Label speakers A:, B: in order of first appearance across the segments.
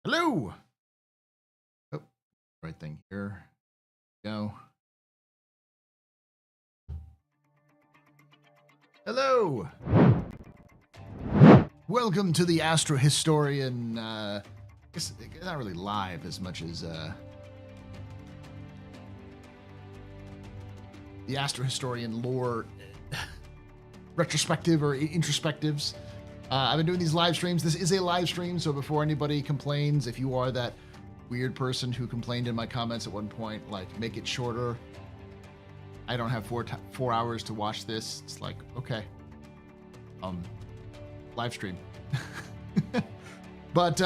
A: Hello. Oh, right thing here. Go. Hello. Welcome to the AstroHistorian. I guess not really live as much as the AstroHistorian lore retrospective or introspectives. I've been doing these live streams. This is a live stream, so before anybody complains, if you are that weird person who complained in my comments at one point, like, make it shorter. I don't have 4 hours to watch this. It's like, okay, live stream. But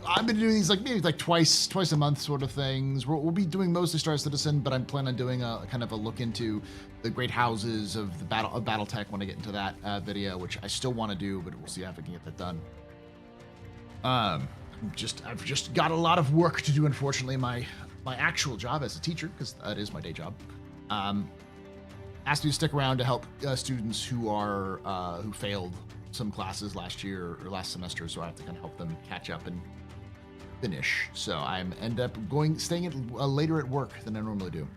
A: I've been doing these maybe twice a month sort of things. We'll be doing mostly Star Citizen, but I'm planning on doing a kind of a look into the great houses of the BattleTech when I get into that video, which I still want to do, but we'll see if I can get that done. I've just got a lot of work to do, unfortunately. My actual job as a teacher, because that is my day job, asked me to stick around to help students who failed some classes last year or last semester, so I have to kind of help them catch up and finish. So I end up staying later at work than I normally do.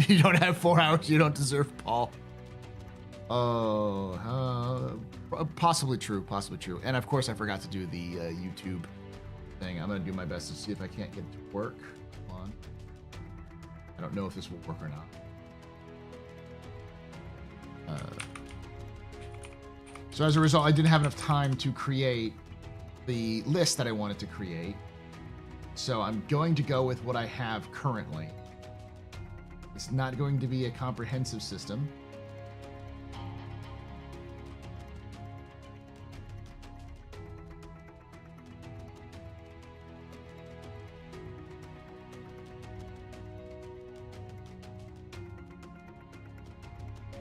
A: You don't have 4 hours, you don't deserve, Paul. Oh, possibly true. And of course, I forgot to do the YouTube thing. I'm gonna do my best to see if I can't get it to work. Hold on. I don't know if this will work or not. So as a result, I didn't have enough time to create the list that I wanted to create. So I'm going to go with what I have currently. It's not going to be a comprehensive system.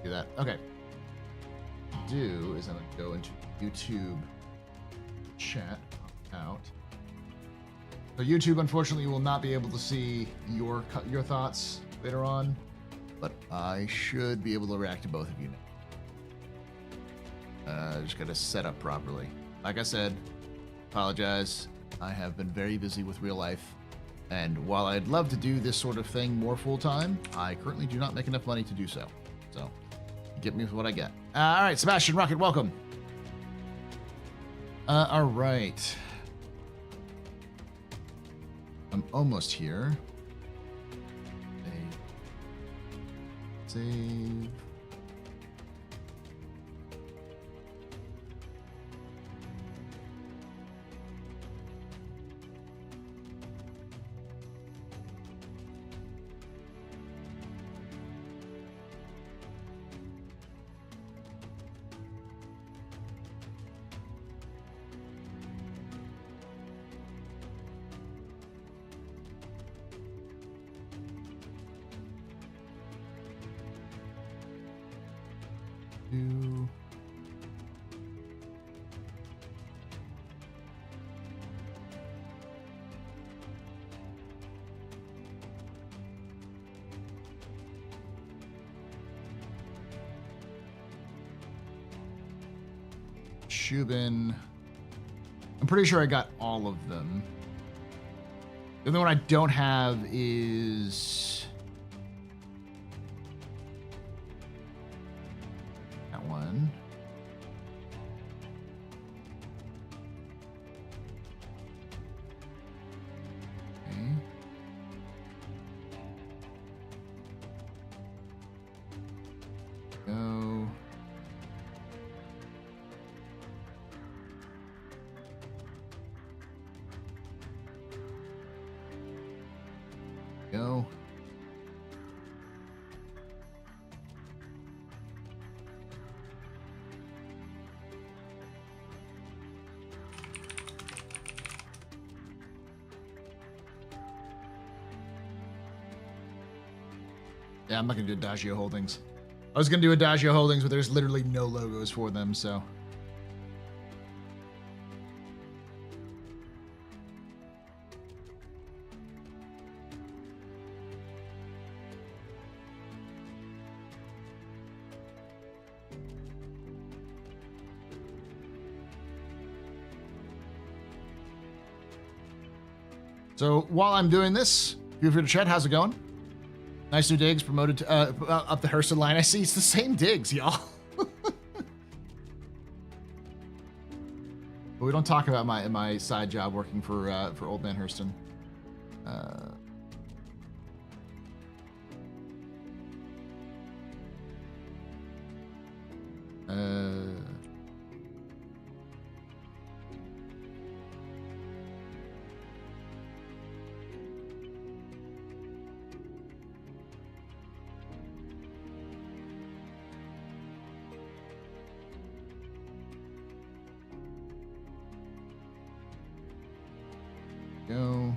A: Do that. Okay. Do is I'm going to go into YouTube chat out. So YouTube, unfortunately, will not be able to see your thoughts later on, but I should be able to react to both of you now. Just got to set up properly. Like I said, apologize. I have been very busy with real life, and while I'd love to do this sort of thing more full time, I currently do not make enough money to do so. So get me with what I get. All right, Sebastian Rocket, welcome. All right. I'm almost here. Save. Shubin. I'm pretty sure I got all of them. The only one I don't have is that one. Okay. Go. Go. Yeah, I'm not gonna do Adagio Holdings. I was gonna do Adagio Holdings, but there's literally no logos for them, so. So while I'm doing this, feel free to chat. How's it going? Nice new digs promoted to, up the Hurston line. I see it's the same digs, y'all. But we don't talk about my side job working for Old Man Hurston. Go.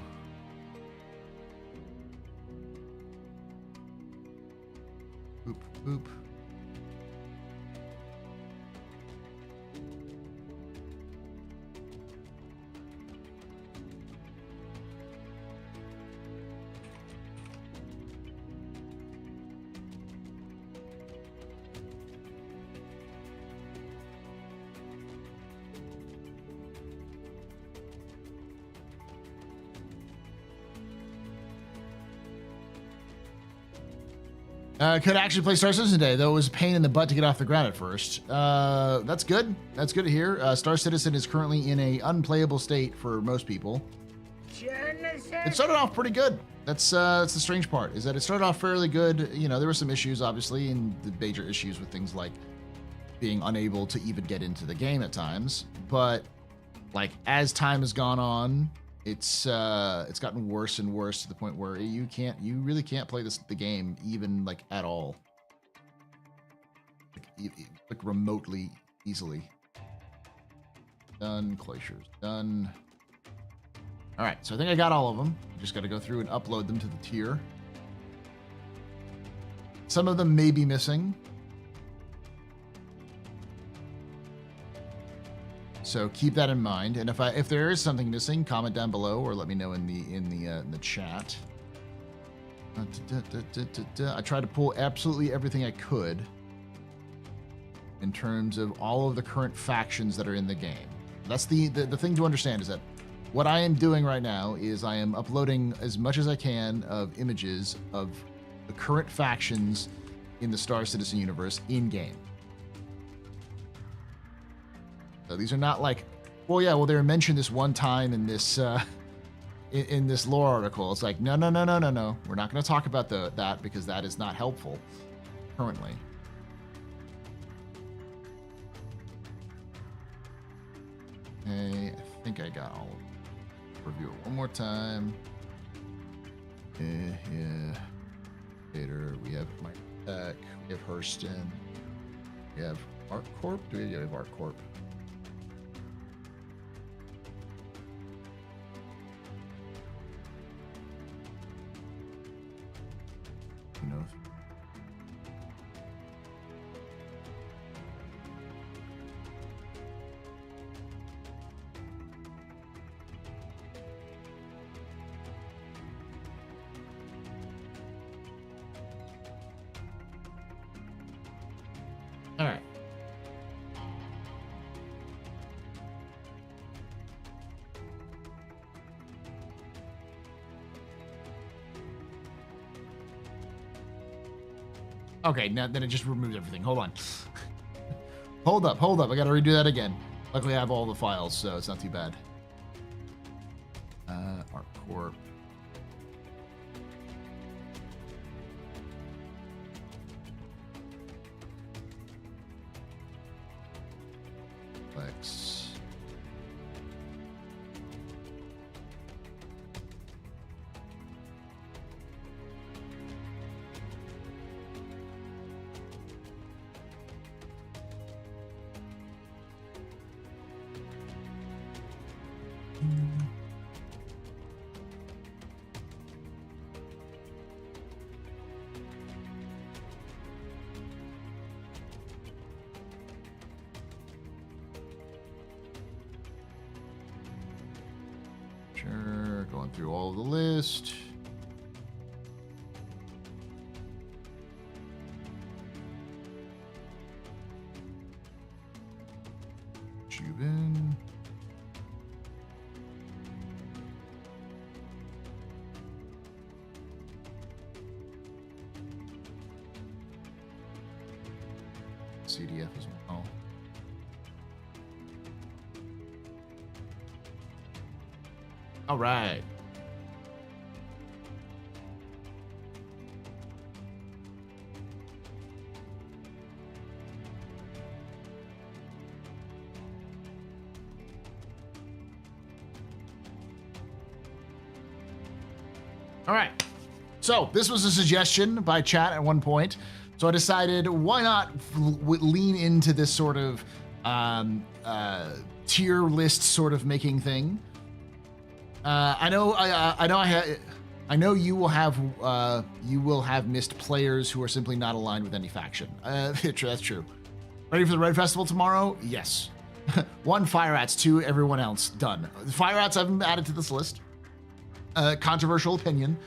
A: Boop, boop. Could actually play Star Citizen today, though it was a pain in the butt to get off the ground at first. That's good. That's good to hear. Star Citizen is currently in a unplayable state for most people. It started off pretty good. That's the strange part, is that it started off fairly good. You know, there were some issues, obviously, and the major issues with things like being unable to even get into the game at times. But like as time has gone on, it's gotten worse and worse to the point where you really can't play the game even like at all, like remotely easily. Done. Glaciers done. All right, so I think I got all of them. Just got to go through and upload them to the tier. Some of them may be missing. So keep that in mind, and if there is something missing, comment down below or let me know in the chat. I tried to pull absolutely everything I could in terms of all of the current factions that are in the game. That's the thing to understand, is that what I am doing right now is I am uploading as much as I can of images of the current factions in the Star Citizen universe in game. So these are not like, well, yeah, well, they were mentioned this one time in this in this lore article. It's like, no. We're not going to talk about that because that is not helpful currently. Okay, I think I got all of them. Review it one more time. Yeah. Later, we have Mike Tech, we have Hurston, we have ArcCorp. Do we have ArcCorp? Who knows? All right. Okay, now then it just removed everything. Hold on. Hold up. I gotta redo that again. Luckily I have all the files, so it's not too bad. ArcCorp. Flex. Sure, going through all of the list. Jubin. CDF as well. All right. All right. So this was a suggestion by chat at one point. So I decided, why not lean into this sort of tier list sort of making thing. I know you will have missed players who are simply not aligned with any faction. That's true. Ready for the Red Festival tomorrow? Yes. 1 Fire Rats, 2 everyone else. Done. The Fire Rats I've added to this list. Controversial opinion,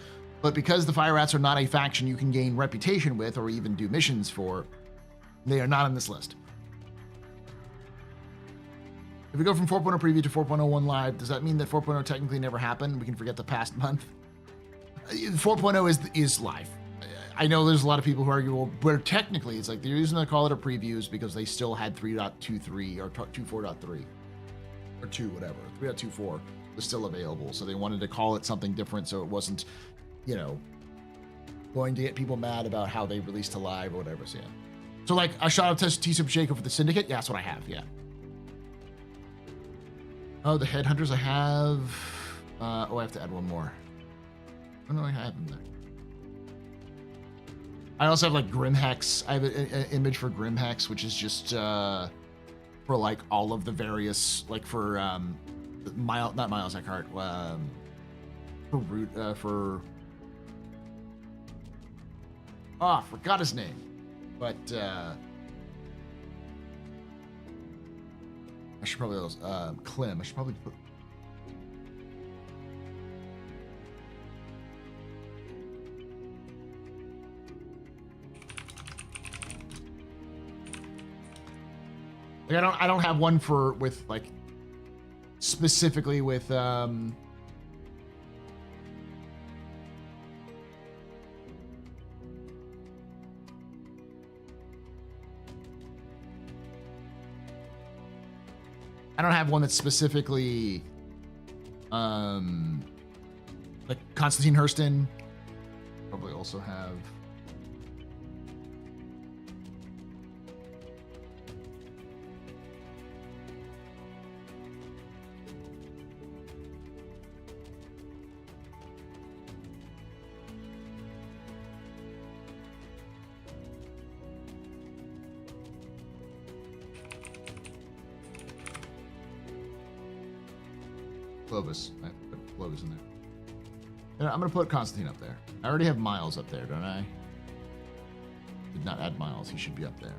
A: but because the Fire Rats are not a faction you can gain reputation with or even do missions for, they are not on this list. If we go from 4.0 preview to 4.01 live, does that mean that 4.0 technically never happened? We can forget the past month. 4.0 is live. I know there's a lot of people who argue, well, but technically it's like the reason they call it a preview is because they still had 3.23 or 2.4.3 or 2, whatever. 3.24 was still available. So they wanted to call it something different so it wasn't, you know, going to get people mad about how they released to live or whatever. So yeah. So like I shot out T-Sub Jacob for the Syndicate. Yeah, that's what I have. Yeah. Oh, the Headhunters I have. Oh, I have to add one more. Oh no, I have them there. I also have like Grimhex. I have an image for Grimhex, which is just for like all of the various, like for not Miles Eckhart, for I forgot his name, but I should probably Clem. I should probably put. Like I don't have one for with like specifically with I don't have one that's specifically like Constantine Hurston. Probably also have Clovis. I put Clovis in there. And I'm gonna put Constantine up there. I already have Miles up there, don't I? Did not add Miles. He should be up there.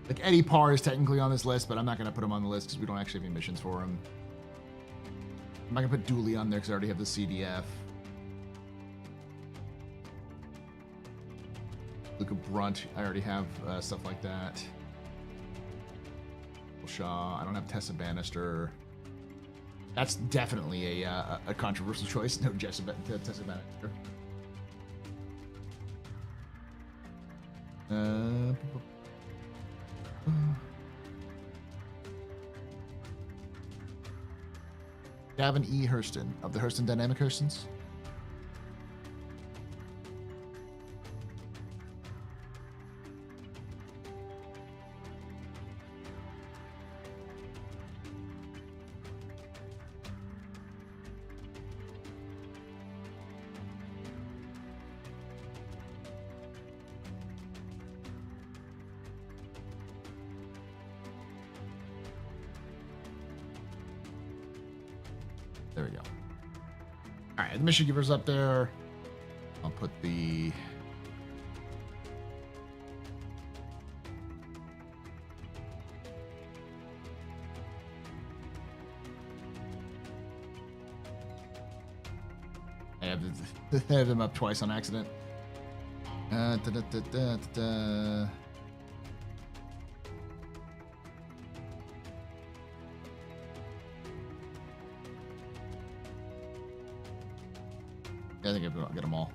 A: Like Eddie Parr is technically on this list, but I'm not going to put him on the list because we don't actually have any missions for him. I'm not going to put Dooley on there because I already have the CDF. Luca Brunt, I already have stuff like that. Shaw, I don't have Tessa Bannister. That's definitely a controversial choice. No Tessa Bannister. Gavin E. Hurston of the Hurston Dynamic Hurstons. There we go. All right, the mission giver's up there. I'll put the... I have them up twice on accident. Da, da, da, da, da. I think I'll get them all.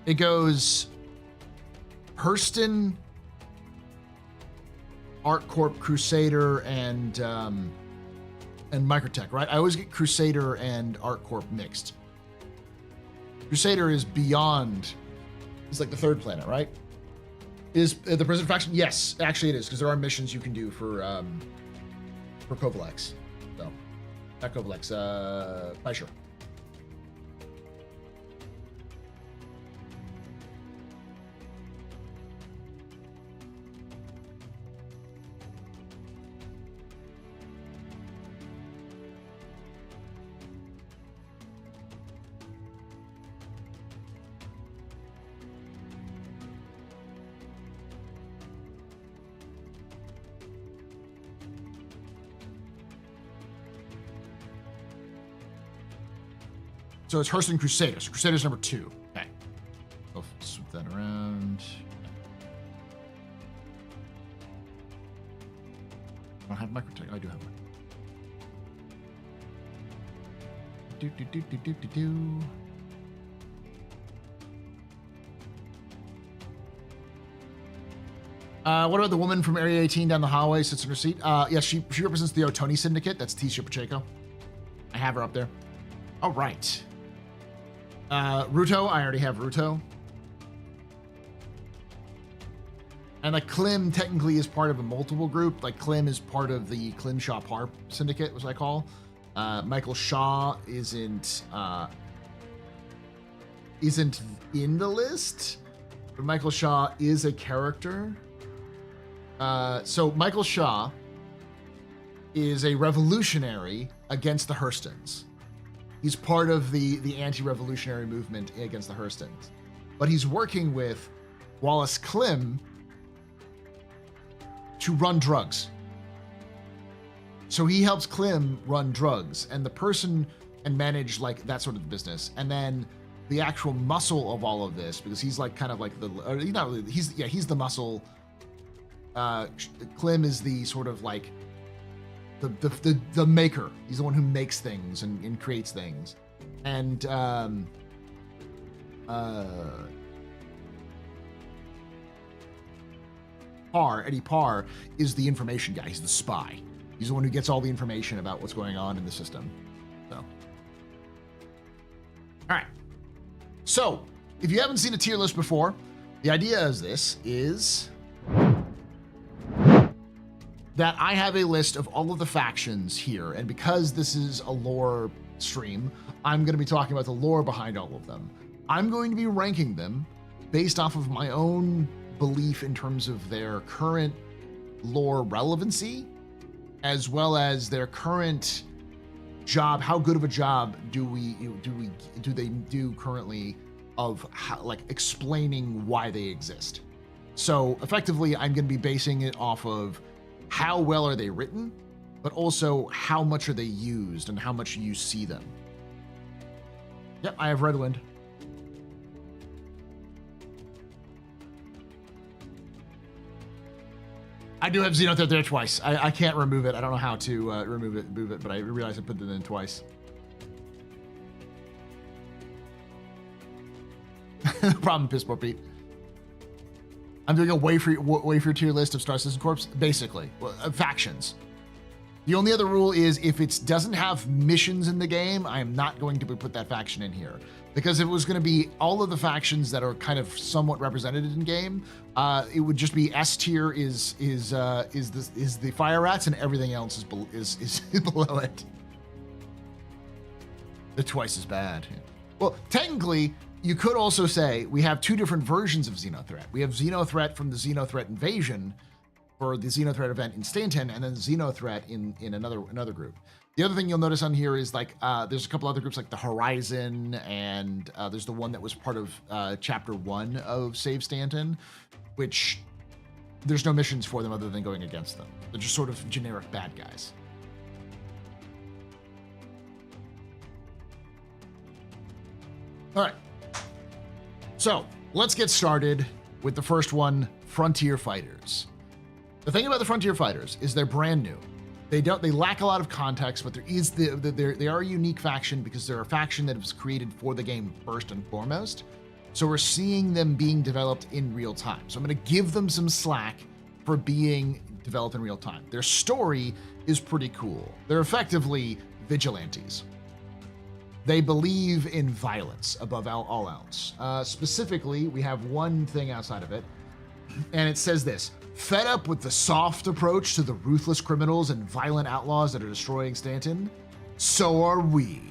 A: It goes Hurston, ArtCorp, Crusader, and Microtech, right? I always get Crusader and ArtCorp mixed. Crusader is beyond. It's like the third planet, right? Is the President faction? Yes, actually it is, because there are missions you can do for Kovalex. So, not Kovalex, Fisher. So it's Hurston Crusader. So Crusader's number 2. Okay. I'll swoop that around. I don't have Microtech. Oh, I do have one. What about the woman from Area 18 down the hallway, sits in her seat? Yes, she represents the Otoni Syndicate. That's Tisha Pacheco. I have her up there. All right. Ruto, I already have Ruto. And like Klim technically is part of a multiple group. Like Klim is part of the Klim Shaw Par Syndicate, which I call. Michael Shaw isn't in the list, but Michael Shaw is a character. So Michael Shaw is a revolutionary against the Hurstons. He's part of the anti-revolutionary movement against the Hurstons. But he's working with Wallace Klim to run drugs. So he helps Klim run drugs and the person and manage like that sort of business. And then the actual muscle of all of this, because he's like kind of like he's the muscle. Klim is the sort of like the maker. He's the one who makes things and creates things. And Eddie Parr is the information guy. He's the spy. He's the one who gets all the information about what's going on in the system. So, all right. So, if you haven't seen a tier list before, the idea is that I have a list of all of the factions here, and because this is a lore stream, I'm going to be talking about the lore behind all of them. I'm going to be ranking them based off of my own belief in terms of their current lore relevancy, as well as their current job. How good of a job do they do currently of how, like explaining why they exist? So effectively, I'm going to be basing it off of how well are they written, but also how much are they used and how much you see them. Yep, I have Redwind. I do have Xenothreat there twice. I can't remove it. I don't know how to move it, but I realized I put it in twice. No problem, Pissport Pete. I'm doing a way for your tier list of Star Citizen Corps, basically. Well, factions. The only other rule is if it doesn't have missions in the game, I am not going to put that faction in here. Because if it was going to be all of the factions that are kind of somewhat represented in game, it would just be S tier is the fire rats, and everything else is below it. They're twice as bad. Well, technically, you could also say we have two different versions of Xenothreat. We have Xenothreat from the Xenothreat invasion, for the Xenothreat event in Stanton, and then Xenothreat in another group. The other thing you'll notice on here is like there's a couple other groups like the Horizon, and there's the one that was part of chapter 1 of Save Stanton, which there's no missions for them other than going against them. They're just sort of generic bad guys. All right, so let's get started with the first one, Frontier Fighters. The thing about the Frontier Fighters is they're brand new. They lack a lot of context, but they are a unique faction because they're a faction that was created for the game first and foremost. So we're seeing them being developed in real time. So I'm going to give them some slack for being developed in real time. Their story is pretty cool. They're effectively vigilantes. They believe in violence above all else. Specifically, we have one thing outside of it, and it says this: fed up with the soft approach to the ruthless criminals and violent outlaws that are destroying Stanton? So are we.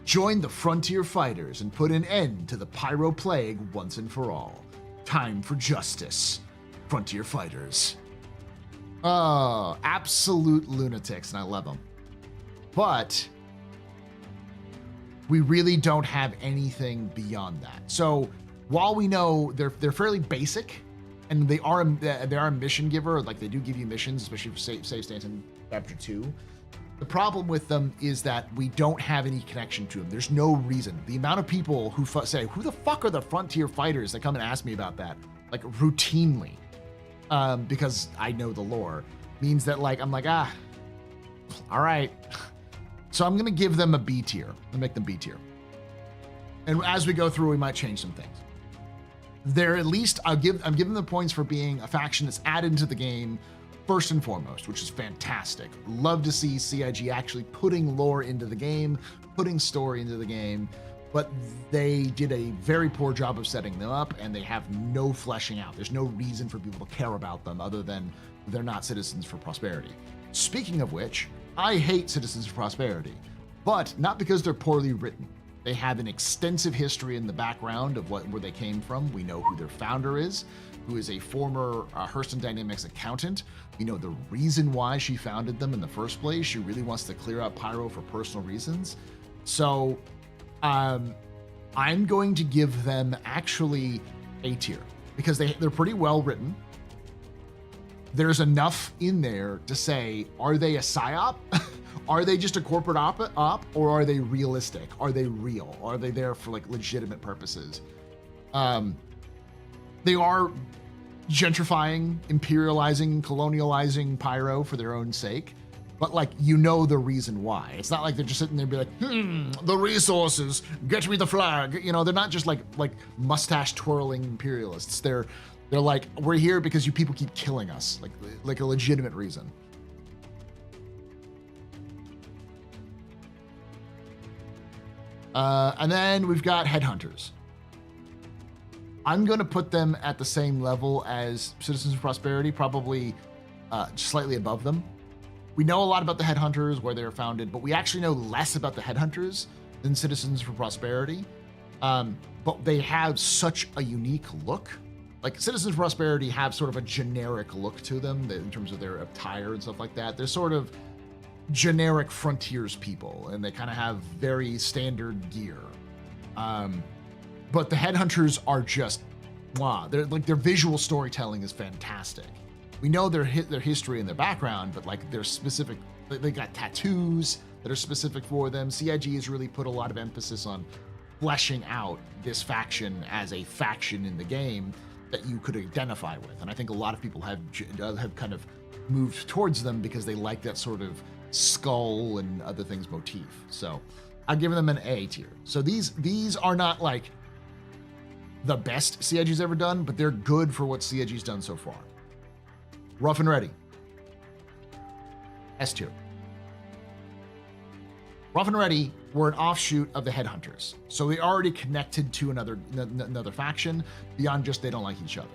A: Join the Frontier Fighters and put an end to the Pyro Plague once and for all. Time for justice. Frontier Fighters. Oh, absolute lunatics, and I love them. But we really don't have anything beyond that. So while we know they're fairly basic, and they are a mission giver, like they do give you missions, especially for Save Stanton Chapter 2. The problem with them is that we don't have any connection to them. There's no reason. The amount of people who say, who the fuck are the Frontier Fighters, that come and ask me about that, like routinely, because I know the lore, means that like, I'm like, all right. So I'm gonna give them a B tier. I'll make them B tier. And as we go through, we might change some things. They're at least, I'm giving them the points for being a faction that's added into the game first and foremost, which is fantastic. Love to see CIG actually putting lore into the game, putting story into the game, but they did a very poor job of setting them up, and they have no fleshing out. There's no reason for people to care about them other than they're not Citizens for Prosperity. Speaking of which, I hate Citizens for Prosperity, but not because they're poorly written. They have an extensive history in the background of where they came from. We know who their founder is, who is a former Hurston Dynamics accountant. We know the reason why she founded them in the first place. She really wants to clear out Pyro for personal reasons. So I'm going to give them actually A tier because they're pretty well written. There's enough in there to say, are they a psyop? Are they just a corporate op, or are they realistic? Are they real? Are they there for like legitimate purposes? They are gentrifying, imperializing, colonializing Pyro for their own sake, but like, you know the reason why. It's not like they're just sitting there and be like, the resources, get me the flag. You know, they're not just like mustache twirling imperialists. They're like, we're here because you people keep killing us, like a legitimate reason. And then we've got Headhunters. I'm going to put them at the same level as Citizens of Prosperity, probably slightly above them. We know a lot about the Headhunters, where they were founded, but we actually know less about the Headhunters than Citizens for Prosperity. But they have such a unique look. Like, Citizens of Prosperity have sort of a generic look to them in terms of their attire and stuff like that. They're sort of generic frontiers people, and they kind of have very standard gear. But the Headhunters are just, wow. They're like, their visual storytelling is fantastic. We know their history and their background, but like their specific, they got tattoos that are specific for them. CIG has really put a lot of emphasis on fleshing out this faction as a faction in the game that you could identify with. And I think a lot of people have kind of moved towards them because they like that sort of skull and other things motif. So I've given them an A tier. So these are not like the best CIG's ever done, but they're good for what CIG's done so far. Rough and Ready, S tier. Rough and Ready were an offshoot of the Headhunters, so they already connected to another faction beyond just they don't like each other.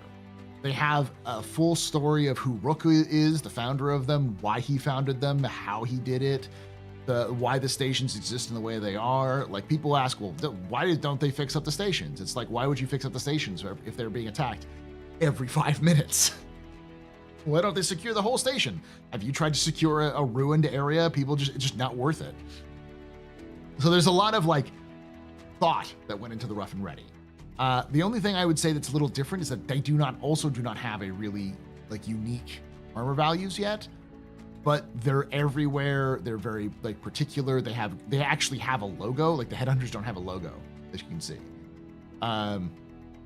A: They have a full story of who Rook is, the founder of them, why he founded them, how he did it, why the stations exist in the way they are. Like, people ask, well, why don't they fix up the stations? It's like, why would you fix up the stations if they're being attacked every 5 minutes? Why don't they secure the whole station? Have you tried to secure a ruined area? It's just not worth it. So there's a lot of like thought that went into the Rough and Ready. The only thing I would say that's a little different is that they do not have a really like unique armor values yet, but they're everywhere. They're very like particular. They actually have a logo. Like the Headhunters don't have a logo, as you can see.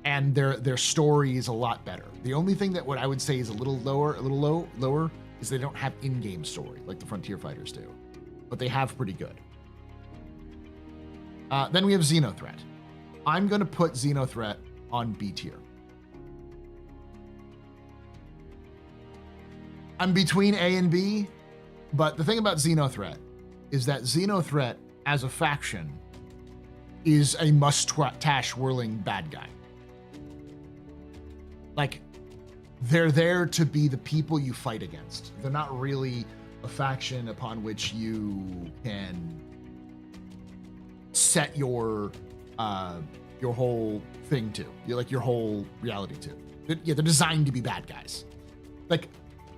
A: And their story is a lot better. The only thing that what I would say is a little lower is they don't have in-game story like the Frontier Fighters do, but they have pretty good. Then we have Xenothreat. I'm going to put Xenothreat on B tier. I'm between A and B, but the thing about Xenothreat is that Xenothreat as a faction is a mustache whirling bad guy. Like, they're there to be the people you fight against. They're not really a faction upon which you can set your whole thing to. You're like your whole reality to. They're designed to be bad guys. Like,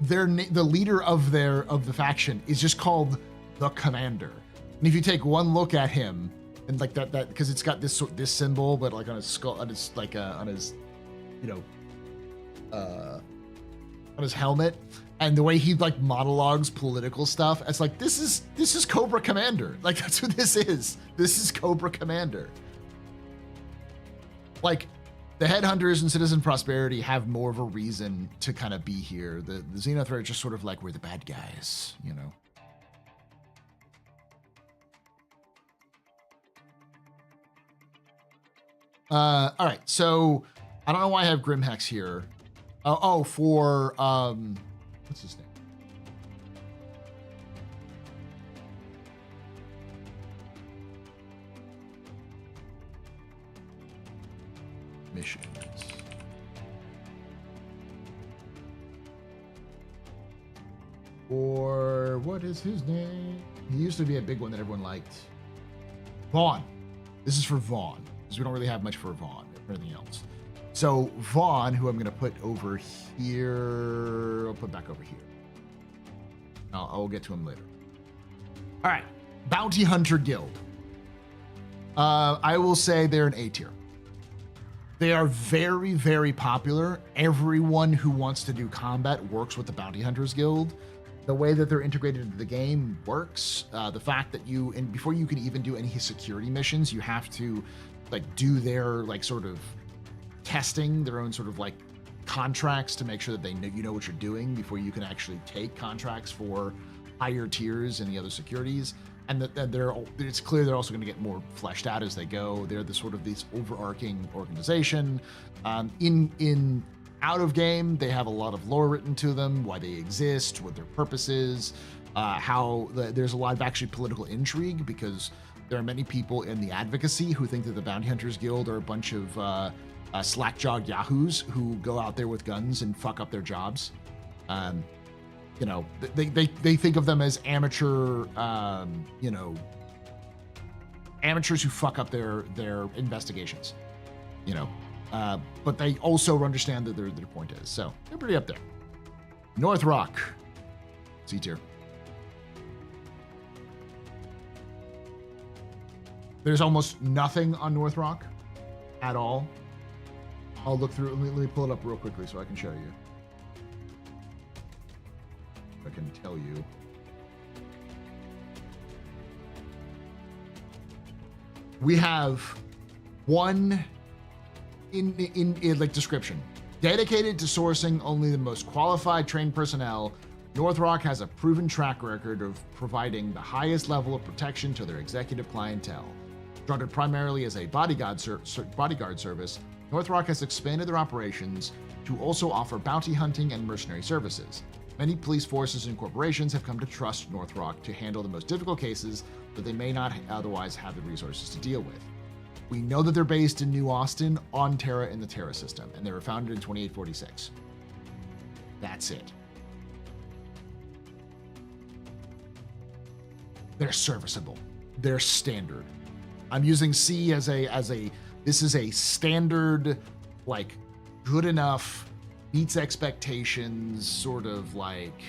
A: the leader of the faction is just called the Commander. And if you take one look at him, and like that because it's got this symbol, but like on his skull, on his on his helmet, and the way he like monologues political stuff, it's like this is Cobra Commander. Like, that's who this is. This is Cobra Commander. Like, the Headhunters and Citizen Prosperity have more of a reason to kind of be here. The Xenothreat are just sort of like, we're the bad guys, you know. All right, so I don't know why I have Grimhex here. For what's his name? Missions. Or what is his name? He used to be a big one that everyone liked. Vaughn. This is for Vaughn, because we don't really have much for Vaughn or anything else. So Vaughn, who I'm going to put over here, I'll put back over here. I'll get to him later. All right, Bounty Hunter Guild. I will say they're an A tier. They are very, very popular. Everyone who wants to do combat works with the Bounty Hunters Guild. The way that they're integrated into the game works. The fact that before you can even do any security missions, you have to like do their like sort of testing, their own sort of like contracts to make sure that you know what you're doing before you can actually take contracts for higher tiers and the other securities. And that it's clear they're also going to get more fleshed out as they go. They're the sort of this overarching organization. In out of game, they have a lot of lore written to them, why they exist, what their purpose is, there's a lot of actually political intrigue, because there are many people in the advocacy who think that the Bounty Hunters Guild are a bunch of slack-jawed yahoos who go out there with guns and fuck up their jobs. You know, they think of them as amateur, amateurs who fuck up their investigations, you know. But they also understand that their point is. So they're pretty up there. North Rock, C tier. There's almost nothing on North Rock at all. I'll look through. Let me pull it up real quickly so I can show you. I can tell you. We have one in like description. Dedicated to sourcing only the most qualified trained personnel, North Rock has a proven track record of providing the highest level of protection to their executive clientele. Started primarily as a bodyguard service, North Rock has expanded their operations to also offer bounty hunting and mercenary services. Many police forces and corporations have come to trust North Rock to handle the most difficult cases that they may not otherwise have the resources to deal with. We know that they're based in New Austin on Terra in the Terra system, and they were founded in 2846. That's it. They're serviceable. They're standard. I'm using C as a this is a standard, like, good enough, meets expectations, sort of like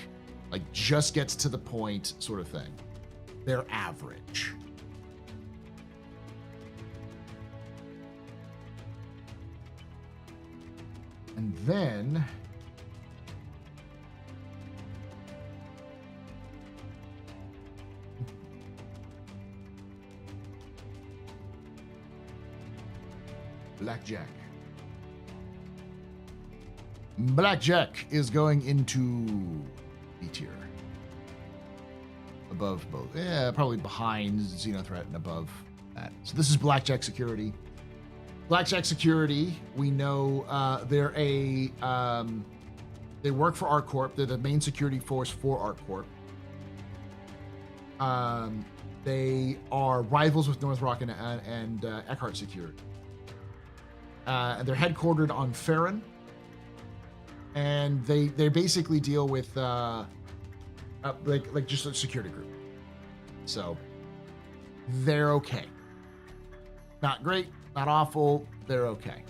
A: just gets to the point sort of thing. They're average. And then Blackjack. Blackjack is going into B tier. Above both. Yeah, probably behind Xenothreat and above that. So this is Blackjack Security. Blackjack Security, we know they're they work for ArcCorp. They're the main security force for ArcCorp. They are rivals with North Rock and Eckhart Security. And they're headquartered on Farron. And they basically deal with like just a security group. So they're okay. Not great, not awful. They're okay.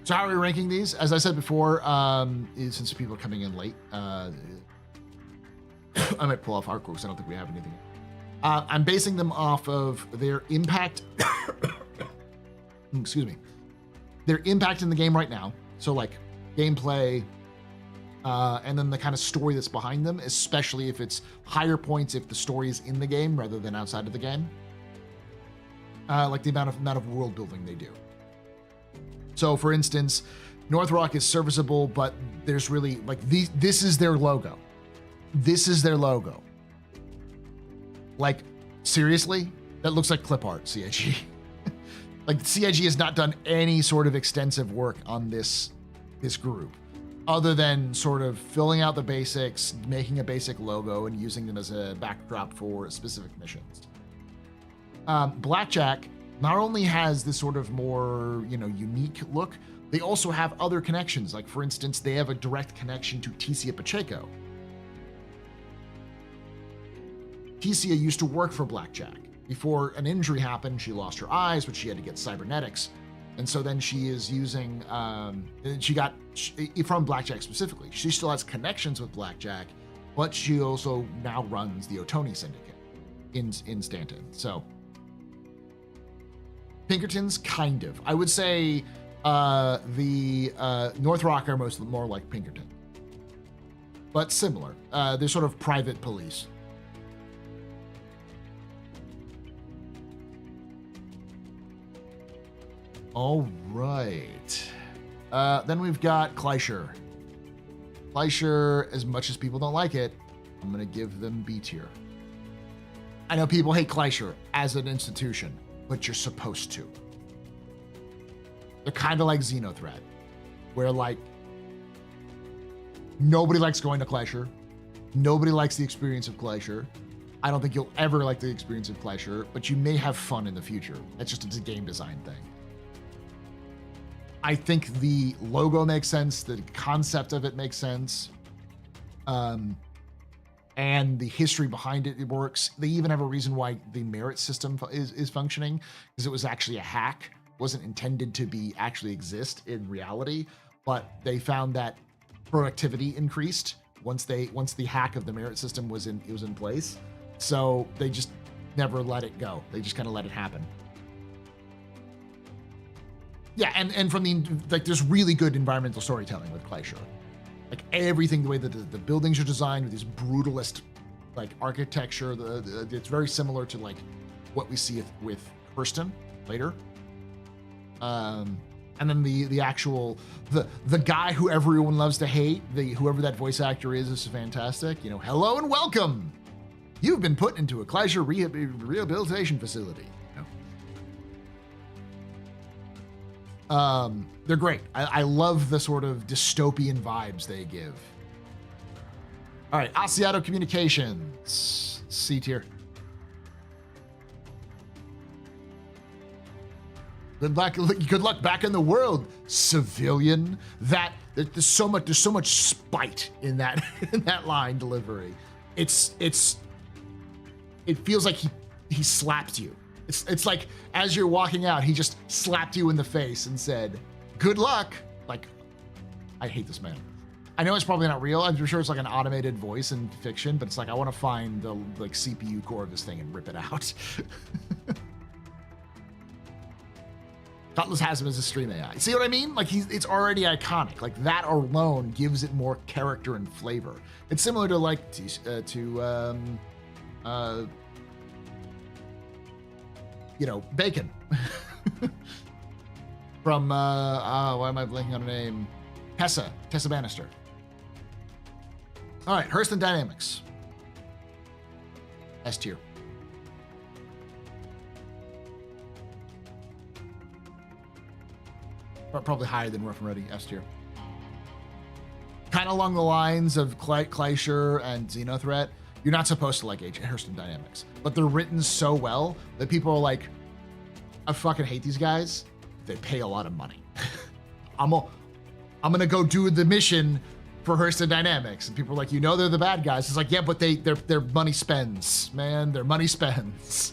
A: So how are we ranking these? As I said before, since people are coming in late, I might pull off hardcore because I don't think we have anything. I'm basing them off of their impact. Excuse me. Their impact in the game right now. So like gameplay, and then the kind of story that's behind them, especially if it's higher points if the story is in the game rather than outside of the game. Like the amount of world building they do. So for instance, North Rock is serviceable, but there's really like this is their logo. This is their logo. Like, seriously? That looks like clip art, CIG. Like, CIG has not done any sort of extensive work on this group, other than sort of filling out the basics, making a basic logo, and using them as a backdrop for specific missions. Blackjack not only has this sort of more, unique look, they also have other connections. Like, for instance, they have a direct connection to Ticia Pacheco. Ticia used to work for Blackjack. Before an injury happened, she lost her eyes, but she had to get cybernetics. And so then she is using, from Blackjack specifically. She still has connections with Blackjack, but she also now runs the Otoni Syndicate in Stanton. So, Pinkertons, kind of. I would say the North Rock are more like Pinkerton, but similar. They're sort of private police. All right. Then we've got Kleischer. Kleischer, as much as people don't like it, I'm going to give them B tier. I know people hate Kleischer as an institution, but you're supposed to. They're kind of like Xenothreat, where like nobody likes going to Kleischer. Nobody likes the experience of Kleischer. I don't think you'll ever like the experience of Kleischer, but you may have fun in the future. That's just a game design thing. I think the logo makes sense, the concept of it makes sense, and the history behind it works. They even have a reason why the merit system is functioning, because it was actually a hack. It wasn't intended to be actually exist in reality, but they found that productivity increased once the hack of the merit system was in place. So they just never let it go. They just kind of let it happen. Yeah, and from there's really good environmental storytelling with Kleischer. Like everything, the way that the buildings are designed with this brutalist, like architecture, it's very similar to like what we see with Hurston later. And then the actual the guy who everyone loves to hate, whoever that voice actor is fantastic. Hello and welcome. You've been put into a Kleischer rehabilitation facility. They're great. I love the sort of dystopian vibes they give. All right, Asiato Communications, C tier. Good luck back in the world, civilian. There's so much spite in that in that line delivery. It feels like he slapped you. It's like as you're walking out, he just slapped you in the face and said, "Good luck." Like, I hate this man. I know it's probably not real. I'm sure it's like an automated voice in fiction, but it's like I want to find the like CPU core of this thing and rip it out. Cutlass has him as a stream AI. See what I mean? Like it's already iconic. Like that alone gives it more character and flavor. It's similar to like Bacon from why am I blanking on her name? Tessa Bannister. All right, Hurston Dynamics. S tier. Probably higher than Rough and Ready, S tier. Kind of along the lines of Kleischer and Xenothreat. You're not supposed to like Hurston Dynamics, but they're written so well that people are like, I fucking hate these guys. They pay a lot of money. I'm gonna go do the mission for Hurston Dynamics, and people are like, they're the bad guys. It's like, yeah, but their money spends, man. Their money spends.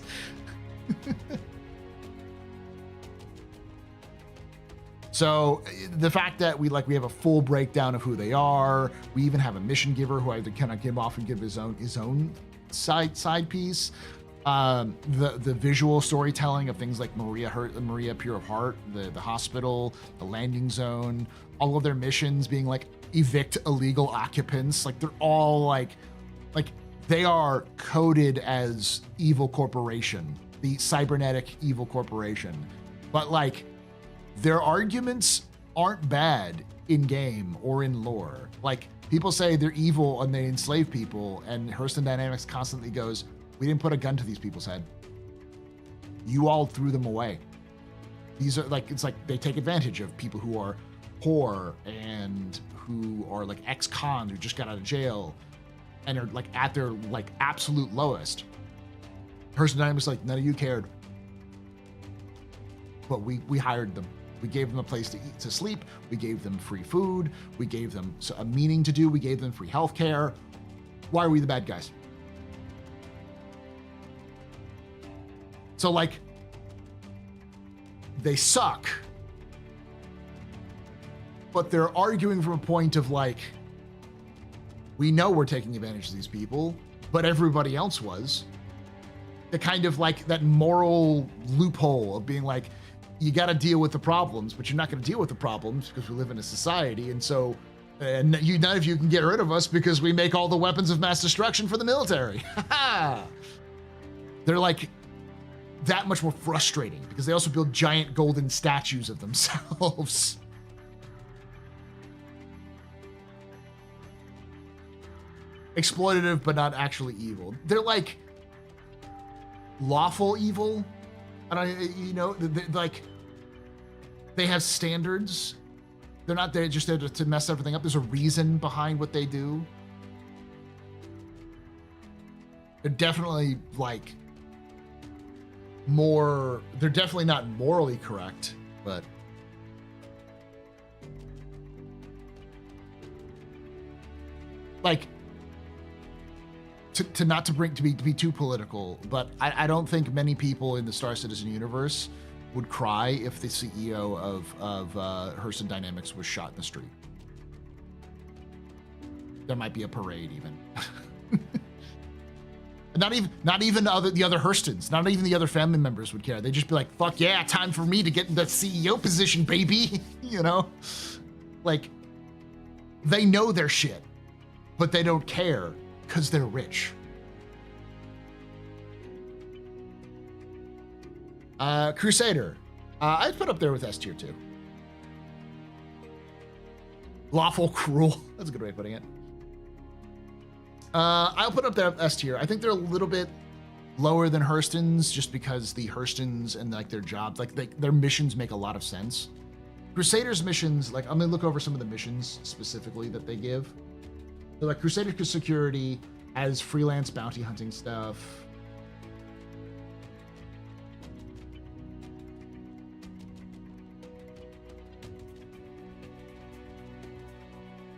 A: So the fact that we have a full breakdown of who they are, we even have a mission giver who I had to kind of give off and give his own side piece. The visual storytelling of things like Maria Pure of Heart, the hospital, the landing zone, all of their missions being like evict illegal occupants. Like they're all like they are coded as evil corporation, the cybernetic evil corporation, but like their arguments aren't bad in game or in lore. Like people say they're evil and they enslave people, and Hurston Dynamics constantly goes, we didn't put a gun to these people's head. You all threw them away. These are like, it's like they take advantage of people who are poor and who are like ex-cons who just got out of jail and are like at their like absolute lowest. Hurston Dynamics like, none of you cared. But we hired them. We gave them a place to eat, to sleep. We gave them free food. We gave them a meaning to do. We gave them free healthcare. Why are we the bad guys? So like, they suck, but they're arguing from a point of like, we know we're taking advantage of these people, but everybody else was. The kind of like that moral loophole of being like, you got to deal with the problems, but you're not going to deal with the problems because we live in a society. And so none of you can get rid of us because we make all the weapons of mass destruction for the military. They're like that much more frustrating because they also build giant golden statues of themselves. Exploitative, but not actually evil. They're like lawful evil. I don't, like they have standards. They're not there just there to mess everything up. There's a reason behind what they do. They're definitely like they're definitely not morally correct, but like to be too political, but I don't think many people in the Star Citizen universe would cry if the CEO of Hurston Dynamics was shot in the street. There might be a parade even. Not even the other Hurstons, not even the other family members would care. They'd just be like, fuck yeah, time for me to get in the CEO position, baby. Like they know their shit, but they don't care because they're rich. Crusader, I'd put up there with S tier too. Lawful cruel, that's a good way of putting it. I'll put up there S tier. I think they're a little bit lower than Hurston's just because the Hurstons and like their jobs, like their missions make a lot of sense. Crusader's missions, like I'm gonna look over some of the missions specifically that they give. So like Crusader Security has freelance bounty hunting stuff.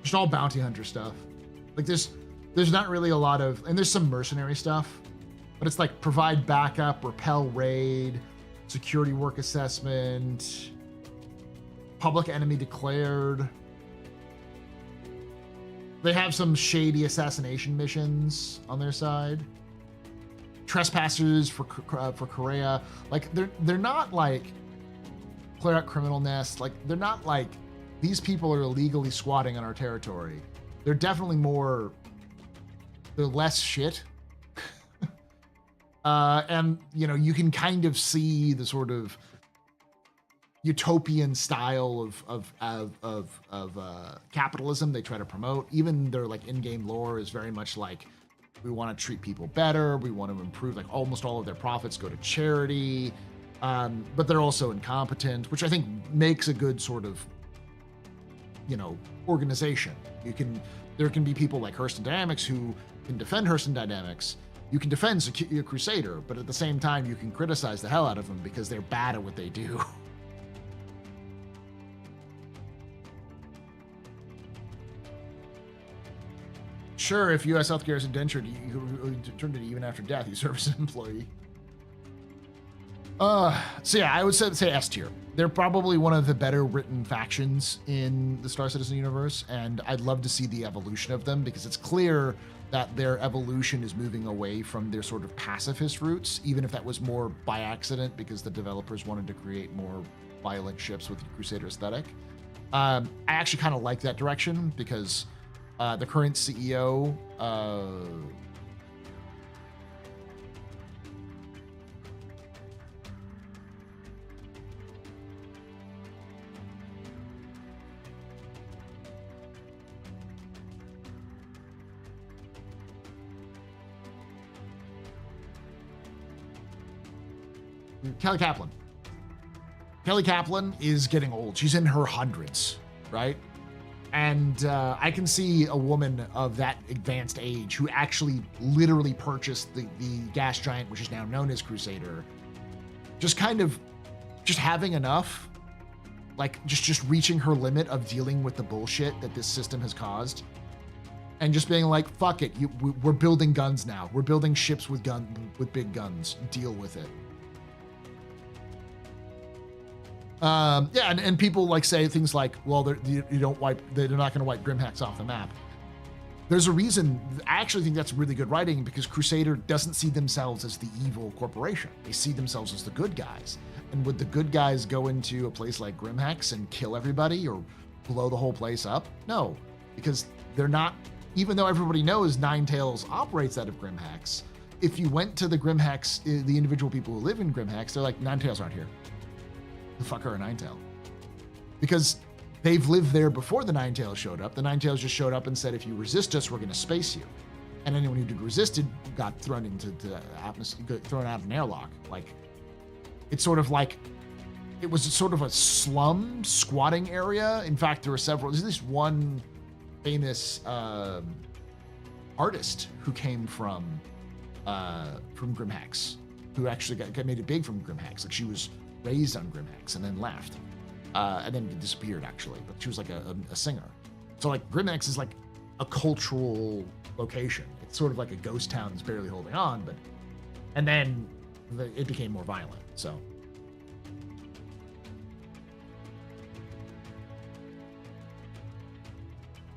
A: Just all bounty hunter stuff. Like there's not really a lot of, and there's some mercenary stuff, but it's like provide backup, repel raid, security work assessment, public enemy declared. They have some shady assassination missions on their side. Trespassers for Korea. Like they're not like clear out criminal nests. Like they're not like these people are illegally squatting on our territory. They're definitely more. They're less shit. And you know, you can kind of see the sort of utopian style of capitalism they try to promote. Even their like in-game lore is very much like, we want to treat people better, we want to improve, like almost all of their profits go to charity, but they're also incompetent, which I think makes a good sort of, you know, organization. There can be people like Hurston Dynamics who can defend Hurston Dynamics. You can defend your Crusader, but at the same time you can criticize the hell out of them because they're bad at what they do. Sure, if U.S. healthcare is indentured, you turned it even after death. You serve as an employee. So yeah, I would say S tier. They're probably one of the better written factions in the Star Citizen universe, and I'd love to see the evolution of them because it's clear that their evolution is moving away from their sort of pacifist roots, even if that was more by accident because the developers wanted to create more violent ships with the Crusader aesthetic. I actually kind of like that direction because the current CEO, Kelly Kaplan. Kelly Kaplan is getting old. She's in her hundreds, right? And I can see a woman of that advanced age who actually literally purchased the gas giant, which is now known as Crusader, just having enough, like just reaching her limit of dealing with the bullshit that this system has caused, and just being like, fuck it, we're building guns now. We're building ships with big guns. Deal with it. Yeah, and people like say things like, well, they're not going to wipe Grimhacks off the map. There's a reason. I actually think that's really good writing because Crusader doesn't see themselves as the evil corporation. They see themselves as the good guys. And would the good guys go into a place like Grimhacks and kill everybody or blow the whole place up? No, because they're not, even though everybody knows Ninetales operates out of Grimhacks, if you went to the Grimhacks, the individual people who live in Grimhacks, they're like, Ninetales aren't here. The fuck are a Ninetail? Because they've lived there before the Ninetales showed up. The Ninetales just showed up and said, if you resist us, we're going to space you. And anyone who resisted got thrown into the atmosphere, thrown out of an airlock. Like, it's sort of like, it was sort of a slum squatting area. In fact, there were several. There's this one famous artist who came from Grimhacks, who actually got made it big from Grimhacks. Like, she was raised on Grimhacks and then left, and then disappeared actually. But she was like a singer. So like Grimhacks is like a cultural location. It's sort of like a ghost town that's barely holding on. But and then it became more violent. So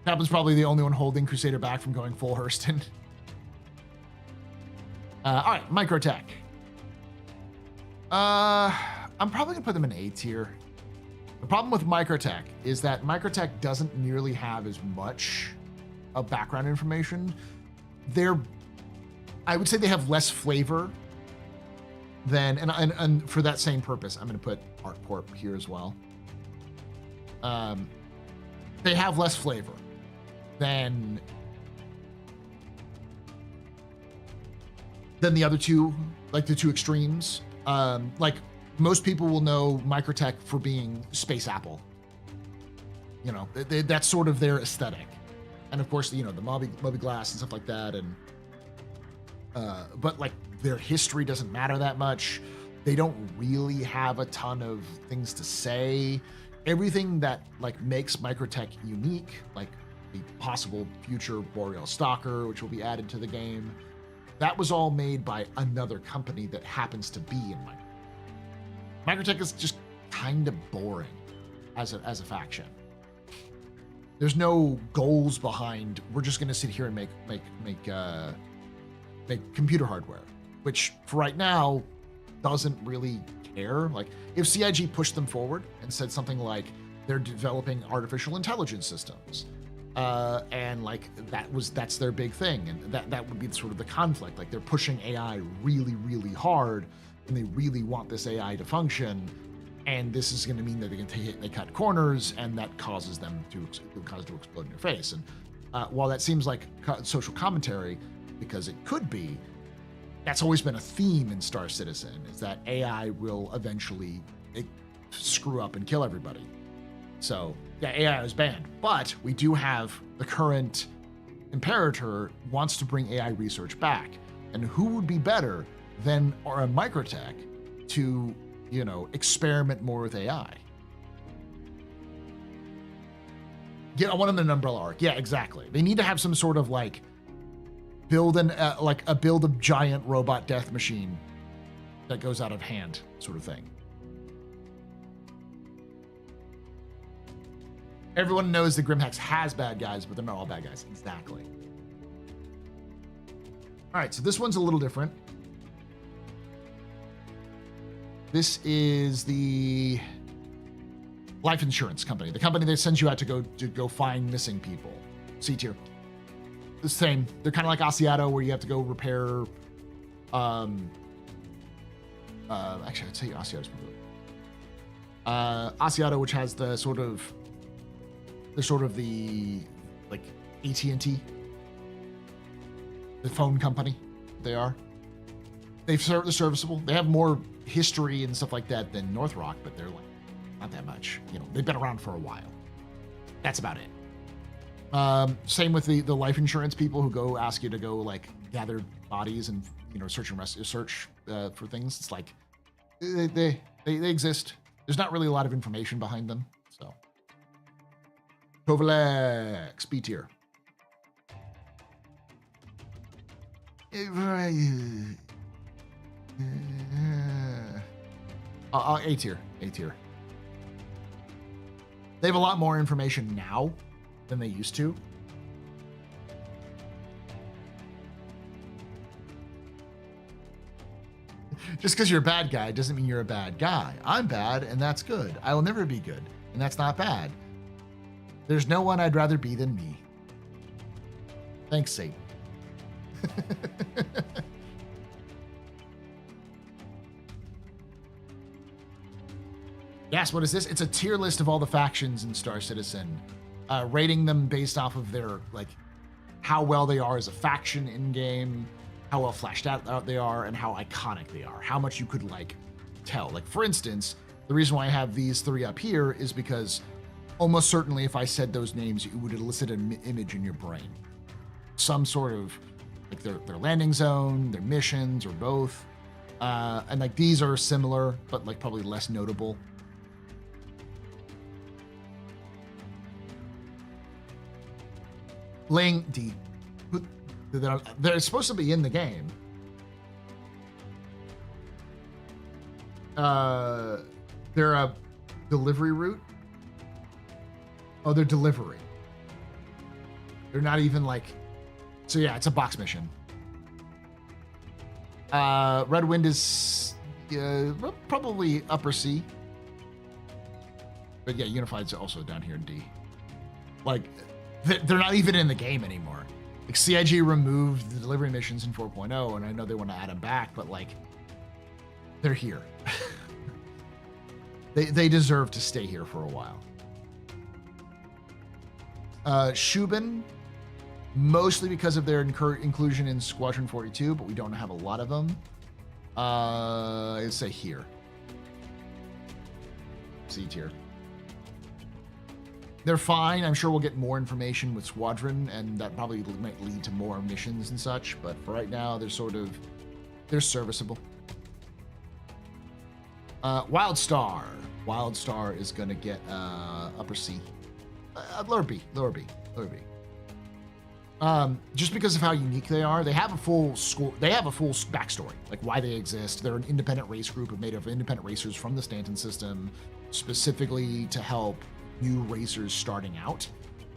A: Kaplan's probably the only one holding Crusader back from going full Hurston. All right, Microtech. I'm probably gonna put them in A tier. The problem with Microtech is that Microtech doesn't nearly have as much of background information. I would say they have less flavor than, and for that same purpose, I'm gonna put ArtCorp here as well. They have less flavor than the other two, like the two extremes. Like most people will know Microtech for being Space Apple. You know, that's sort of their aesthetic. and of course, the Moby Glass and stuff like that, and but like their history doesn't matter that much. They don't really have a ton of things to say. Everything that like makes Microtech unique, like the possible future Boreal Stalker, which will be added to the game, that was all made by another company that happens to be in Microtech. Microtech is just kind of boring as a faction. There's no goals behind. We're just going to sit here and make computer hardware, which for right now doesn't really care. Like if CIG pushed them forward and said something like they're developing artificial intelligence systems, and like that's their big thing, and that would be sort of the conflict. Like they're pushing AI really, really hard, and they really want this AI to function. And this is going to mean that they cut corners, and that causes them to explode in your face. And while that seems like social commentary, because it could be, that's always been a theme in Star Citizen, is that AI will eventually screw up and kill everybody. So yeah, AI is banned, but we do have the current Imperator wants to bring AI research back, and who would be better than a Microtech to experiment more with AI. Yeah, I want them an umbrella arc. Yeah, exactly. They need to have some sort of like build a giant robot death machine that goes out of hand sort of thing. Everyone knows that Grimhex has bad guys, but they're not all bad guys. Exactly. All right, so this one's a little different. This is the life insurance company, the company that sends you out to go find missing people. C tier. The same. They're kind of like Asiato, where you have to go repair. Actually, I'd say Asiato's probably. Asiato, which has the sort of the like AT&T, the phone company. They're serviceable. They have more history and stuff like that than North Rock, but they're like not that much. They've been around for a while. That's about it. Same with the life insurance people who go ask you to go like gather bodies and search for things. It's like they exist. There's not really a lot of information behind them. So Kovalex B tier. A tier. They have a lot more information now than they used to. Just because you're a bad guy doesn't mean you're a bad guy. I'm bad, and that's good. I will never be good, and that's not bad. There's no one I'd rather be than me. Thanks, Satan. Yes, what is this? It's a tier list of all the factions in Star Citizen, rating them based off of their, like, how well they are as a faction in-game, how well flashed out they are, and how iconic they are, how much you could, like, tell. Like, for instance, the reason why I have these three up here is because almost certainly if I said those names, it would elicit an image in your brain. Some sort of, like, their landing zone, their missions, or both. And, like, these are similar, but, like, probably less notable. Ling D. They're supposed to be in the game. They're a delivery route. Oh, they're delivery. They're not even like. So yeah, it's a box mission. Red Wind is probably upper C. But yeah, Unified's also down here in D. Like, they're not even in the game anymore. Like, CIG removed the delivery missions in 4.0, and I know they want to add them back, but like, they're here. They deserve to stay here for a while. Shubin, mostly because of their inclusion in Squadron 42, but we don't have a lot of them. I'd say here. C tier. They're fine. I'm sure we'll get more information with Squadron, and that probably might lead to more missions and such. But for right now, they're serviceable. Wildstar. Wildstar is gonna get upper C, lower B. Just because of how unique they are, they have a full score. They have a full backstory, like why they exist. They're an independent race group made of independent racers from the Stanton system, specifically to help new racers starting out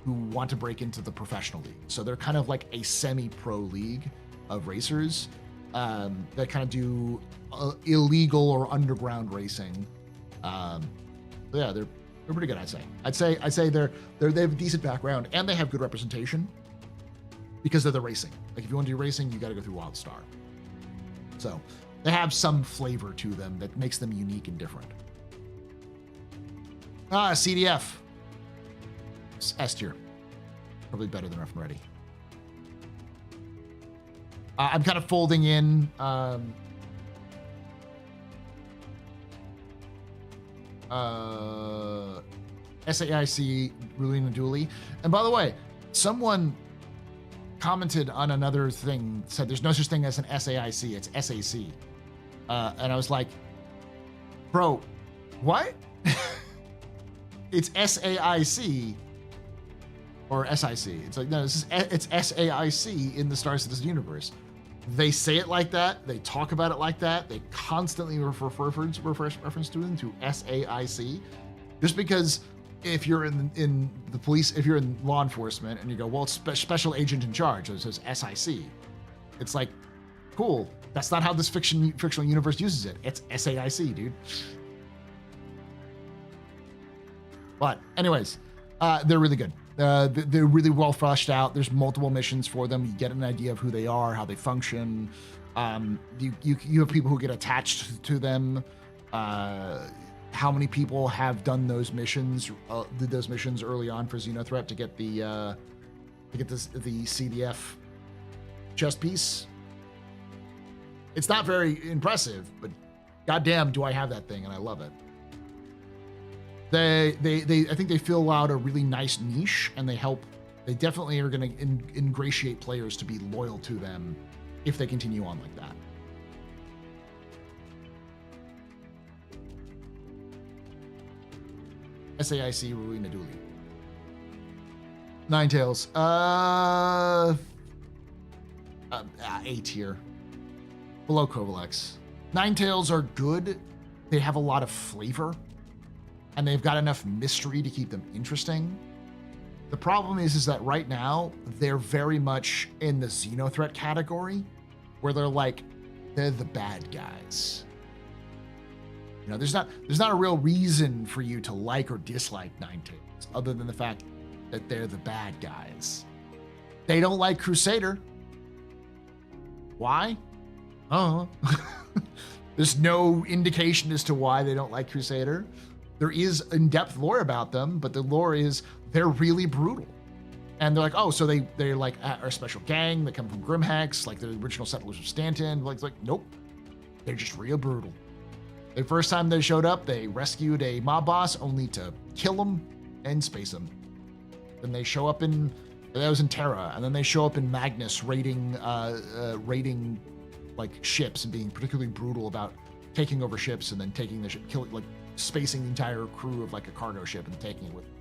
A: who want to break into the professional league. So they're kind of like a semi-pro league of racers that kind of do illegal or underground racing. Yeah, they're pretty good. I'd say they have a decent background and they have good representation because of the racing. Like if you want to do racing, you got to go through Wildstar. So they have some flavor to them that makes them unique and different. CDF. S tier. Probably better than Rough and Ready. I'm kind of folding in SAIC, Ruling and Dooley. And by the way, someone commented on another thing, said there's no such thing as an SAIC, it's SAC. And I was like, bro, what? It's SAIC or SIC. It's like, no, it's SAIC in the Star Citizen universe. They say it like that. They talk about it like that. They constantly reference to them to SAIC. Just because if you're in the police, if you're in law enforcement and you go, well, it's special agent in charge, so it says SIC. It's like, cool. That's not how this fictional universe uses it. It's SAIC, dude. But anyways, they're really good. They're really well fleshed out. There's multiple missions for them. You get an idea of who they are, how they function. You have people who get attached to them. How many people have done those missions? Did those missions early on for Xenothreat to get the CDF chest piece? It's not very impressive, but goddamn, do I have that thing, and I love it. I think they fill out a really nice niche, and they definitely are going to ingratiate players to be loyal to them if they continue on like that. SAIC, Ruina Dooley. Ninetales. A tier. Below Kovalex. Ninetales are good. They have a lot of flavor. And they've got enough mystery to keep them interesting. The problem is that right now, they're very much in the Xenothreat category, where they're the bad guys. You know, there's not a real reason for you to like or dislike Ninetales, other than the fact that they're the bad guys. They don't like Crusader. Why? There's no indication as to why they don't like Crusader. There is in-depth lore about them, but the lore is they're really brutal. And they're like, oh, so they're like a special gang that come from Grimhex, like the original settlers of Stanton. Like, nope. They're just real brutal. The first time they showed up, they rescued a mob boss only to kill him and space him. Then they show up that was in Terra, and then they show up in Magnus raiding like ships and being particularly brutal about taking over ships and then taking the ship, killing, like spacing the entire crew of like a cargo ship and taking it with them.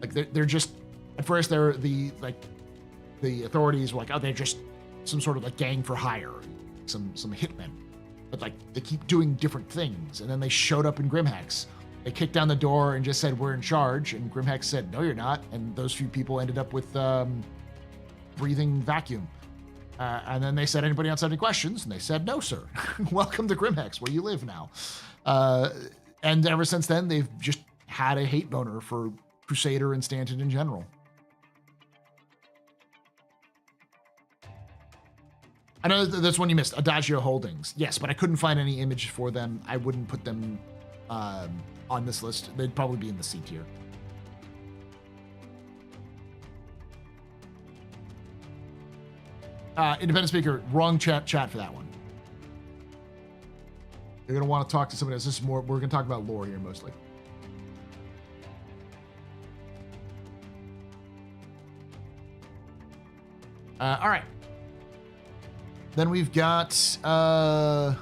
A: Like they're just, at first they're the authorities were like, oh, they're just some sort of like gang for hire, some hitmen. But like they keep doing different things. And then they showed up in Grimhex. They kicked down the door and just said, we're in charge. And Grimhex said, no, you're not. And those few people ended up with breathing vacuum. And then they said, anybody else have any questions? And they said, no, sir. Welcome to Grimhex, where you live now. And ever since then, they've just had a hate boner for Crusader and Stanton in general. I know that's one you missed, Adagio Holdings. Yes, but I couldn't find any image for them. I wouldn't put them on this list. They'd probably be in the C tier. Independent speaker, wrong chat for that one. You're going to want to talk to somebody else. This is more, we're going to talk about lore here mostly. All right. Then we've got the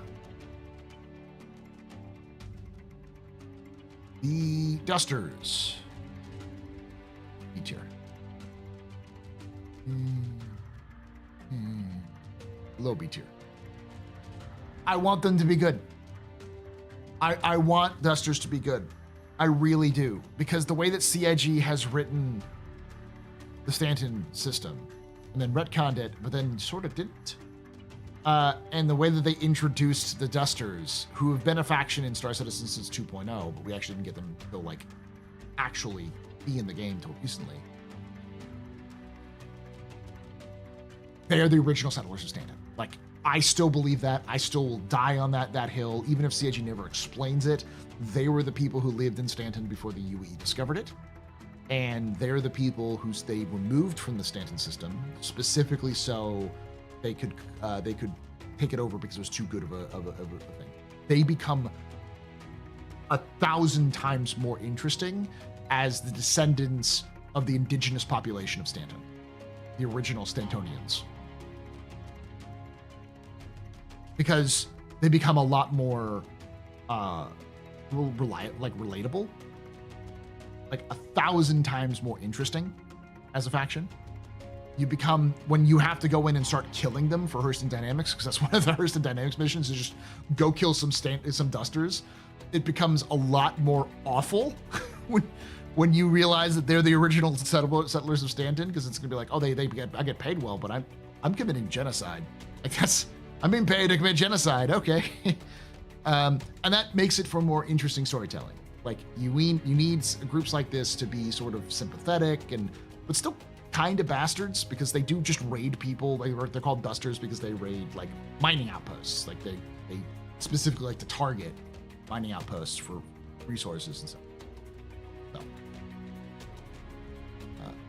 A: Dusters. B tier. Low B tier. I want them to be good. I want Dusters to be good. I really do. Because the way that CIG has written the Stanton system, and then retconned it, but then sort of didn't. And the way that they introduced the Dusters, who have been a faction in Star Citizen since 2.0, but we actually didn't get them to like actually be in the game until recently. They are the original settlers of Stanton. Like, I still believe that. I still will die on that hill, even if CIG never explains it. They were the people who lived in Stanton before the UE discovered it. And they're the people who they removed from the Stanton system, specifically so they could take it over because it was too good of a thing. They become 1,000 times more interesting as the descendants of the indigenous population of Stanton, the original Stantonians, because they become a lot more relatable. Like 1,000 times more interesting as a faction. You become, when you have to go in and start killing them for Hurston Dynamics, because that's one of the Hurston Dynamics missions, is just go kill some Dusters. It becomes a lot more awful when you realize that they're the original settlers of Stanton, because it's gonna be like, oh, I get paid well, but I'm committing genocide. Like I'm being paid to commit genocide. Okay, and that makes it for more interesting storytelling. Like you need groups like this to be sort of sympathetic but still kind of bastards, because they do just raid people. They're called Dusters because they raid like mining outposts. Like they specifically like to target mining outposts for resources and stuff. So,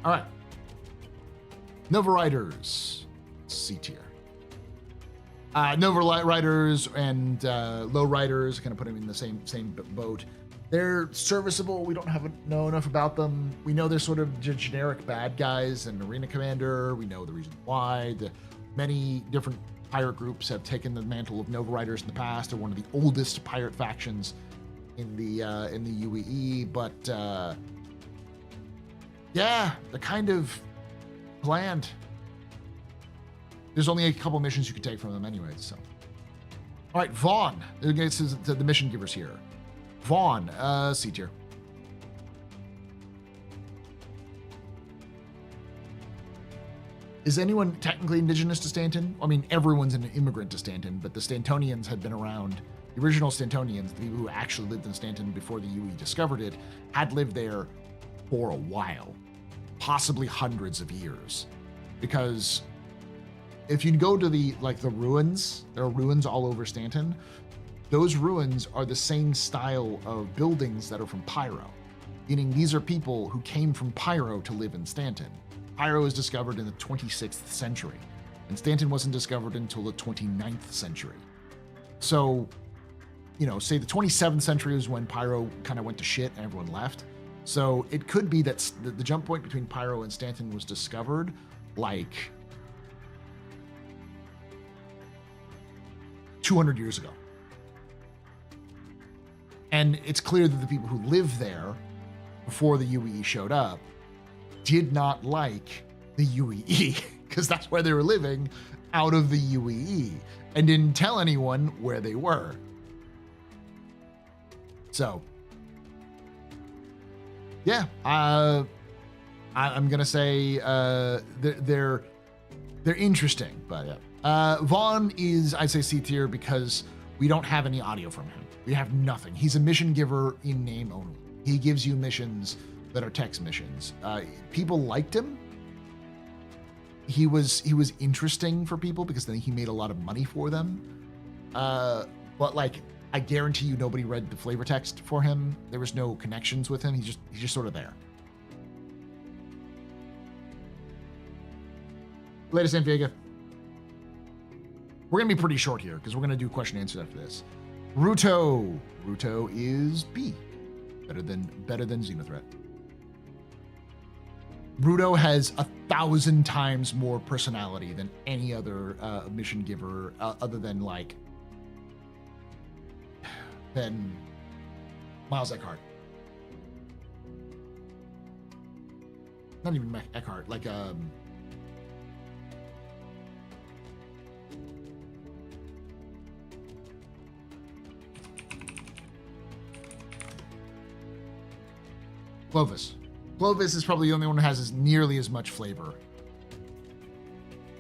A: all right, Nova Riders, C tier. Nova Riders and Low Riders, kind of put them in the same boat. They're serviceable. We don't know enough about them. We know they're sort of generic bad guys and arena commander. We know the reason why. Many different pirate groups have taken the mantle of Nova Riders in the past. They're one of the oldest pirate factions in the UEE. But yeah, they're kind of bland. There's only a couple missions you could take from them anyways. So, all right, Vaughn. This is the mission givers here. Vaughn, C tier. Is anyone technically indigenous to Stanton? I mean, everyone's an immigrant to Stanton, but the Stantonians had been around. The original Stantonians, the people who actually lived in Stanton before the UE discovered it, had lived there for a while, possibly hundreds of years. Because if you go to the ruins, there are ruins all over Stanton. Those ruins are the same style of buildings that are from Pyro, meaning these are people who came from Pyro to live in Stanton. Pyro was discovered in the 26th century, and Stanton wasn't discovered until the 29th century. So, say the 27th century was when Pyro kind of went to shit and everyone left. So it could be that the jump point between Pyro and Stanton was discovered like 200 years ago. And it's clear that the people who lived there before the UEE showed up did not like the UEE, because that's where they were living out of the UEE, and didn't tell anyone where they were. So, yeah, I'm gonna say they're interesting, but yeah. Vaughn is, I'd say, C tier because we don't have any audio from him. We have nothing. He's a mission giver in name only. He gives you missions that are text missions. People liked him. He was interesting for people because then he made a lot of money for them. But like, I guarantee you nobody read the flavor text for him. There was no connections with him. He's just sort of there. Latest in Vega. We're gonna be pretty short here because we're gonna do question and answer after this. Ruto is B. Better than Xenothreat. Rudo has 1,000 times more personality than any other mission giver, other than than Miles Eckhart. Not even Eckhart, Clovis. Clovis is probably the only one who has nearly as much flavor.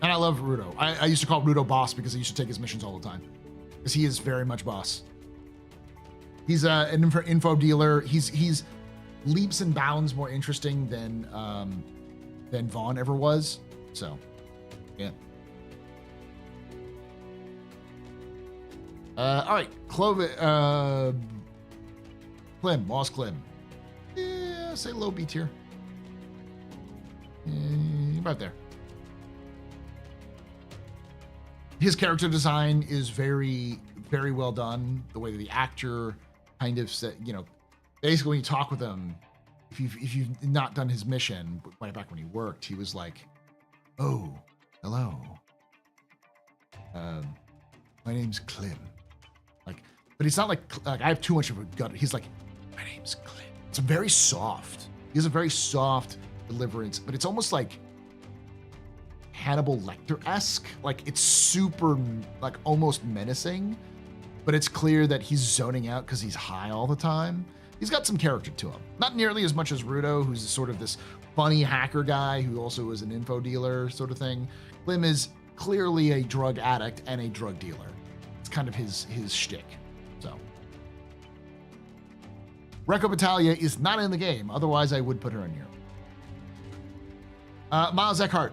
A: And I love Rudo. I used to call Rudo boss because I used to take his missions all the time. Because he is very much boss. He's an info dealer. He's leaps and bounds more interesting than Vaughn ever was. So, yeah. All right, Clovis. Clem, Lost Clem. Yeah, say low B tier. About there. His character design is very, very well done. The way that the actor kind of said, basically when you talk with him, if you've not done his mission, way back when he worked, he was like, "Oh, hello. My name's Clem." But it's not like I have too much of a gut. He's like, "My name's Clem." It's very soft. He has a very soft deliverance, but it's almost like Hannibal Lecter-esque. It's super, almost menacing, but it's clear that he's zoning out because he's high all the time. He's got some character to him. Not nearly as much as Rudo, who's sort of this funny hacker guy who also is an info dealer sort of thing. Clem is clearly a drug addict and a drug dealer. It's kind of his shtick. So. Recco Battaglia is not in the game. Otherwise, I would put her in here. Miles Eckhart.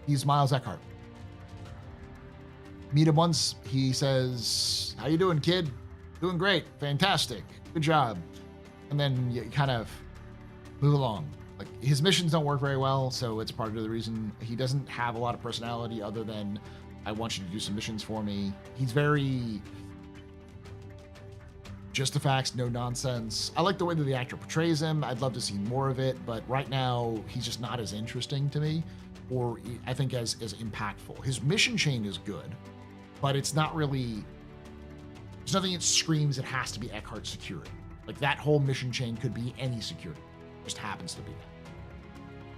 A: He's Miles Eckhart. Meet him once. He says, "How you doing, kid?" "Doing great. Fantastic. Good job." And then you kind of move along. His missions don't work very well, so it's part of the reason he doesn't have a lot of personality other than, "I want you to do some missions for me." He's very just the facts, no nonsense. I like the way that the actor portrays him. I'd love to see more of it, but right now he's just not as interesting to me, or I think as impactful. His mission chain is good, but it's not really, there's nothing that screams it has to be Eckhart security. That whole mission chain could be any security. It just happens to be that.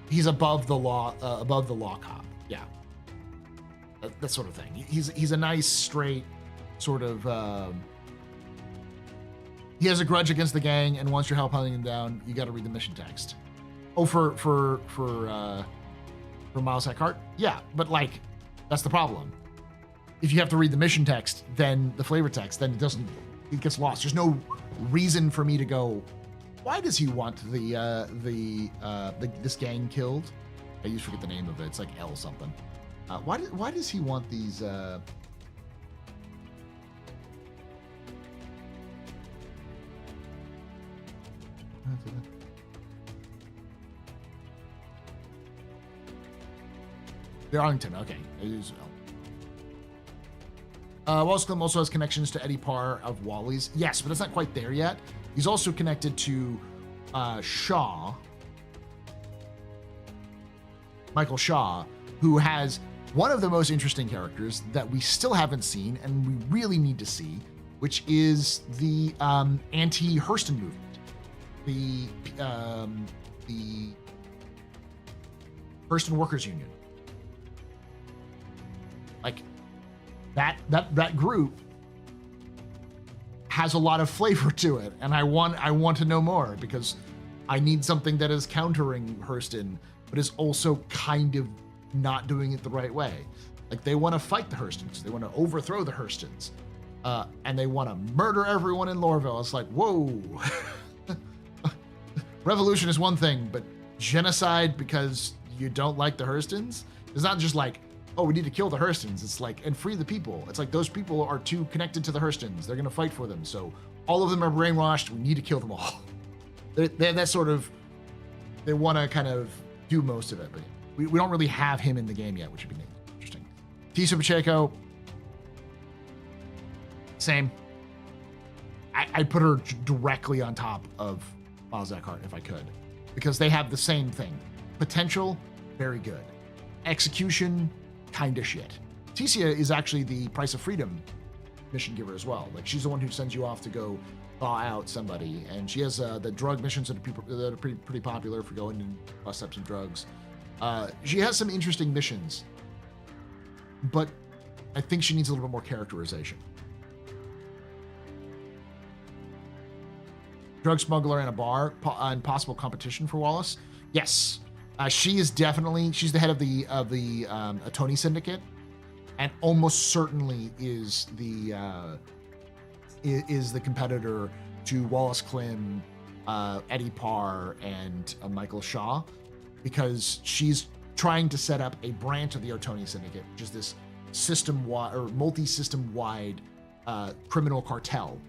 A: He's above the law cop. Yeah. That sort of thing. He's a nice, straight sort of, he has a grudge against the gang, and once you're help hunting him down, you got to read the mission text. Oh, for Miles Eckhart? Yeah, but that's the problem. If you have to read the mission text, then the flavor text, then it gets lost. There's no reason for me to go, why does he want this gang killed? I usually forget the name of it. It's L something. Why does he want these? The Arlington, okay. Wallace Clem also has connections to Eddie Parr of Wally's. Yes, but it's not quite there yet. He's also connected to Shaw, Michael Shaw, who has one of the most interesting characters that we still haven't seen and we really need to see, which is the anti-Hurston movement. The Hurston Workers Union. That group has a lot of flavor to it, and I want to know more because I need something that is countering Hurston, but is also kind of not doing it the right way. They want to fight the Hurstons, they want to overthrow the Hurstons, and they want to murder everyone in Lorville. It's whoa. Revolution is one thing, but genocide because you don't like the Hurstons? It's not just oh, we need to kill the Hurstons. It's and free the people. It's those people are too connected to the Hurstons. They're going to fight for them. So all of them are brainwashed. We need to kill them all. They're that sort of, they want to kind of do most of it, but we don't really have him in the game yet, which would be interesting. Tisa Pacheco, same. I'd put her directly on top of Miles Eckhart if I could, because they have the same thing. Potential, very good. Execution, kind of shit. Ticia is actually the Price of Freedom mission giver as well. Like, she's the one who sends you off to go thaw out somebody, and she has the drug missions that are pretty popular for going and bust up some drugs. She has some interesting missions, but I think she needs a little bit more characterization. Drug smuggler in a bar and possible competition for Wallace. Yes, she is definitely, she's the head of the Atoni Syndicate, and almost certainly is the competitor to Wallace Klim, Eddie Parr, and Michael Shaw, because she's trying to set up a branch of the Atoni Syndicate, which is this system-wide or multi-system-wide criminal cartel.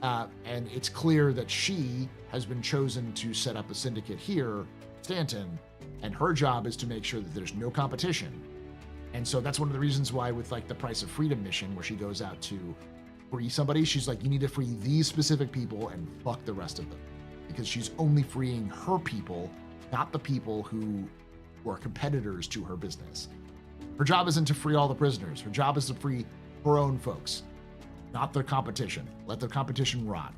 A: And it's clear that she has been chosen to set up a syndicate here, Stanton, and her job is to make sure that there's no competition. And so that's one of the reasons why with like the Price of Freedom mission, where she goes out to free somebody, she's like, you need to free these specific people and fuck the rest of them. Because she's only freeing her people, not the people who are competitors to her business. Her job isn't to free all the prisoners. Her job is to free her own folks, not their competition. Let their competition rot.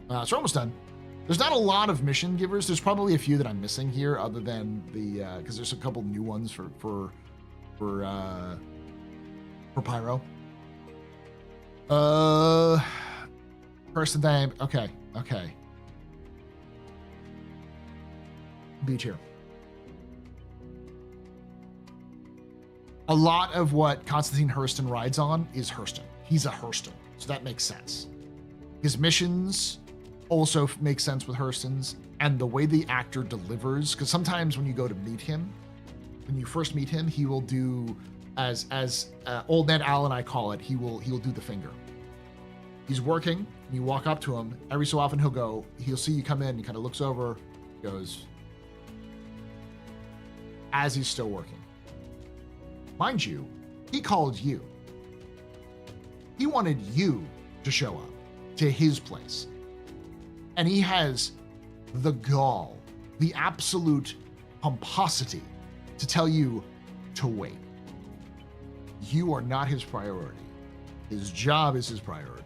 A: So we're almost done. There's not a lot of mission givers. There's probably a few that I'm missing here, other than the because there's a couple new ones for Pyro. Person name. Okay. Beach here. A lot of what Constantine Hurston rides on is Hurston. He's a Hurston, so that makes sense. His missions also make sense with Hurston's, and the way the actor delivers, because sometimes when you go to meet him, when you first meet him, he will do as old Ned Al and I call it, he'll do the finger. He's working, and you walk up to him, every so often he'll see you come in, he kind of looks over, goes, as he's still working. Mind you, he called you. He wanted you to show up to his place. And he has the gall, the absolute pomposity to tell you to wait. You are not his priority. His job is his priority.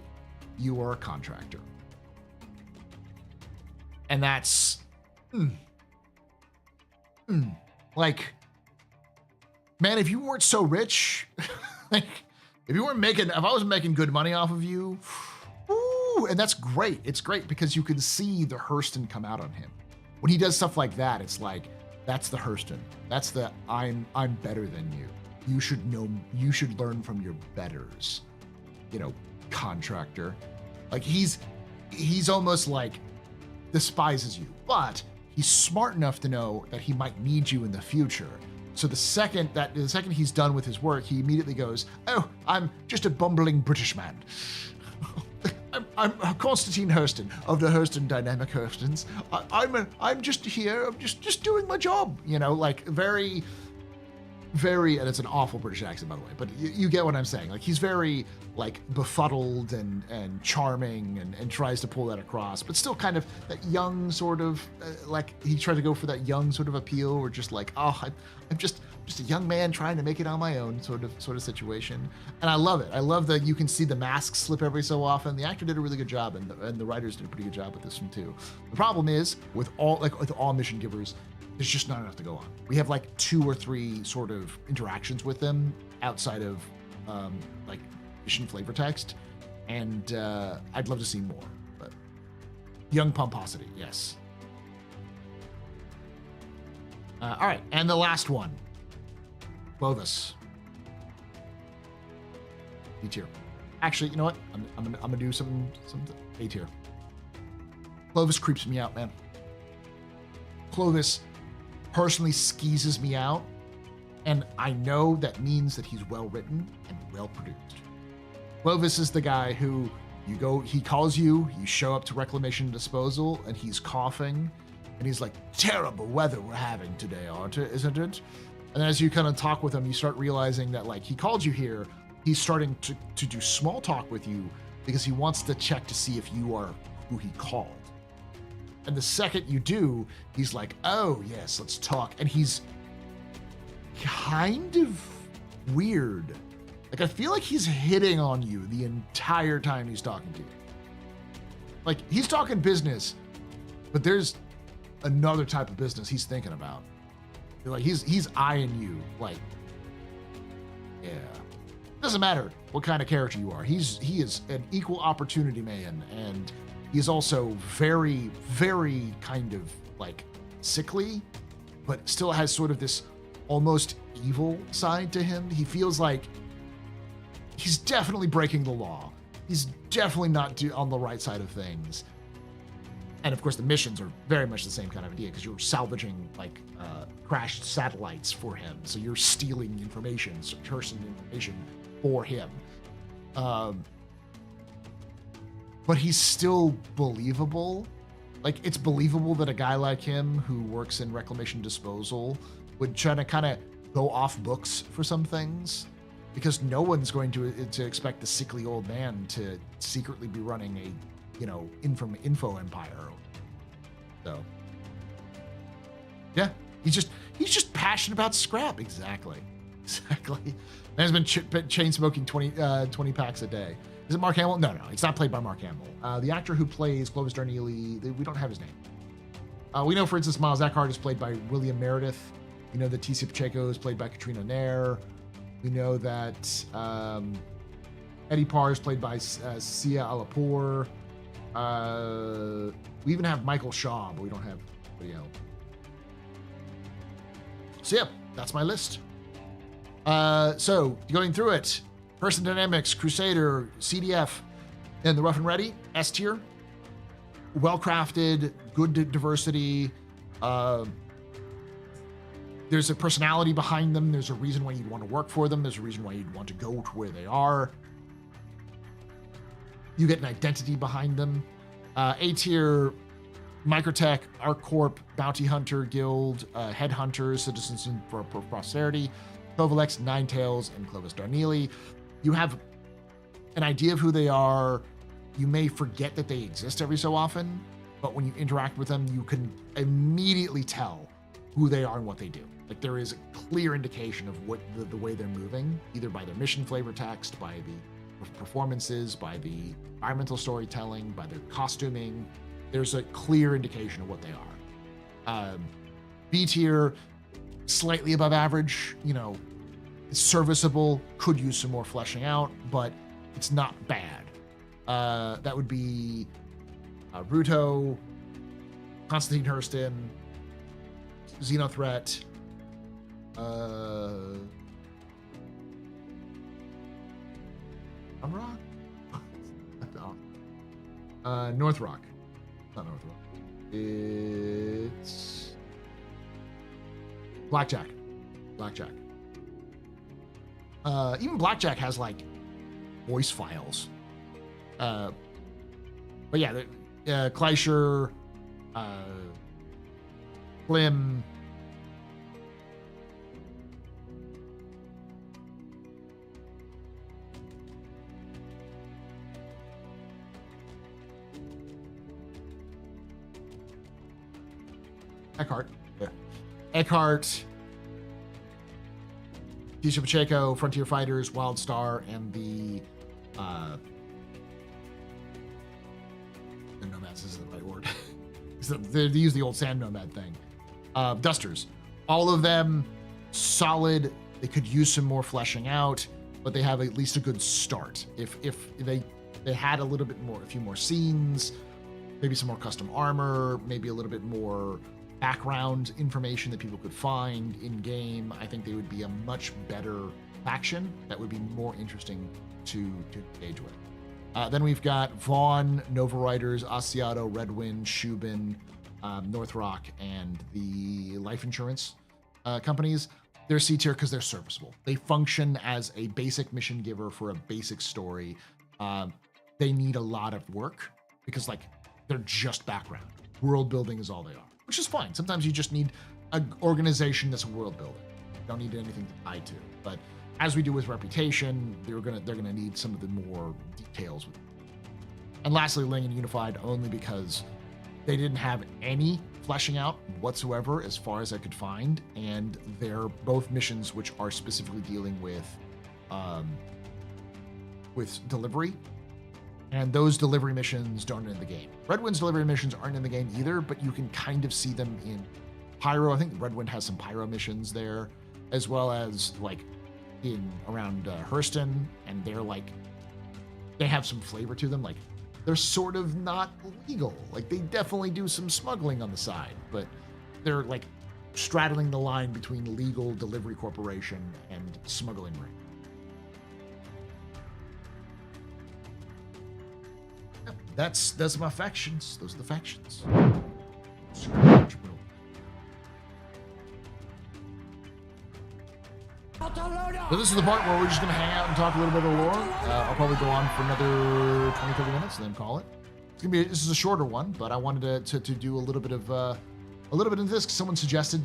A: You are a contractor. And that's, like, man, if you weren't so rich, like, if I wasn't making good money off of you, and that's great. It's great because you can see the Hurston come out on him. When he does stuff like that, it's like, that's the Hurston. That's the I'm better than you. You should learn from your betters. Contractor. Like he's almost like despises you, but he's smart enough to know that he might need you in the future. So the second he's done with his work, he immediately goes, "Oh, I'm just a bumbling British man. I'm Constantine Hurston of the Hurston Dynamic Hurstons. I'm just here. I'm just doing my job. Like very, very, and it's an awful British accent, by the way, but you get what I'm saying. Like he's very like befuddled and charming and tries to pull that across, but still kind of that young sort of like he tried to go for that young sort of appeal, or just like, oh, I'm just a young man trying to make it on my own sort of situation. And I love it. I love that you can see the mask slip every so often. The actor did a really good job, and the writers did a pretty good job with this one too. The problem is with all mission givers, there's just not enough to go on. We have like 2 or 3 sort of interactions with them outside of like mission flavor text, and I'd love to see more. But young pomposity, yes. All right, and the last one, Clovis. B tier. Actually, you know what? I'm gonna do some A tier. Clovis creeps me out, man. Clovis personally skeezes me out, and I know that means that he's well written and well produced. Clovis is the guy who he calls you, you show up to reclamation and disposal, and he's coughing, And he's like, terrible weather we're having today, isn't it? And as you kind of talk with him, you start realizing that like he called you here. He's starting to do small talk with you because he wants to check to see if you are who he called. And the second you do, he's like, oh yes, let's talk. And he's kind of weird. Like I feel like he's hitting on you the entire time he's talking to you. Like he's talking business, but there's another type of business he's thinking about. Like he's eyeing you like, yeah. Doesn't matter what kind of character you are. He is an equal opportunity man, and he's also very, very kind of like sickly, but still has sort of this almost evil side to him. He feels like he's definitely breaking the law. He's definitely not on the right side of things. And of course, the missions are very much the same kind of idea because you're salvaging like crashed satellites for him. So you're stealing information, person information for him. But he's still believable. Like it's believable that a guy like him who works in reclamation disposal would try to kind of go off books for some things, because no one's going to expect the sickly old man to secretly be running a, info empire. So, yeah, he's just passionate about scrap. Exactly. Man's been chain smoking 20 packs a day. Is it Mark Hamill? No, it's not played by Mark Hamill. The actor who plays Clovis Darneely, we don't have his name. We know, for instance, Miles Eckhart is played by William Meredith. We know that T.C. Pacheco is played by Katrina Nair. We know that Eddie Parr is played by Sia Alapour. We even have Michael Shaw, but we don't have anybody else. So yeah, that's my list. So going through it, Person Dynamics, Crusader, CDF, and the Rough and Ready, S tier. Well-crafted, good diversity. There's a personality behind them. There's a reason why you'd want to work for them. There's a reason why you'd want to go to where they are. You get an identity behind them. A tier, Microtech, ArcCorp, Bounty Hunter Guild, Headhunters, Citizens for Posterity, Kovalex, Ninetales, and Clovis Darneely. You have an idea of who they are. You may forget that they exist every so often, but when you interact with them, you can immediately tell who they are and what they do. Like there is a clear indication of what the way they're moving, either by their mission flavor text, by the performances, by the environmental storytelling, by their costuming. There's a clear indication of what they are. B tier, slightly above average, it's serviceable, could use some more fleshing out, but it's not bad. That would be Ruto, Constantine Hurston, Xenothreat, Rock? North Rock. Not North Rock. It's Blackjack. Even Blackjack has like voice files. But yeah, Kleischer, Klim, Eckhart, Tisha Pacheco, Frontier Fighters, Wildstar, and the Nomads isn't the right word. They use the old Sand Nomad thing. Dusters. All of them solid. They could use some more fleshing out, but they have at least a good start. If they had a little bit more, a few more scenes, maybe some more custom armor, maybe a little bit more background information that people could find in game, I think they would be a much better faction that would be more interesting to engage with. Then we've got Vaughn, Nova Riders, Asiato, Redwind, Shubin, North Rock, and the life insurance companies. They're C tier because they're serviceable. They function as a basic mission giver for a basic story. They need a lot of work because they're just background. World building is all they are. which is fine. Sometimes you just need an organization that's world building. You don't need anything to tie to. But as we do with Reputation, they're gonna need some of the more details. And lastly, Ling and Unified, only because they didn't have any fleshing out whatsoever as far as I could find, and they're both missions which are specifically dealing with delivery, and those delivery missions don't end in the game. Redwind's delivery missions aren't in the game either, but you can kind of see them in Pyro. I think Redwind has some Pyro missions there, as well as like in around Hurston, and they have some flavor to them. Like, they're sort of not legal. Like, they definitely do some smuggling on the side, but they're like straddling the line between legal delivery corporation and smuggling ring. Yep, that's my factions. Those are the factions. So this is the part where we're just going to hang out and talk a little bit of lore. I'll probably go on for another 20-30 minutes and then call it. This is a shorter one, but I wanted to do a little bit of this. Someone suggested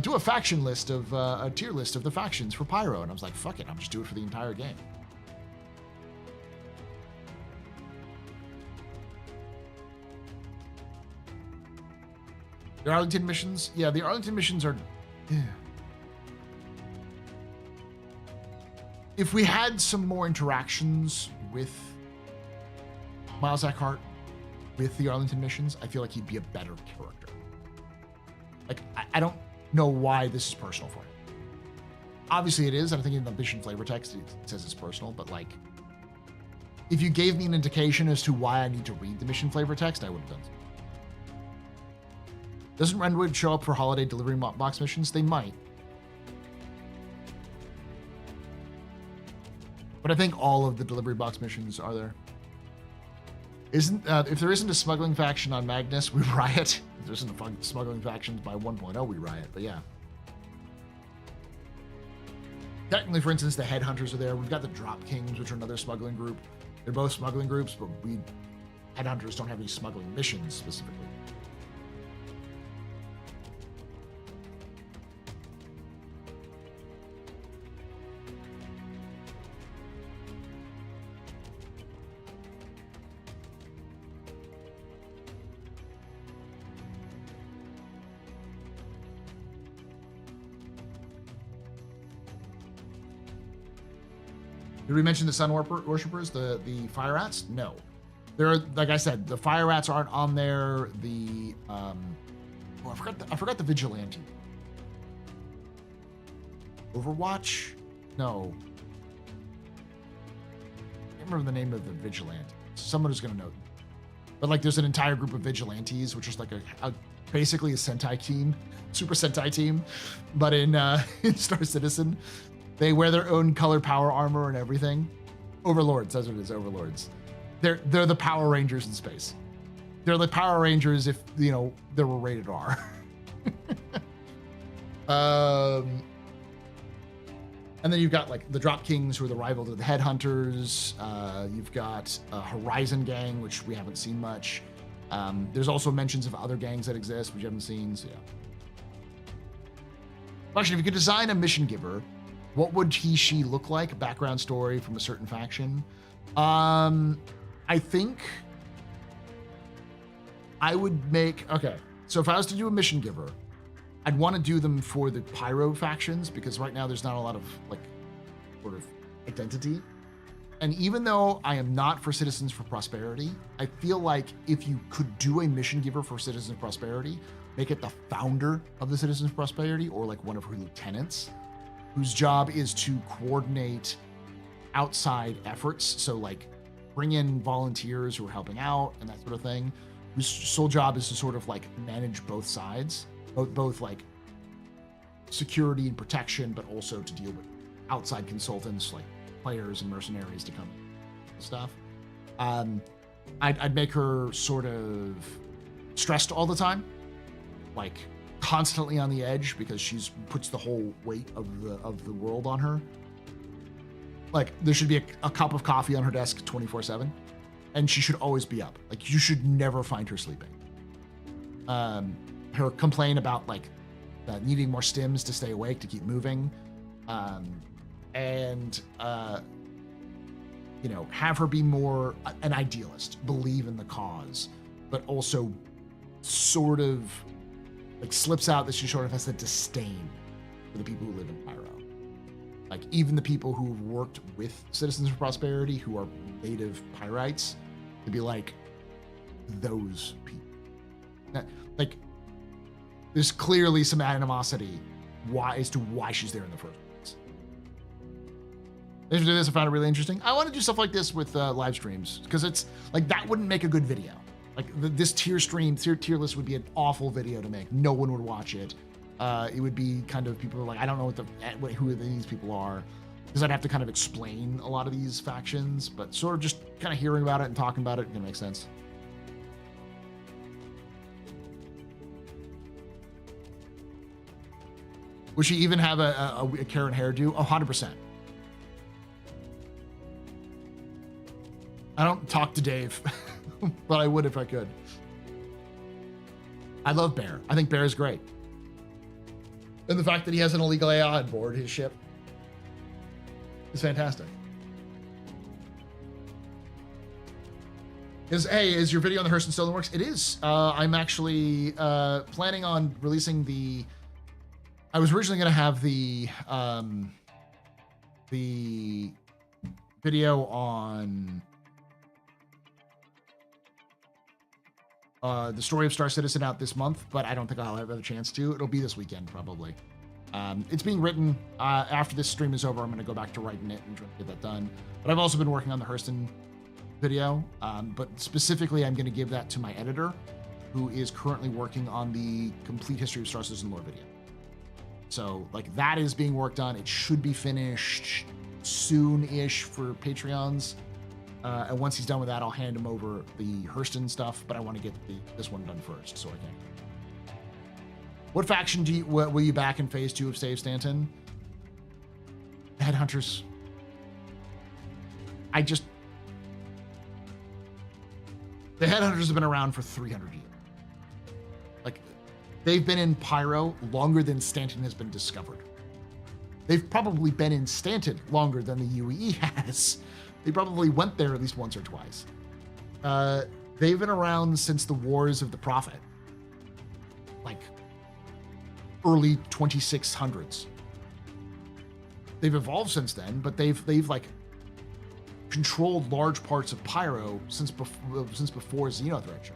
A: do a faction list of a tier list of the factions for Pyro, and I was like, fuck it, I'll just do it for the entire game. The Arlington missions, yeah, the Arlington missions are. Yeah. If we had some more interactions with Miles Eckhart, with the Arlington missions, I feel like he'd be a better character. Like, I don't know why this is personal for him. Obviously it is. I'm thinking in the mission flavor text, it says it's personal, but like, if you gave me an indication as to why I need to read the mission flavor text, I would have done so. Doesn't Renwood show up for holiday delivery box missions? They might. But I think all of the delivery box missions are there. If there isn't a smuggling faction on Magnus, we riot. If there isn't a smuggling faction by 1.0, we riot. But yeah. Technically, for instance, the Headhunters are there. We've got the Drop Kings, which are another smuggling group. They're both smuggling groups, but Headhunters don't have any smuggling missions specifically. Did we mention the Sun Worshippers, the Fire Rats? No. There, like I said, the Fire Rats aren't on there. The I forgot the Vigilante. Overwatch? No. I can't remember the name of the Vigilante. Someone who's gonna know. But like, there's an entire group of Vigilantes, which is like basically a Sentai team, Super Sentai team, but in Star Citizen. They wear their own color power armor and everything. Overlords, that's what it is, Overlords. They're the Power Rangers in space. They're the Power Rangers if, they were rated R. And then you've got like the Drop Kings, who are the rival to the Headhunters. You've got Horizon Gang, which we haven't seen much. There's also mentions of other gangs that exist, which you haven't seen, so yeah. Question, if you could design a mission giver, what would she look like? A background story from a certain faction. I think I would make, okay, so if I was to do a mission giver, I'd want to do them for the Pyro factions, because right now there's not a lot of like sort of identity. And even though I am not for Citizens for Prosperity, I feel like if you could do a mission giver for Citizens of Prosperity, make it the founder of the Citizens of Prosperity, or like one of her lieutenants, whose job is to coordinate outside efforts. So like bring in volunteers who are helping out and that sort of thing, whose sole job is to sort of like manage both sides, both like security and protection, but also to deal with outside consultants like players and mercenaries to come and stuff. I'd make her sort of stressed all the time, like constantly on the edge, because she's puts the whole weight of the world on her. Like there should be a cup of coffee on her desk 24/7, and she should always be up. Like you should never find her sleeping. her complain about like needing more stims to stay awake, to keep moving, and you know, have her be more an idealist, believe in the cause, but also sort of like slips out that she sort of has a disdain for the people who live in Pyro. Like even the people who have worked with Citizens for Prosperity, who are native Pyrites, to be like those people. Like there's clearly some animosity as to why she's there in the first place. This I found it really interesting. I want to do stuff like this with live streams because it's like that wouldn't make a good video. Like this tier list would be an awful video to make. No one would watch it. It would be kind of people are like, I don't know who these people are, because I'd have to kind of explain a lot of these factions. But sort of just kind of hearing about it and talking about it can make sense. Would she even have a carrot hairdo? 100%. I don't talk to Dave, but I would if I could. I love Bear. I think Bear is great. And the fact that he has an illegal AI on board his ship is fantastic. Is your video on the Hurston still in the works? It is. I'm actually planning on releasing the... I was originally going to have the video on the story of Star Citizen out this month, but I don't think I'll have a chance to. It'll be this weekend, probably. It's being written. After this stream is over, I'm going to go back to writing it and try to get that done. But I've also been working on the Hurston video. But specifically, I'm going to give that to my editor, who is currently working on the complete history of Star Citizen lore video. So, like, that is being worked on. It should be finished soon-ish for Patreons. And once he's done with that, I'll hand him over the Hurston stuff, but I want to get this one done first, so I can. What faction will you back in Phase 2 of Save Stanton? The Headhunters. The Headhunters have been around for 300 years. Like, they've been in Pyro longer than Stanton has been discovered. They've probably been in Stanton longer than the UEE has. They probably went there at least once or twice. They've been around since the Wars of the Prophet, like early 2600s. They've evolved since then, but they've like controlled large parts of Pyro since before Xenothreat.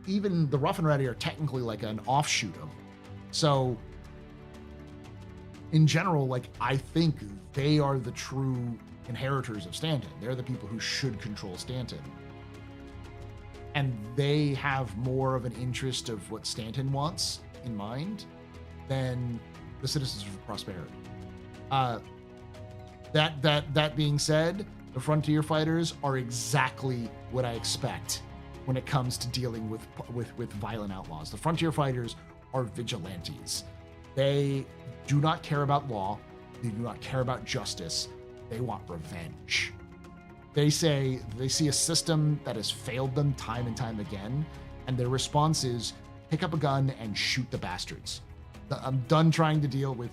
A: Even the Rough and Ready are technically like an offshoot of them. So in general, like, I think they are the true inheritors of Stanton. They're the people who should control Stanton. And they have more of an interest of what Stanton wants in mind than the Citizens for Prosperity. That being said, the Frontier Fighters are exactly what I expect when it comes to dealing with violent outlaws. The Frontier Fighters are vigilantes. They do not care about law. They do not care about justice. They want revenge. They say they see a system that has failed them time and time again, and their response is pick up a gun and shoot the bastards. I'm done trying to deal with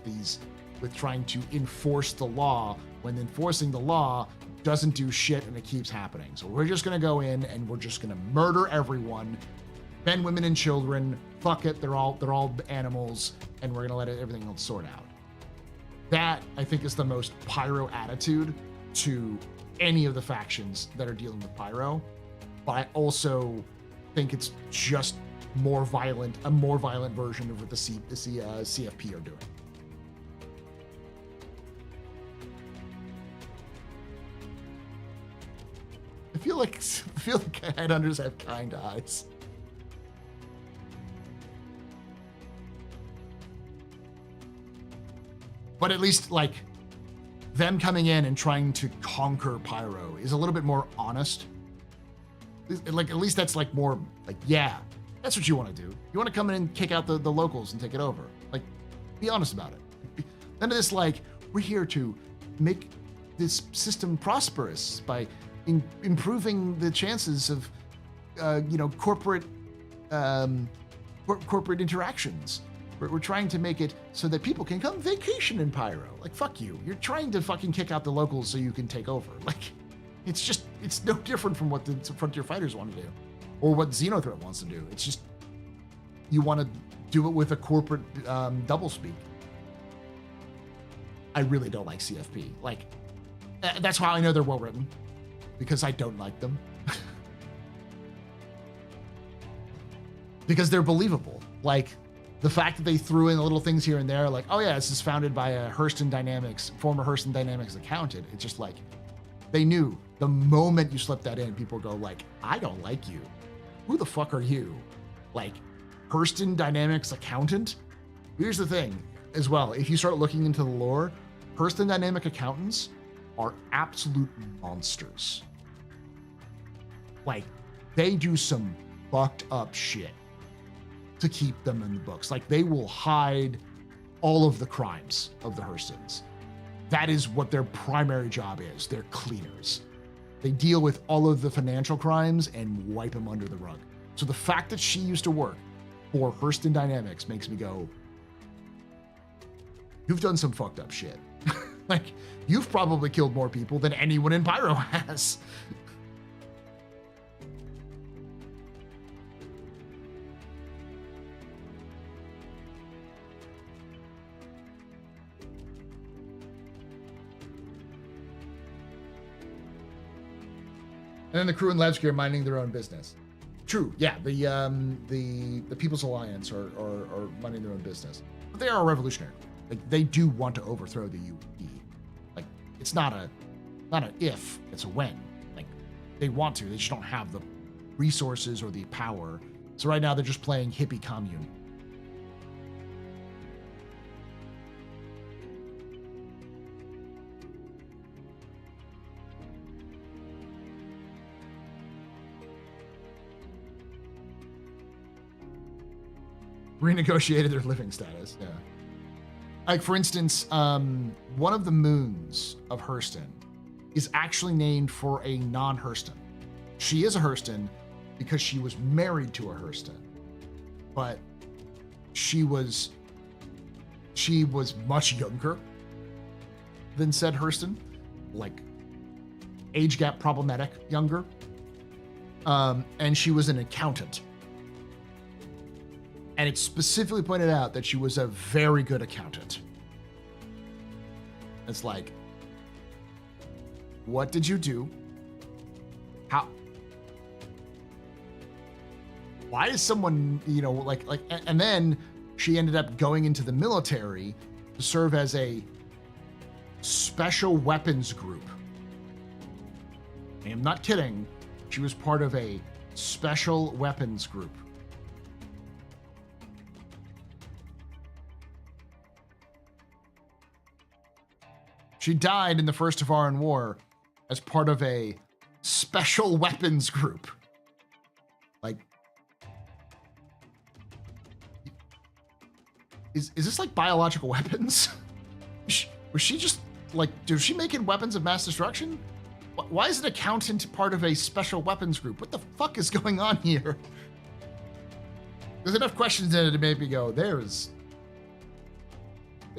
A: trying to enforce the law when enforcing the law doesn't do shit and it keeps happening. So we're just going to go in and we're just going to murder everyone, men, women, and children. Fuck it, they're all animals, and we're going to let everything else sort out. That, I think, is the most Pyro attitude to any of the factions that are dealing with Pyro. But I also think it's just a more violent version of what the CFP are doing. I feel like Headhunters have kind eyes. But at least, like, them coming in and trying to conquer Pyro is a little bit more honest. Like, at least that's, like, more, like, yeah, that's what you want to do. You want to come in and kick out the locals and take it over. Like, be honest about it. None of this, like, we're here to make this system prosperous by improving the chances of, corporate corporate interactions. We're trying to make it so that people can come vacation in Pyro. Like, fuck you. You're trying to fucking kick out the locals so you can take over. Like, it's no different from what the Frontier Fighters want to do or what Xenothreat wants to do. It's just, you want to do it with a corporate doublespeak. I really don't like CFP. Like, that's how I know they're well written, because I don't like them. Because they're believable. Like, the fact that they threw in the little things here and there, like, oh yeah, this is founded by a former Hurston Dynamics accountant. It's just like, they knew the moment you slip that in, people go like, I don't like you. Who the fuck are you? Like, Hurston Dynamics accountant? Here's the thing as well. If you start looking into the lore, Hurston Dynamic accountants are absolute monsters. Like, they do some fucked up shit to keep them in the books. Like, they will hide all of the crimes of the Hurstons. That is what their primary job is. They're cleaners. They deal with all of the financial crimes and wipe them under the rug. So the fact that she used to work for Hurston Dynamics makes me go, you've done some fucked up shit. Like, you've probably killed more people than anyone in Pyro has. And then the crew and labs are minding their own business. True, yeah. The People's Alliance are minding their own business, but they are revolutionary. Like, they do want to overthrow the UE. Like, it's not an if, it's a when. Like, they want to. They just don't have the resources or the power. So right now they're just playing hippie commune. Renegotiated their living status. Yeah. Like, for instance, one of the moons of Hurston is actually named for a non-Hurston. She is a Hurston because she was married to a Hurston, but she was much younger than said Hurston, like age gap problematic younger, and she was an accountant. And it's specifically pointed out that she was a very good accountant. It's like, what did you do? How? Why is someone, and then she ended up going into the military to serve as a special weapons group. I am not kidding. She was part of a special weapons group. She died in the First Tevaran War as part of a special weapons group. Like, is this like biological weapons? Was she just like, was she making weapons of mass destruction? Why is an accountant part of a special weapons group? What the fuck is going on here? There's enough questions in it to make me go, there's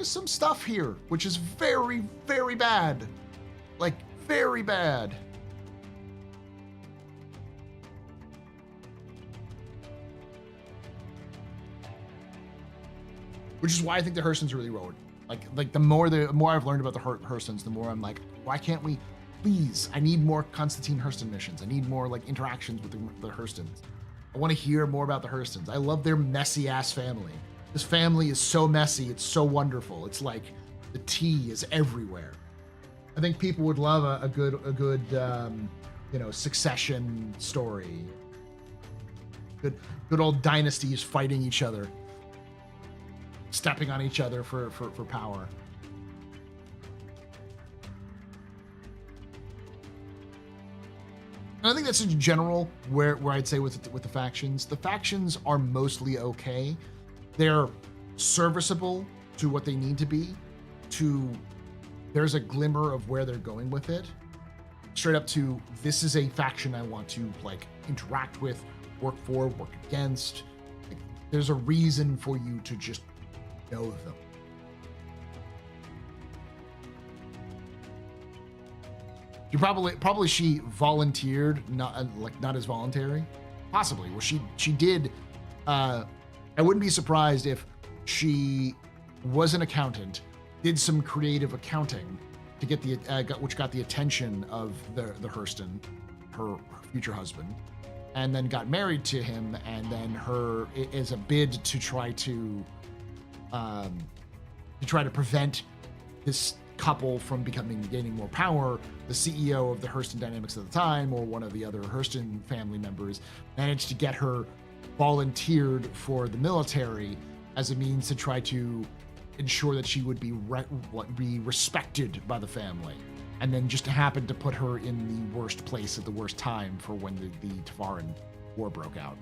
A: some stuff here, which is very, very bad. Like, very bad. Which is why I think the Hurstons are really well. Like the more I've learned about the Hurstons, the more I'm like, why can't we, please, I need more Constantine Hurston missions. I need more like interactions with the Hurstons. I want to hear more about the Hurstons. I love their messy ass family. This family is so messy. It's so wonderful. It's like the tea is everywhere. I think people would love a good succession story. Good old dynasties fighting each other, stepping on each other for power. And I think that's in general where I'd say with the factions. The factions are mostly okay. They're serviceable to what they need to be. There's a glimmer of where they're going with it. Straight up to, this is a faction I want to like interact with work for, work against. Like, there's a reason for you to just know them. You probably she volunteered, not as voluntary, possibly. Well, she did. I wouldn't be surprised if she was an accountant, did some creative accounting to get which got the attention of the Hurston, her future husband, and then got married to him, and then her is a bid to try to prevent this couple from gaining more power. The CEO of the Hurston Dynamics at the time, or one of the other Hurston family members, managed to get her volunteered for the military as a means to try to ensure that she would be respected by the family, and then just happened to put her in the worst place at the worst time for when the Tevarin War broke out.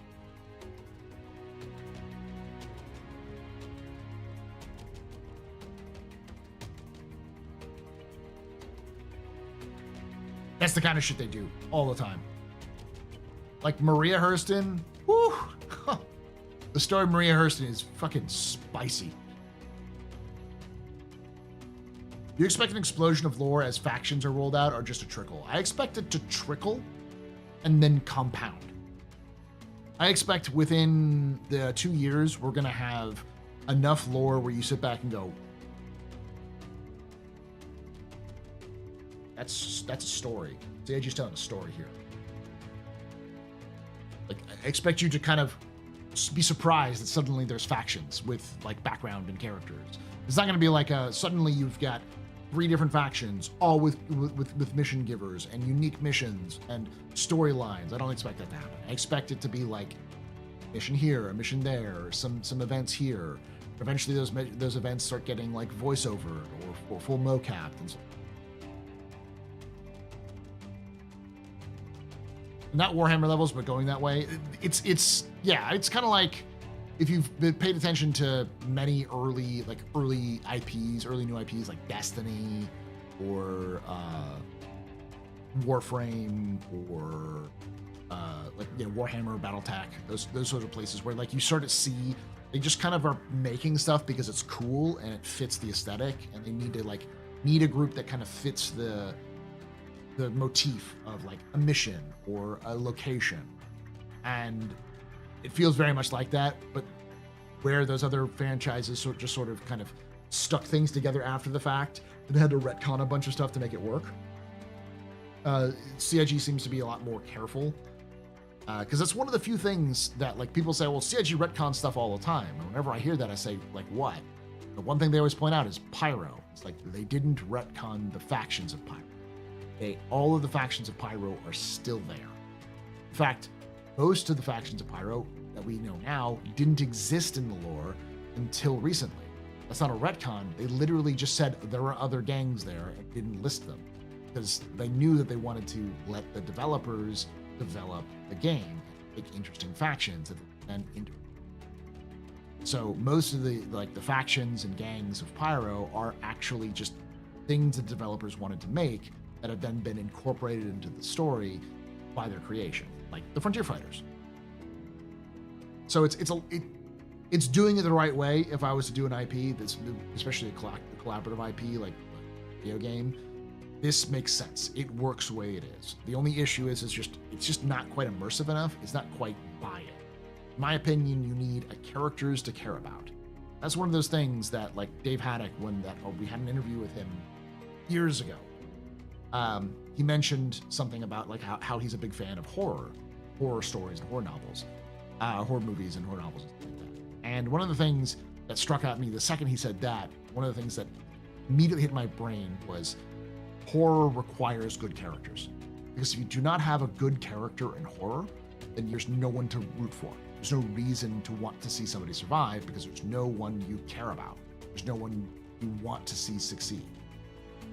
A: That's the kind of shit they do all the time. Like Maria Hurston, whoo! The story of Maria Hurston is fucking spicy. Do you expect an explosion of lore as factions are rolled out, or just a trickle? I expect it to trickle and then compound. I expect within the 2 years, we're going to have enough lore where you sit back and go, that's a story. CIG's telling a story here. Like, I expect you to kind of be surprised that suddenly there's factions with like background and characters. It's not going to be like suddenly you've got 3 different factions, all with mission givers and unique missions and storylines. I don't expect that to happen. I expect it to be like mission here, a mission there, some events here. Eventually, those events start getting like voiceover or full mocap and so. Not Warhammer levels, but going that way. It's kind of like if you've paid attention to many early IPs, early new IPs like Destiny or Warframe or Warhammer, BattleTech, those sort of places where like you sort of see they just kind of are making stuff because it's cool and it fits the aesthetic, and they need a group that kind of fits the motif of like a mission or a location. And it feels very much like that, but where those other franchises sort of kind of stuck things together after the fact and had to retcon a bunch of stuff to make it work. CIG seems to be a lot more careful, because that's one of the few things that like people say, well, CIG retcons stuff all the time. And whenever I hear that, I say, like, what? The one thing they always point out is Pyro. It's like they didn't retcon the factions of Pyro. All of the factions of Pyro are still there. In fact, most of the factions of Pyro that we know now didn't exist in the lore until recently. That's not a retcon. They literally just said there were other gangs there and didn't list them because they knew that they wanted to let the developers develop the game, make interesting factions and so most of the factions and gangs of Pyro are actually just things that developers wanted to make that have then been incorporated into the story by their creation, like the Frontier Fighters. So it's doing it the right way. If I was to do an IP, that's especially a collaborative IP like a video game, this makes sense. It works the way it is. The only issue is it's just not quite immersive enough. It's not quite buy it. In my opinion, you need characters to care about. That's one of those things that like Dave Haddock, we had an interview with him years ago. He mentioned something about like how he's a big fan of horror stories and horror novels, horror movies and horror novels and stuff like that. And one of the things that struck out at me the second he said that, one of the things that immediately hit my brain was horror requires good characters. Because if you do not have a good character in horror, then there's no one to root for. There's no reason to want to see somebody survive because there's no one you care about. There's no one you want to see succeed.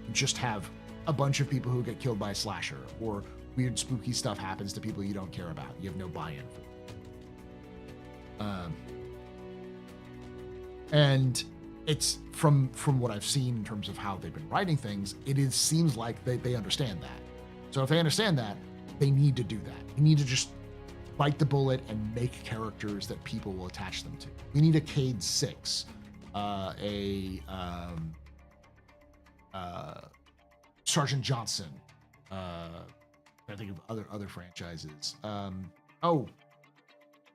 A: You just have a bunch of people who get killed by a slasher, or weird spooky stuff happens to people you don't care about. You have no buy-in. And it's from what I've seen in terms of how they've been writing things, seems like they understand that. So if they understand that, they need to do that. They need to just bite the bullet and make characters that people will attach them to. We need a Cade 6, Sergeant Johnson. I think of other franchises.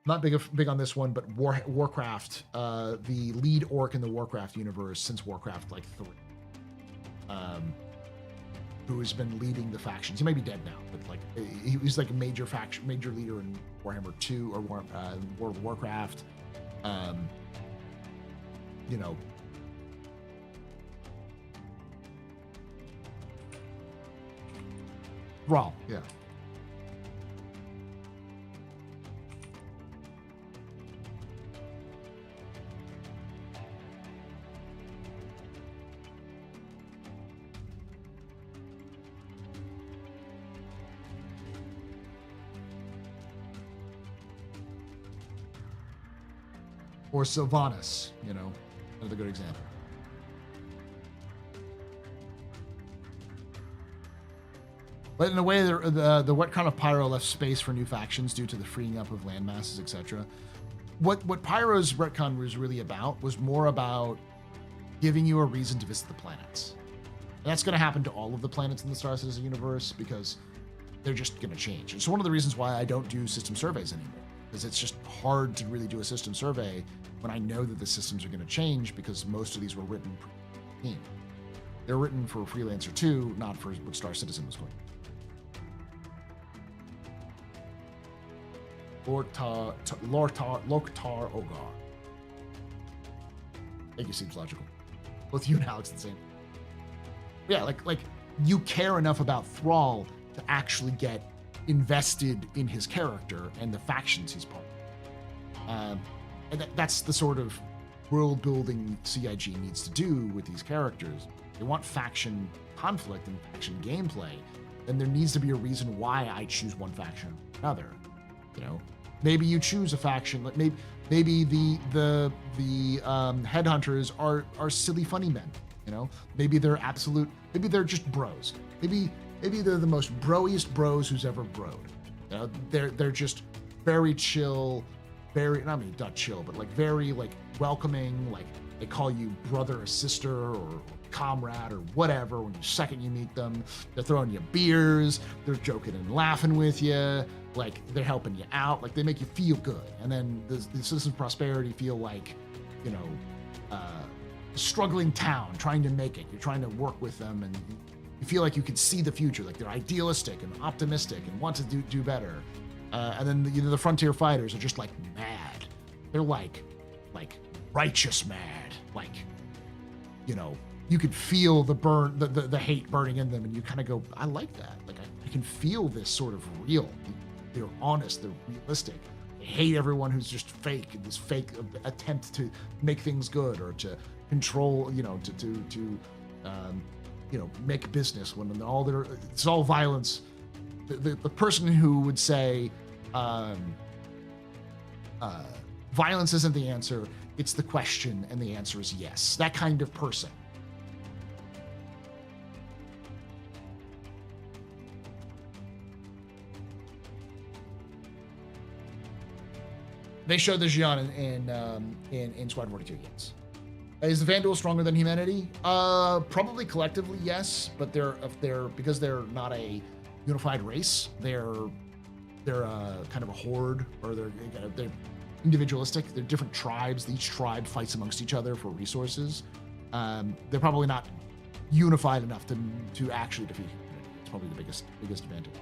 A: Not big on this one, but Warcraft, the lead orc in the Warcraft universe since Warcraft 3, who has been leading the factions. He might be dead now, but he was like a major leader in Warhammer 2 or World of Warcraft. Raw, yeah. Or Sylvanas, another good example. But in a way, the retcon of Pyro left space for new factions due to the freeing up of land masses, etc. What Pyro's retcon was really about was more about giving you a reason to visit the planets. And that's going to happen to all of the planets in the Star Citizen universe because they're just going to change. It's one of the reasons why I don't do system surveys anymore, because it's just hard to really do a system survey when I know that the systems are going to change, because most of these were written pre-game. They're written for Freelancer 2, not for what Star Citizen was going to be. Loktar Ogar. I think it seems logical. Both you and Alex are the same. Yeah, like you care enough about Thrall to actually get invested in his character and the factions he's part of. And that's the sort of world building CIG needs to do with these characters. They want faction conflict and faction gameplay, then there needs to be a reason why I choose one faction or another. Maybe you choose a faction. Like maybe the headhunters are silly funny men. Maybe they're maybe they're just bros. Maybe they're the most broiest bros who's ever broed. They're just very chill, not chill, but very welcoming. Like they call you brother or sister or comrade or whatever. When second you meet them, they're throwing you beers, they're joking and laughing with you, they're helping you out, they make you feel good. And then the Citizens of Prosperity feel like, a struggling town trying to make it. You're trying to work with them, and you feel like you can see the future, they're idealistic and optimistic and want to do better. And then the Frontier Fighters are just mad. They're like righteous mad. You could feel the hate burning in them, and you kind of go, I like that. I can feel this sort of real. They're honest, they're realistic. They hate everyone who's just fake, this fake attempt to make things good or to control, make business when it's all violence. The person who would say violence isn't the answer, it's the question, and the answer is yes. That kind of person. They showed the Xi'an in Squad 42, yes. Is the Vandal stronger than humanity? Probably collectively, yes, but because they're not a unified race, they're kind of a horde, or they're individualistic. They're different tribes. Each tribe fights amongst each other for resources. They're probably not unified enough to actually defeat humanity. It's probably the biggest advantage.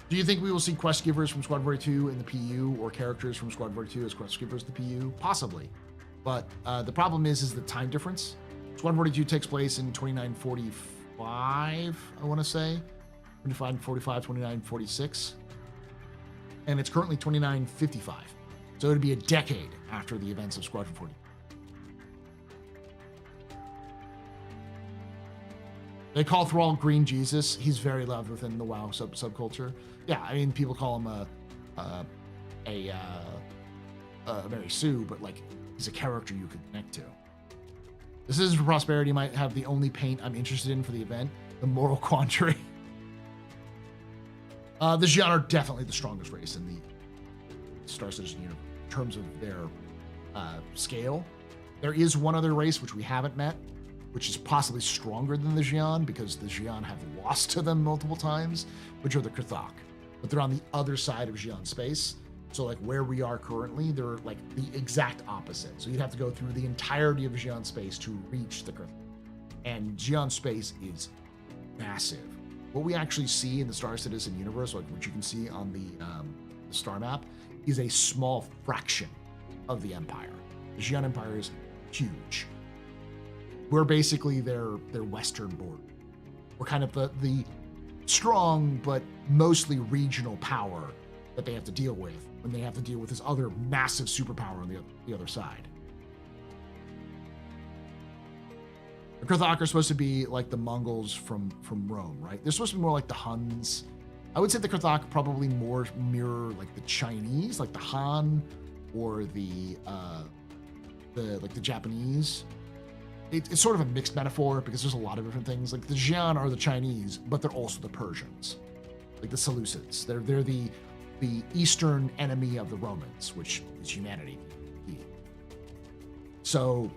A: Do you think we will see quest givers from Squad 42 in the PU, or characters from Squad 42 as quest givers in the PU? Possibly. But the problem is the time difference. Squad 42 takes place in 2945, I want to say. 2945, 2946. And it's currently 2955. So it would be a decade after the events of Squadron 40. They call Thrall Green Jesus. He's very loved within the WoW subculture. Yeah, I mean, people call him a Mary Sue, but he's a character you can connect to. This is for Prosperity might have the only paint I'm interested in for the event, the Moral Quandary. The Xi'an are definitely the strongest race in the Star Citizen universe in terms of their scale. There is one other race which we haven't met, which is possibly stronger than the Xi'an because the Xi'an have lost to them multiple times, which are the Krthak. But they're on the other side of Xi'an space. So like where we are currently, they're like the exact opposite. So you'd have to go through the entirety of Xi'an space to reach the Krthak. And Xi'an space is massive. What we actually see in the Star Citizen universe, like what you can see on the star map, is a small fraction of the Empire. The Xi'an Empire is huge. We're basically their western border. We're kind of the strong but mostly regional power that they have to deal with when they have to deal with this other massive superpower on the other side. The Krthak are supposed to be like the Mongols from Rome, right? They're supposed to be more like the Huns. I would say the Krthak probably more mirror like the Chinese, like the Han, or the Japanese. It's sort of a mixed metaphor because there's a lot of different things. Like the Xi'an are the Chinese, but they're also the Persians, like the Seleucids. They're the eastern enemy of the Romans, which is humanity. So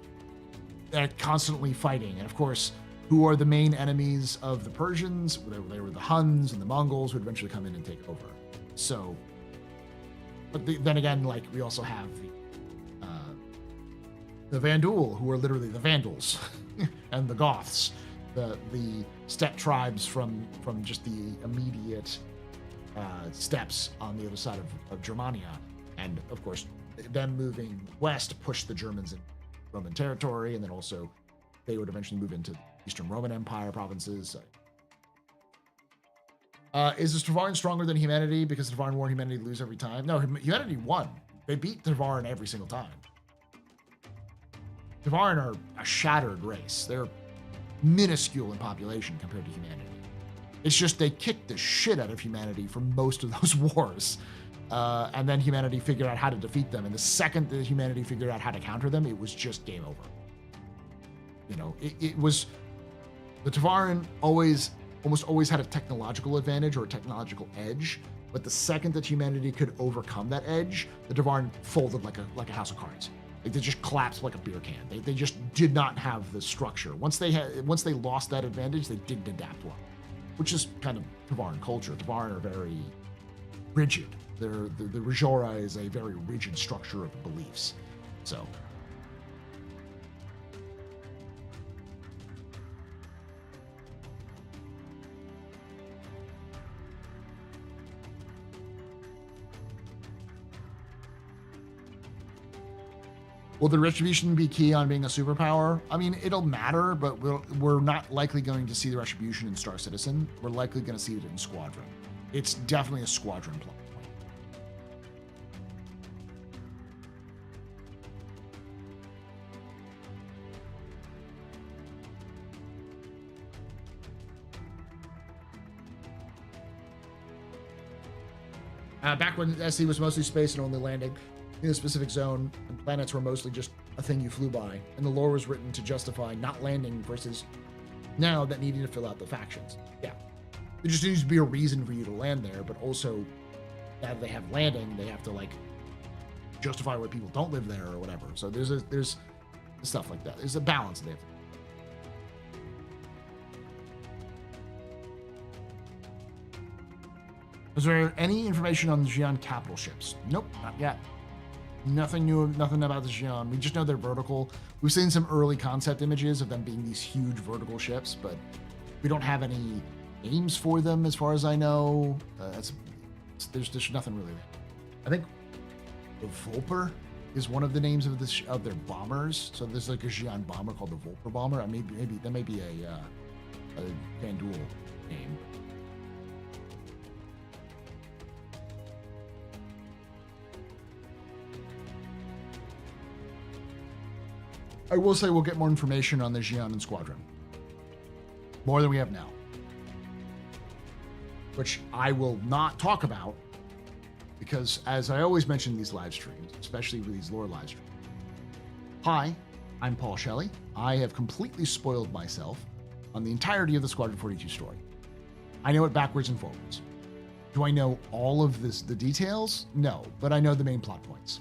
A: they're constantly fighting, and of course, who are the main enemies of the Persians? They were the Huns and the Mongols who would eventually come in and take over. So, but then again, like we also have the Vandul, who are literally the Vandals, and the Goths, the steppe tribes from just the immediate steppes on the other side of Germania, and of course, them moving west pushed the Germans in Roman territory, and then also they would eventually move into the Eastern Roman Empire provinces. Is the Tevarin stronger than humanity? Because the Tevarin war, humanity lose every time? No, humanity won. They beat the Tevarin every single time. Tevarin are a shattered race. They're minuscule in population compared to humanity. It's just they kicked the shit out of humanity for most of those wars. And then humanity figured out how to defeat them. And the second that humanity figured out how to counter them, it was just game over. You know, it was... The Tevarin almost always had a technological advantage or a technological edge. But the second that humanity could overcome that edge, the Tevarin folded like a house of cards. Like they just collapsed like a beer can. They just did not have the structure. Once they lost that advantage, they didn't adapt well, which is kind of Tevarin culture. Tevarin are very rigid. The Rajora is a very rigid structure of beliefs. So. Will the retribution be key on being a superpower? I mean, it'll matter, but we're not likely going to see the retribution in Star Citizen. We're likely going to see it in Squadron. It's definitely a Squadron plot. Back when SC was mostly space and only landing in a specific zone, and planets were mostly just a thing you flew by, and the lore was written to justify not landing versus now that needing to fill out the factions. Yeah. There just needs to be a reason for you to land there, but also now that they have landing, they have to like justify why people don't live there or whatever. So there's stuff like that. There's a balance there. Is there any information on the Xi'an capital ships? Nope, not yet. Nothing new, nothing about the Xi'an. We just know they're vertical. We've seen some early concept images of them being these huge vertical ships, but we don't have any names for them as far as I know. There's nothing really there. I think the Volper is one of the names of their bombers. So there's like a Xi'an bomber called the Volper bomber. Maybe that may be a Vandul name. I will say we'll get more information on the Xi'an and Squadron. More than we have now. Which I will not talk about because, as I always mention in these live streams, especially with these lore live streams. Hi, I'm Paul Shelley. I have completely spoiled myself on the entirety of the Squadron 42 story. I know it backwards and forwards. Do I know all of the details? No, but I know the main plot points.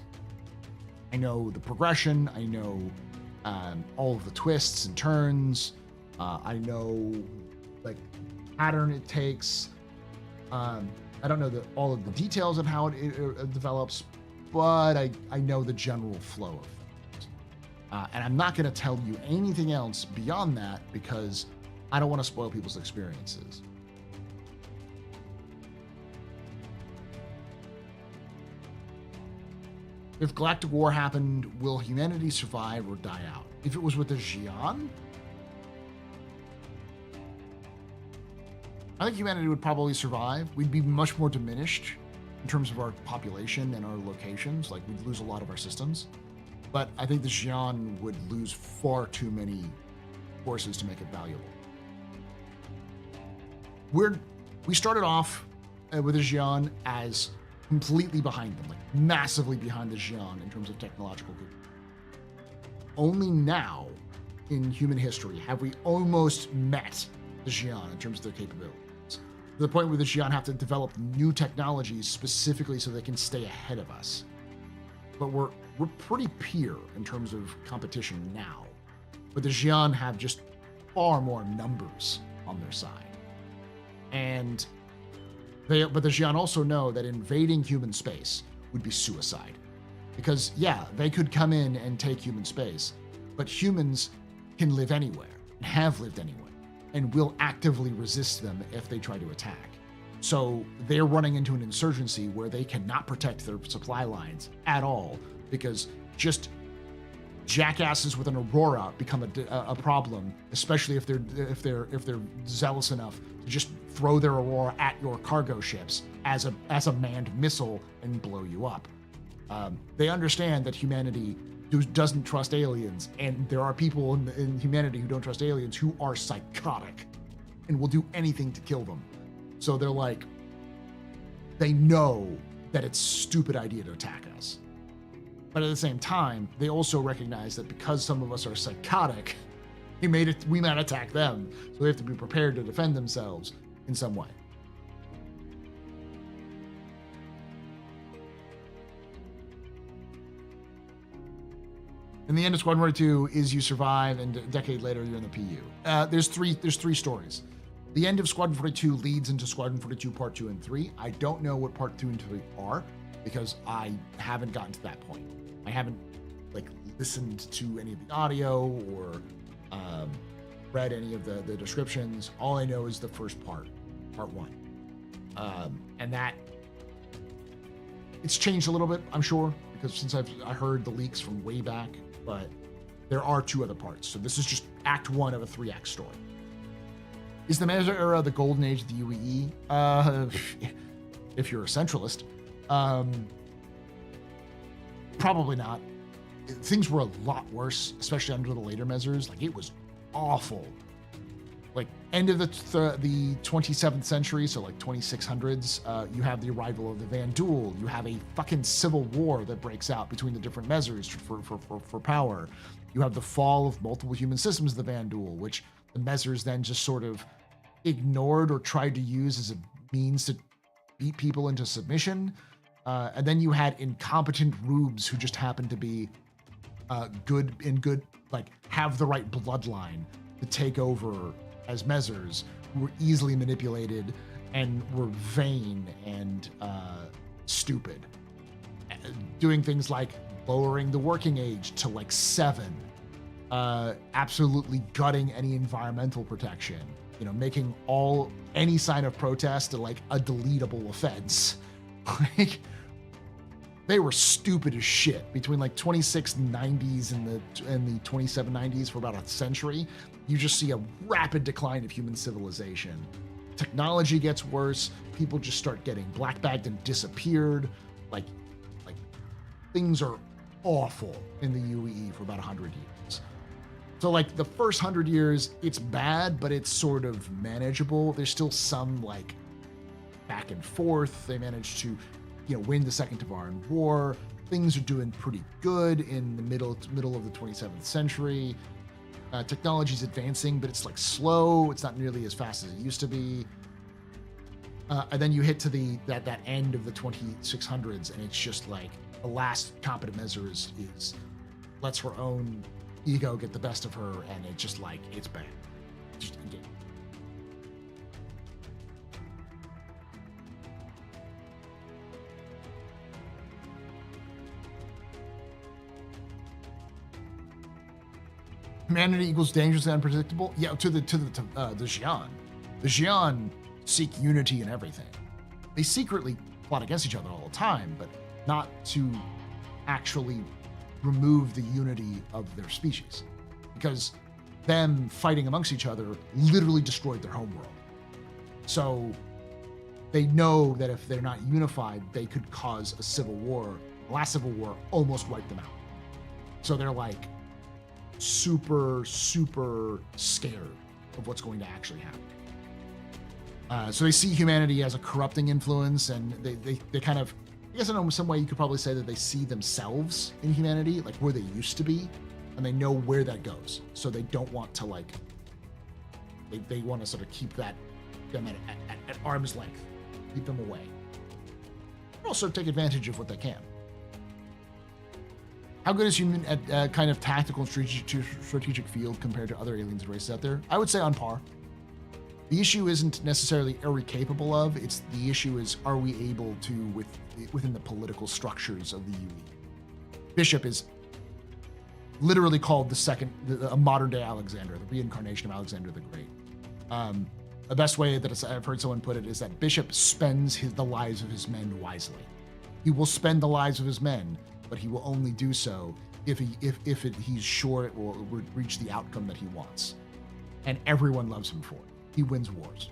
A: I know the progression. I know all of the twists and turns. I know like pattern it takes. I don't know all of the details of how it develops, but I know the general flow of things. And I'm not going to tell you anything else beyond that because I don't want to spoil people's experiences. If galactic war happened, will humanity survive or die out? If it was with the Xi'an, I think humanity would probably survive. We'd be much more diminished in terms of our population and our locations. Like, we'd lose a lot of our systems. But I think the Xi'an would lose far too many forces to make it valuable. We started off with the Xi'an as completely behind them, like massively behind the Xi'an in terms of technological capability. Only now in human history have we almost met the Xi'an in terms of their capabilities. To the point where the Xi'an have to develop new technologies specifically so they can stay ahead of us. But we're pretty peer in terms of competition now. But the Xi'an have just far more numbers on their side. But the Xi'an also know that invading human space would be suicide. Because, yeah, they could come in and take human space, but humans can live anywhere, and have lived anywhere, and will actively resist them if they try to attack. So they're running into an insurgency where they cannot protect their supply lines at all, because just jackasses with an Aurora become a problem, especially if they're zealous enough to just throw their Aurora at your cargo ships as a manned missile and blow you up. They understand that humanity doesn't trust aliens, and there are people in humanity who don't trust aliens who are psychotic and will do anything to kill them. So they're like, they know that it's a stupid idea to attack us. But at the same time, they also recognize that because some of us are psychotic, we might attack them. So they have to be prepared to defend themselves in some way. And the end of Squadron 42 is you survive, and a decade later you're in the PU. There's three stories. The end of Squadron 42 leads into Squadron 42 Part 2 and 3. I don't know what Part 2 and 3 are because I haven't gotten to that point. I haven't listened to any of the audio or read any of the descriptions. All I know is the first part 1. And that it's changed a little bit, I'm sure, because since I heard the leaks from way back, but there are 2 other parts. So this is just Act 1 of a 3-act story. Is the Mezzo era the golden age of the UEE? If you're a centralist. Probably not. Things were a lot worse, especially under the later measures. Like, it was awful. Like, end of the 27th century, so like 2600s, you have the arrival of the Van Duel. You have a fucking civil war that breaks out between the different measures for power. You have the fall of multiple human systems of the Van Duel, which the measures then just sort of ignored or tried to use as a means to beat people into submission. And then you had incompetent rubes who just happened to be good, like have the right bloodline to take over as measures, who were easily manipulated and were vain and stupid. Doing things like lowering the working age to like 7, absolutely gutting any environmental protection, making any sign of protest like a deletable offense. Like, they were stupid as shit between like 2690s and the 2790s for about a century. You just see a rapid decline of human civilization. Technology gets worse. People just start getting black-bagged and disappeared. Like things are awful in the UEE for about 100 years. So like the first 100 years, it's bad, but it's sort of manageable. There's still some like back and forth. They managed to win the Second Tavaran War. Things are doing pretty good in the middle of the 27th century. Technology's advancing, but it's like slow. It's not nearly as fast as it used to be. And then you hit to that end of the 2600s, and it's just like the last competent measure is lets her own ego get the best of her, and it's just like it's bad. Just, yeah. Humanity equals dangerously unpredictable. Yeah, to the Xi'an. The Xi'an seek unity in everything. They secretly plot against each other all the time, but not to actually remove the unity of their species, because them fighting amongst each other literally destroyed their homeworld. So they know that if they're not unified, they could cause a civil war. The last civil war almost wiped them out. So they're like super scared of what's going to actually happen. So they see humanity as a corrupting influence, and they kind of, I guess in some way you could probably say that they see themselves in humanity, like where they used to be, and they know where that goes. So they don't want to like, they want to sort of keep them at arm's length, keep them away. Also take advantage of what they can. How good is human at kind of tactical and strategic field compared to other aliens and races out there? I would say on par. The issue isn't necessarily are we capable of, it's the issue is are we able to within the political structures of the UE. Bishop is literally called a modern day Alexander, the reincarnation of Alexander the Great. The best way that I've heard someone put it is that Bishop spends the lives of his men wisely. He will spend the lives of his men, but he will only do so if he's sure it will reach the outcome that he wants. And everyone loves him for it. He wins wars.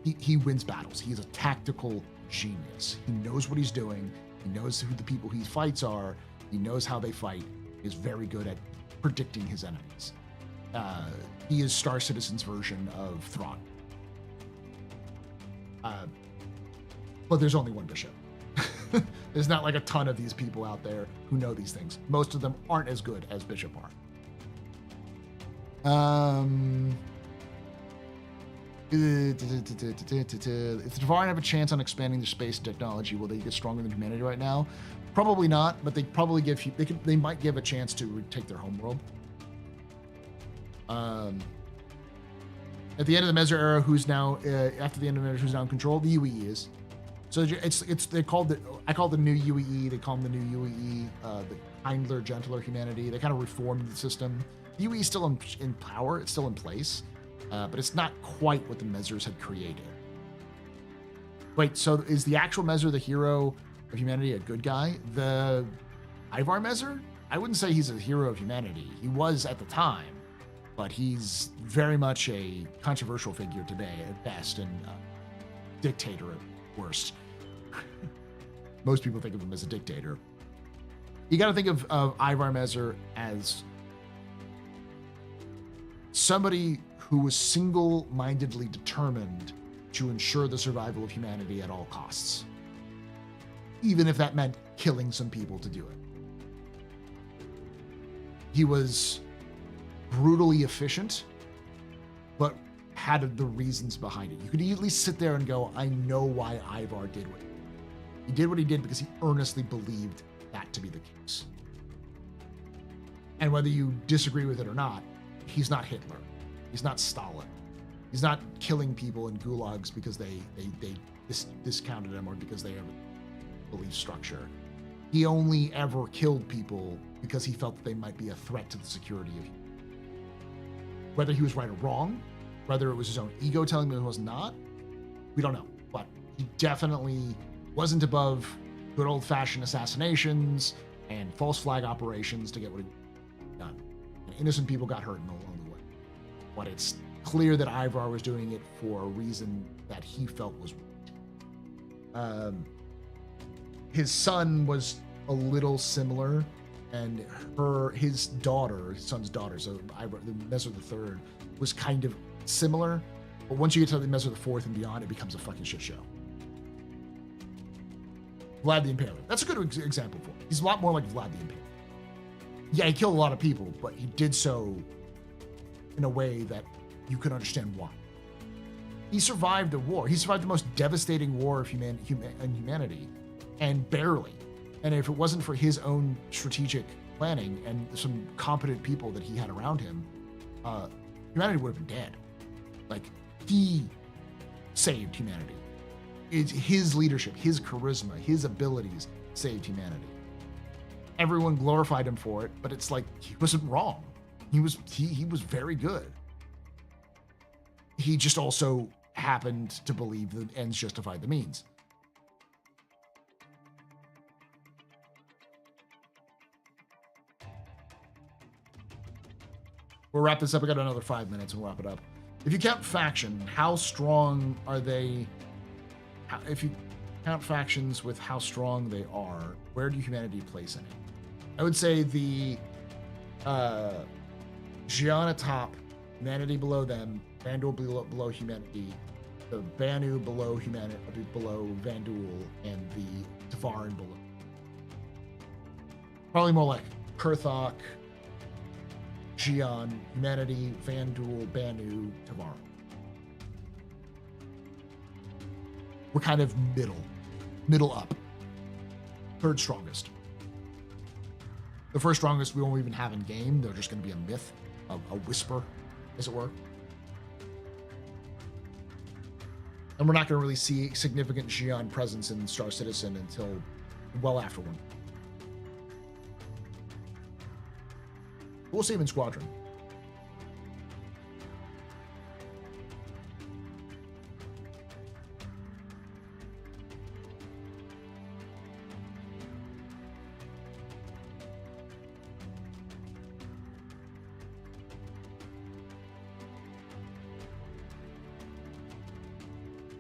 A: He wins battles. He is a tactical genius. He knows what he's doing. He knows who the people he fights are. He knows how they fight. He is very good at predicting his enemies. He is Star Citizen's version of Thrawn. But there's only one Bishop. There's not like a ton of these people out there who know these things. Most of them aren't as good as Bishop are. If the Devarn have a chance on expanding their space technology, will they get stronger than humanity right now? Probably not, but they probably they might give a chance to retake their homeworld. At the end of the Mezzer era, who's now after the end of the Mezzer, who's now in control? The UE is. So I call the new UEE. They call them the new UEE, the kindler, gentler humanity. They kind of reformed the system. The UEE is still in power. It's still in place, but it's not quite what the Mezzers had created. Wait, so is the actual Mezzer the hero of humanity, a good guy? The Ivar Mezzer? I wouldn't say he's a hero of humanity. He was at the time, but he's very much a controversial figure today at best, and dictator at worst. Most people think of him as a dictator. You got to think of Ivar Mezzer as somebody who was single-mindedly determined to ensure the survival of humanity at all costs, even if that meant killing some people to do it. He was brutally efficient, but had the reasons behind it. You could at least sit there and go, I know why Ivar did what he did. He did what he did because he earnestly believed that to be the case. And whether you disagree with it or not, he's not Hitler. He's not Stalin. He's not killing people in gulags because they discounted him or because they have a belief structure. He only ever killed people because he felt that they might be a threat to the security of humanity. Whether he was right or wrong, whether it was his own ego telling him it was not, we don't know. But he definitely wasn't above good old-fashioned assassinations and false flag operations to get what he done. And innocent people got hurt along the way. But it's clear that Ivar was doing it for a reason that he felt was right. His son was a little similar, and his son's daughter, so Ivar, the Mezzer III, was kind of similar. But once you get to the Mezzer IV and beyond, it becomes a fucking shit show. Vlad the Impaler. That's a good example for him. He's a lot more like Vlad the Impaler. Yeah, he killed a lot of people, but he did so in a way that you could understand why. He survived a war. He survived the most devastating war of humanity, and barely. And if it wasn't for his own strategic planning and some competent people that he had around him, humanity would have been dead. Like, he saved humanity. It's his leadership, his charisma, his abilities saved humanity. Everyone glorified him for it, but it's like, he wasn't wrong. He was very good. He just also happened to believe that ends justified the means. We'll wrap this up. We got another 5 minutes and we'll wrap it up. If you count faction, how strong are they? If you count factions with how strong they are, where do humanity place in it? I would say the Xi'an atop, humanity below them, Vanduul below humanity, the Banu below humanity, below Vanduul, and the Tevarin below. Probably more like Kurthok, Xi'an, humanity, Vanduul, Banu, Tevarin. We're kind of middle up. Third strongest. The first strongest we won't even have in game. They're just going to be a myth, a whisper, as it were. And we're not going to really see significant Xi'an presence in Star Citizen until well after one. We'll see him in Squadron.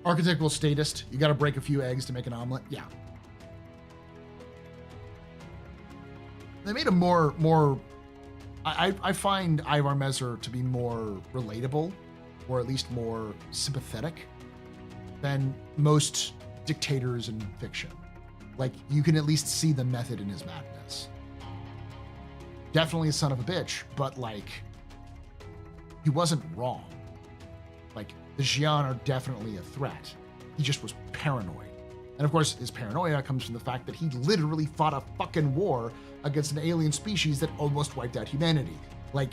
A: Architectural statist. You got to break a few eggs to make an omelet. Yeah. They made a more. I find Ivar Messer to be more relatable, or at least more sympathetic, than most dictators in fiction. Like, you can at least see the method in his madness. Definitely a son of a bitch, but like, he wasn't wrong. Like, the Xi'an are definitely a threat. He just was paranoid. And of course, his paranoia comes from the fact that he literally fought a fucking war against an alien species that almost wiped out humanity. Like,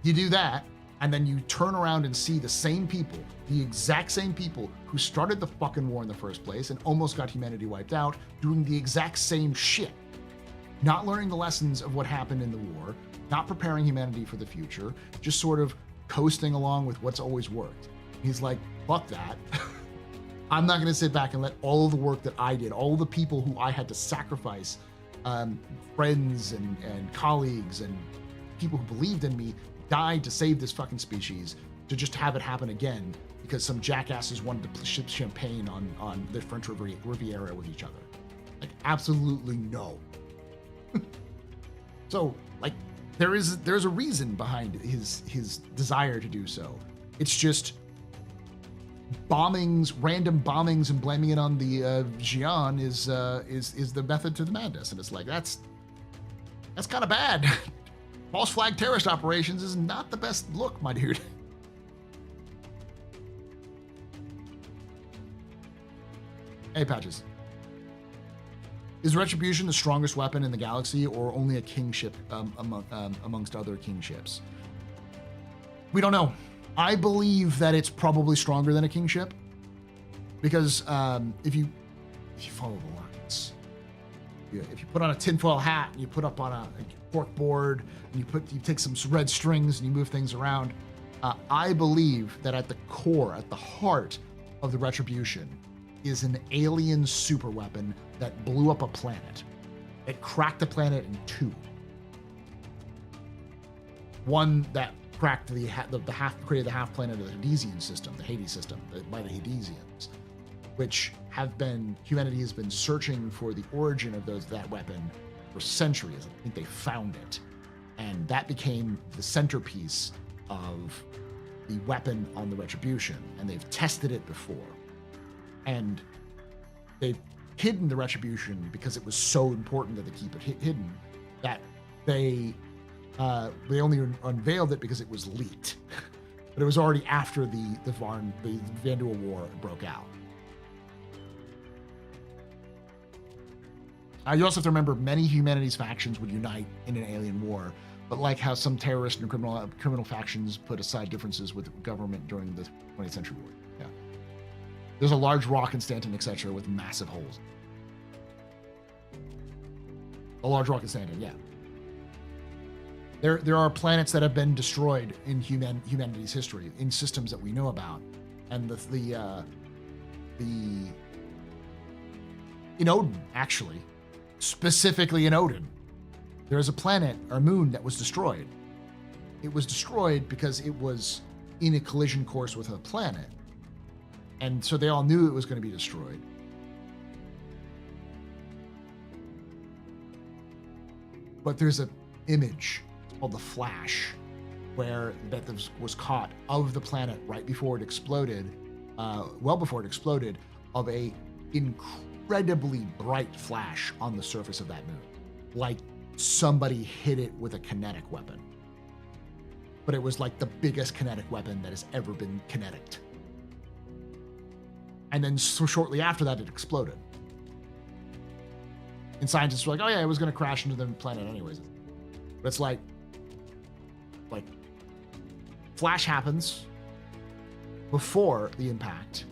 A: you do that, and then you turn around and see the same people, the exact same people who started the fucking war in the first place and almost got humanity wiped out, doing the exact same shit. Not learning the lessons of what happened in the war, not preparing humanity for the future, just sort of coasting along with what's always worked. He's like, fuck that. I'm not going to sit back and let all of the work that I did, all the people who I had to sacrifice, friends and colleagues and people who believed in me, died to save this fucking species, to just have it happen again because some jackasses wanted to ship champagne on the French Riviera with each other. Like, absolutely no. So, like, there's a reason behind his desire to do so. It's just random bombings and blaming it on the Xi'an is the method to the madness. And it's like, that's kind of bad. False flag terrorist operations is not the best look, my dude. Hey, Patches. Is Retribution the strongest weapon in the galaxy, or only a kingship amongst other kingships? We don't know. I believe that it's probably stronger than a kingship, because if you follow the lines, if you put on a tinfoil hat and you put up on a cork board and you take some red strings and you move things around, I believe that at the core, at the heart of the Retribution, is an alien super weapon that blew up a planet. It cracked the planet in two. One that cracked created the half planet of the Hadesian system, the Hades system, by the Hadesians, which humanity has been searching for the origin of that weapon for centuries. I think they found it, and that became the centerpiece of the weapon on the Retribution, and they've tested it before. And they've hidden the Retribution because it was so important that they keep it hidden, that they only unveiled it because it was leaked. but it was already after the Vanduul War broke out. You also have to remember many humanities factions would unite in an alien war, but like how some terrorist and criminal factions put aside differences with government during the 20th century war. Yeah. There's a large rock in Stanton, etc., with massive holes. A large rock in Stanton, yeah. There are planets that have been destroyed in humanity's history, in systems that we know about, and in Odin, actually, specifically in Odin, there is a planet or moon that was destroyed. It was destroyed because it was in a collision course with a planet, and so they all knew it was going to be destroyed. But there's an image called the Flash, where that was caught of the planet right before it exploded, well before it exploded, of a incredibly bright flash on the surface of that moon, like somebody hit it with a kinetic weapon. But it was like the biggest kinetic weapon that has ever been kinetic. And then so shortly after that, it exploded. And scientists were like, oh yeah, it was going to crash into the planet anyways. But it's like flash happens before the impact,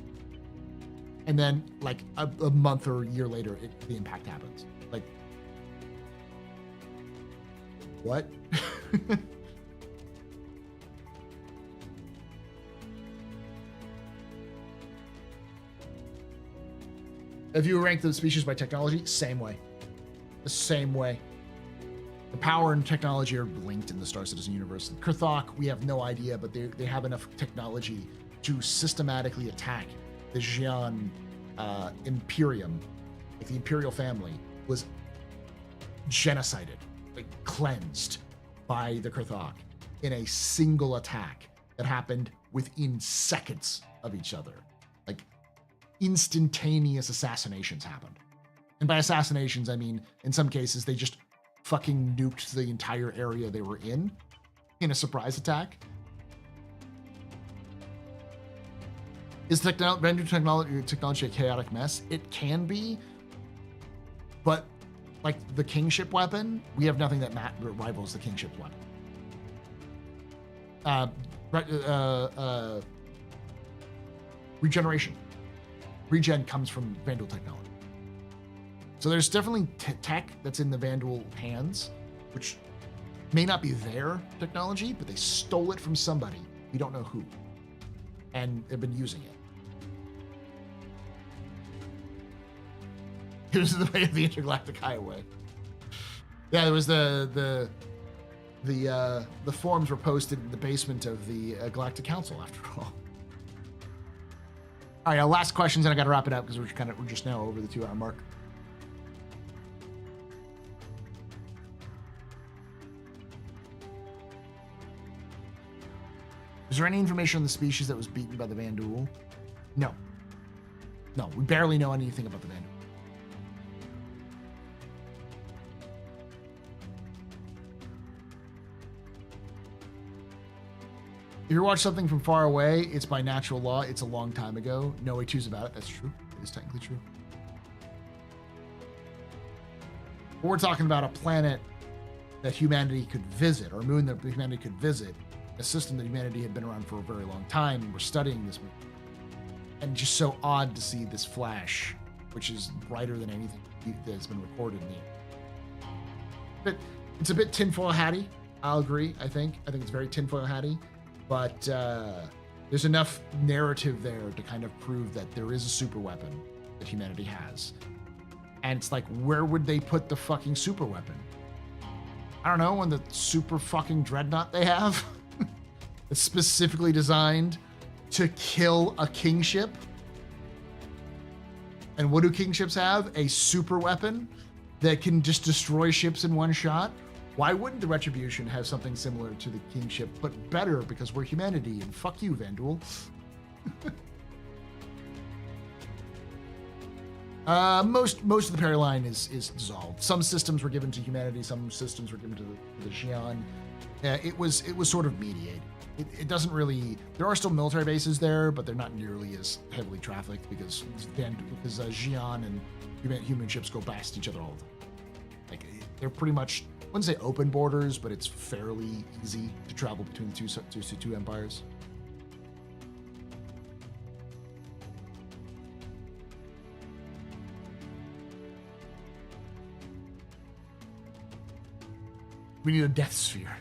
A: and then like a month or a year later, the impact happens. Like, what? If you rank the species by technology, same way. The same way. The power and technology are linked in the Star Citizen universe. Kurthok, we have no idea, but they have enough technology to systematically attack the Xi'an imperium. Like the imperial family was genocided, like cleansed by the Kurthok in a single attack that happened within seconds of each other. Like instantaneous assassinations happened. And by assassinations, I mean, in some cases, they just fucking nuked the entire area they were in a surprise attack. Is technology a chaotic mess? It can be, but like the kingship weapon, we have nothing that rivals the kingship weapon. Regeneration. Regen comes from Vanduul technology. So there's definitely tech that's in the Vanduul hands, which may not be their technology, but they stole it from somebody. We don't know who. And they've been using it. It was the way of the intergalactic highway. Yeah, there was the forms were posted in the basement of the Galactic Council, after all. All right, last questions, and I got to wrap it up because we're just now over the 2-hour mark. Is there any information on the species that was beaten by the Vanduul? No. No, we barely know anything about the Vanduul. If you watch something from far away, it's by natural law. It's a long time ago. No way two's about it. That's true. It is technically true. But we're talking about a planet that humanity could visit, or a moon that humanity could visit, a system that humanity had been around for a very long time, and we're studying this moon. And just so odd to see this flash, which is brighter than anything that's been recorded in the air. But it's a bit tinfoil hatty. I'll agree. I think it's very tinfoil hatty. But there's enough narrative there to kind of prove that there is a super weapon that humanity has. And it's like, where would they put the fucking super weapon? I don't know, on the super fucking dreadnought they have? It's specifically designed to kill a kingship. And what do kingships have? A super weapon that can just destroy ships in one shot? Why wouldn't the Retribution have something similar to the kingship, but better because we're humanity, and fuck you, Vanduul. Most of the Perry line is dissolved. Some systems were given to humanity, some systems were given to the Xi'an. It was sort of mediated. It doesn't really. There are still military bases there, but they're not nearly as heavily trafficked because Xi'an and human ships go past each other all the time. Like they're pretty much, I wouldn't say open borders, but it's fairly easy to travel between the two empires. We need a death sphere.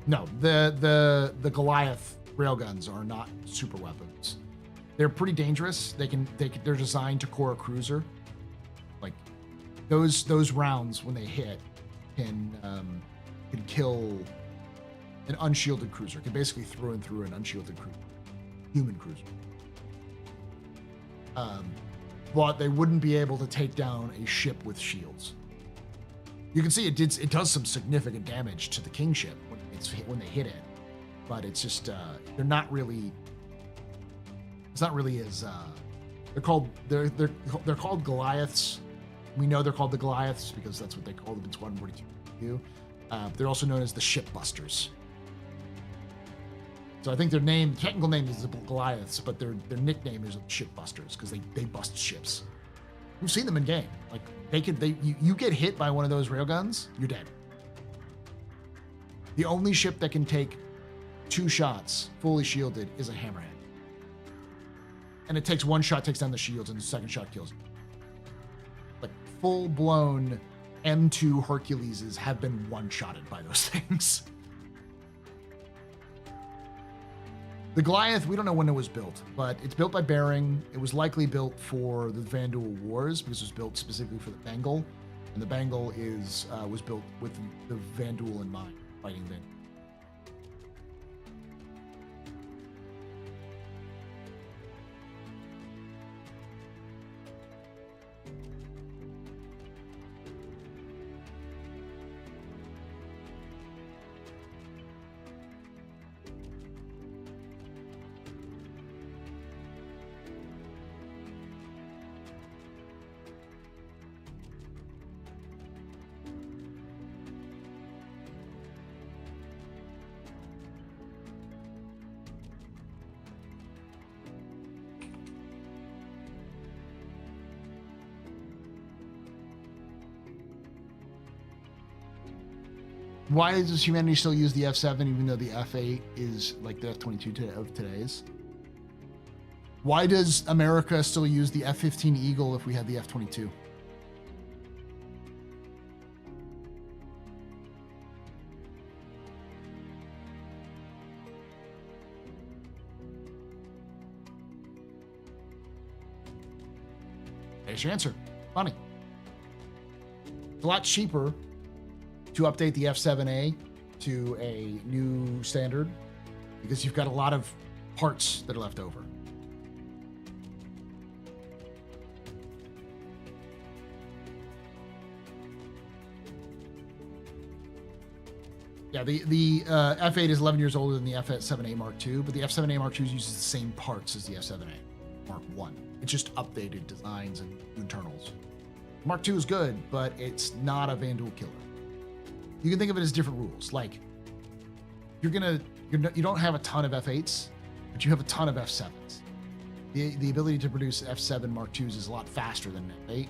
A: No, the Goliath railguns are not super weapons. They're pretty dangerous. They're designed to core a cruiser. Like those rounds when they hit can kill an unshielded cruiser. Can basically through and through an unshielded human cruiser. But they wouldn't be able to take down a ship with shields. You can see it does some significant damage to the King ship when they hit it, but it's just they're not really. It's not really as they're called Goliaths. We know they're called the Goliaths because that's what they call them in Squadron 42. They're also known as the Ship Busters. So I think their technical name is the Goliaths, but their nickname is Ship Busters because they bust ships. We've seen them in game. Like you get hit by one of those railguns, you're dead. The only ship that can take 2 shots fully shielded is a hammerhead. And it takes 1 shot, takes down the shields, and the second shot kills you. Like full-blown M2 Herculeses have been one-shotted by those things. The Goliath, we don't know when it was built, but it's built by Bering. It was likely built for the Vanduul Wars because it was built specifically for the Bengal. And the Bengal was built with the Vanduul in mind, fighting Vanduul. Why does humanity still use the F7 even though the F8 is like the F-22 of today's? Why does America still use the F-15 Eagle if we had the F-22? There's your answer. Funny. It's a lot cheaper to update the F7A to a new standard because you've got a lot of parts that are left over. Yeah, the F8 is 11 years older than the F7A Mark II, but the F7A Mark II uses the same parts as the F7A Mark I. It's just updated designs and internals. Mark II is good, but it's not a Vanduul killer. You can think of it as different rules. Like, you don't have a ton of F8s, but you have a ton of F7s. The ability to produce F7 Mark IIs is a lot faster than F8,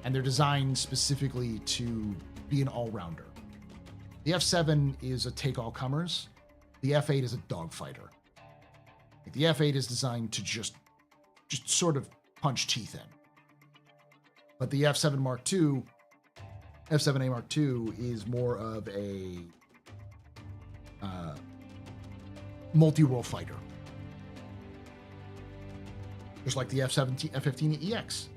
A: and they're designed specifically to be an all-rounder. The F7 is a take-all-comers. The F8 is a dogfighter. Like, the F8 is designed to just sort of punch teeth in. But the F7 Mark II, F7A Mark II is more of a multi-role fighter. Just like the F-15 EX.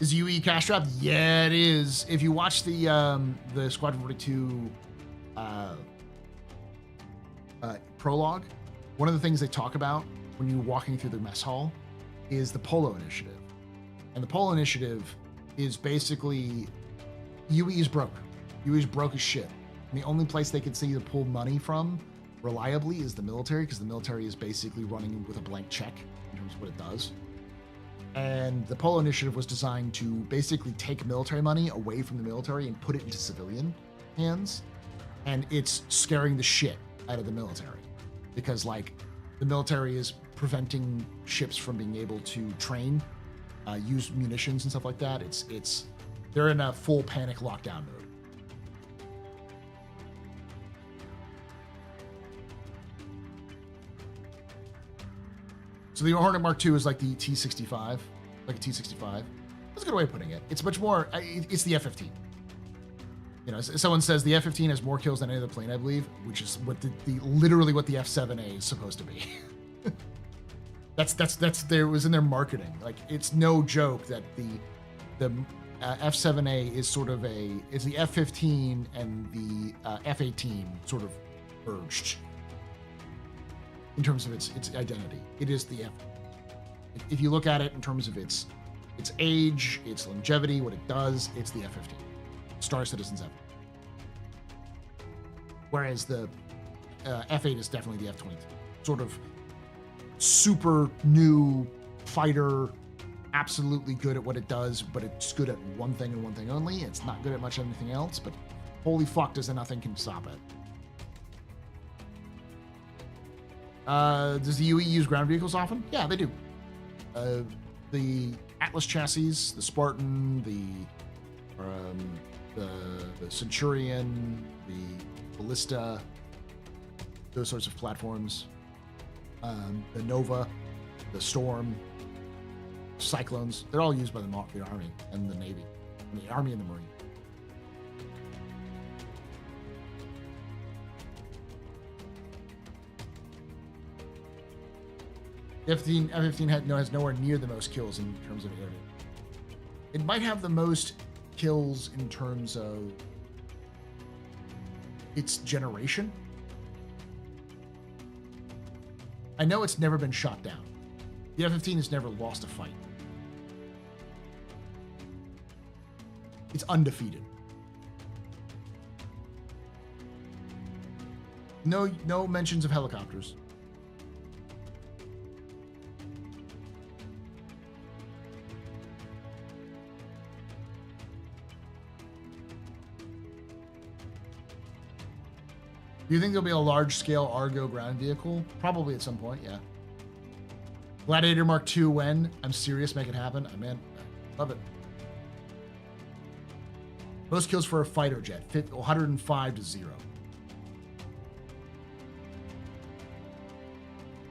A: Is UE cash strapped? Yeah, it is. If you watch the Squadron 42 prologue, one of the things they talk about when you're walking through the mess hall is the Polo Initiative. And the Polo Initiative is basically UE is broke. UE is broke as shit. And the only place they can see to pull money from reliably is the military, because the military is basically running with a blank check in terms of what it does. And the Polo Initiative was designed to basically take military money away from the military and put it into civilian hands. And it's scaring the shit out of the military because, like, the military is preventing ships from being able to train, use munitions and stuff like that. They're in a full panic lockdown mode. So the Hornet Mark II is like the T-65, like a T-65. That's a good way of putting it. It's much more, it's the F-15. You know, someone says the F-15 has more kills than any other plane, I believe, which is what literally what the F-7A is supposed to be. that's there was in their marketing. Like, it's no joke that the F-7A is sort of is the F-15 and the F-18 sort of merged. In terms of its identity, it is the F. If you look at it in terms of its age, its longevity, what it does, it's the F-15, Star Citizen's F. Whereas the F-8 is definitely the F-22, sort of super new fighter, absolutely good at what it does, but it's good at one thing and one thing only. It's not good at much anything else, but holy fuck, nothing can stop it. Does the UE use ground vehicles often? Yeah, they do. The Atlas chassis, the Spartan, the Centurion, the Ballista, those sorts of platforms. The Nova, the Storm, Cyclones, they're all used by the Army and the Navy. I mean, Army and the Marine. The F-15 has nowhere near the most kills in terms of area. It might have the most kills in terms of its generation. I know it's never been shot down. The F-15 has never lost a fight. It's undefeated. No mentions of helicopters. Do you think there'll be a large-scale Argo ground vehicle? Probably at some point, yeah. Gladiator Mark II, when? I'm serious, make it happen. I love it. Most kills for a fighter jet, 105 to 0.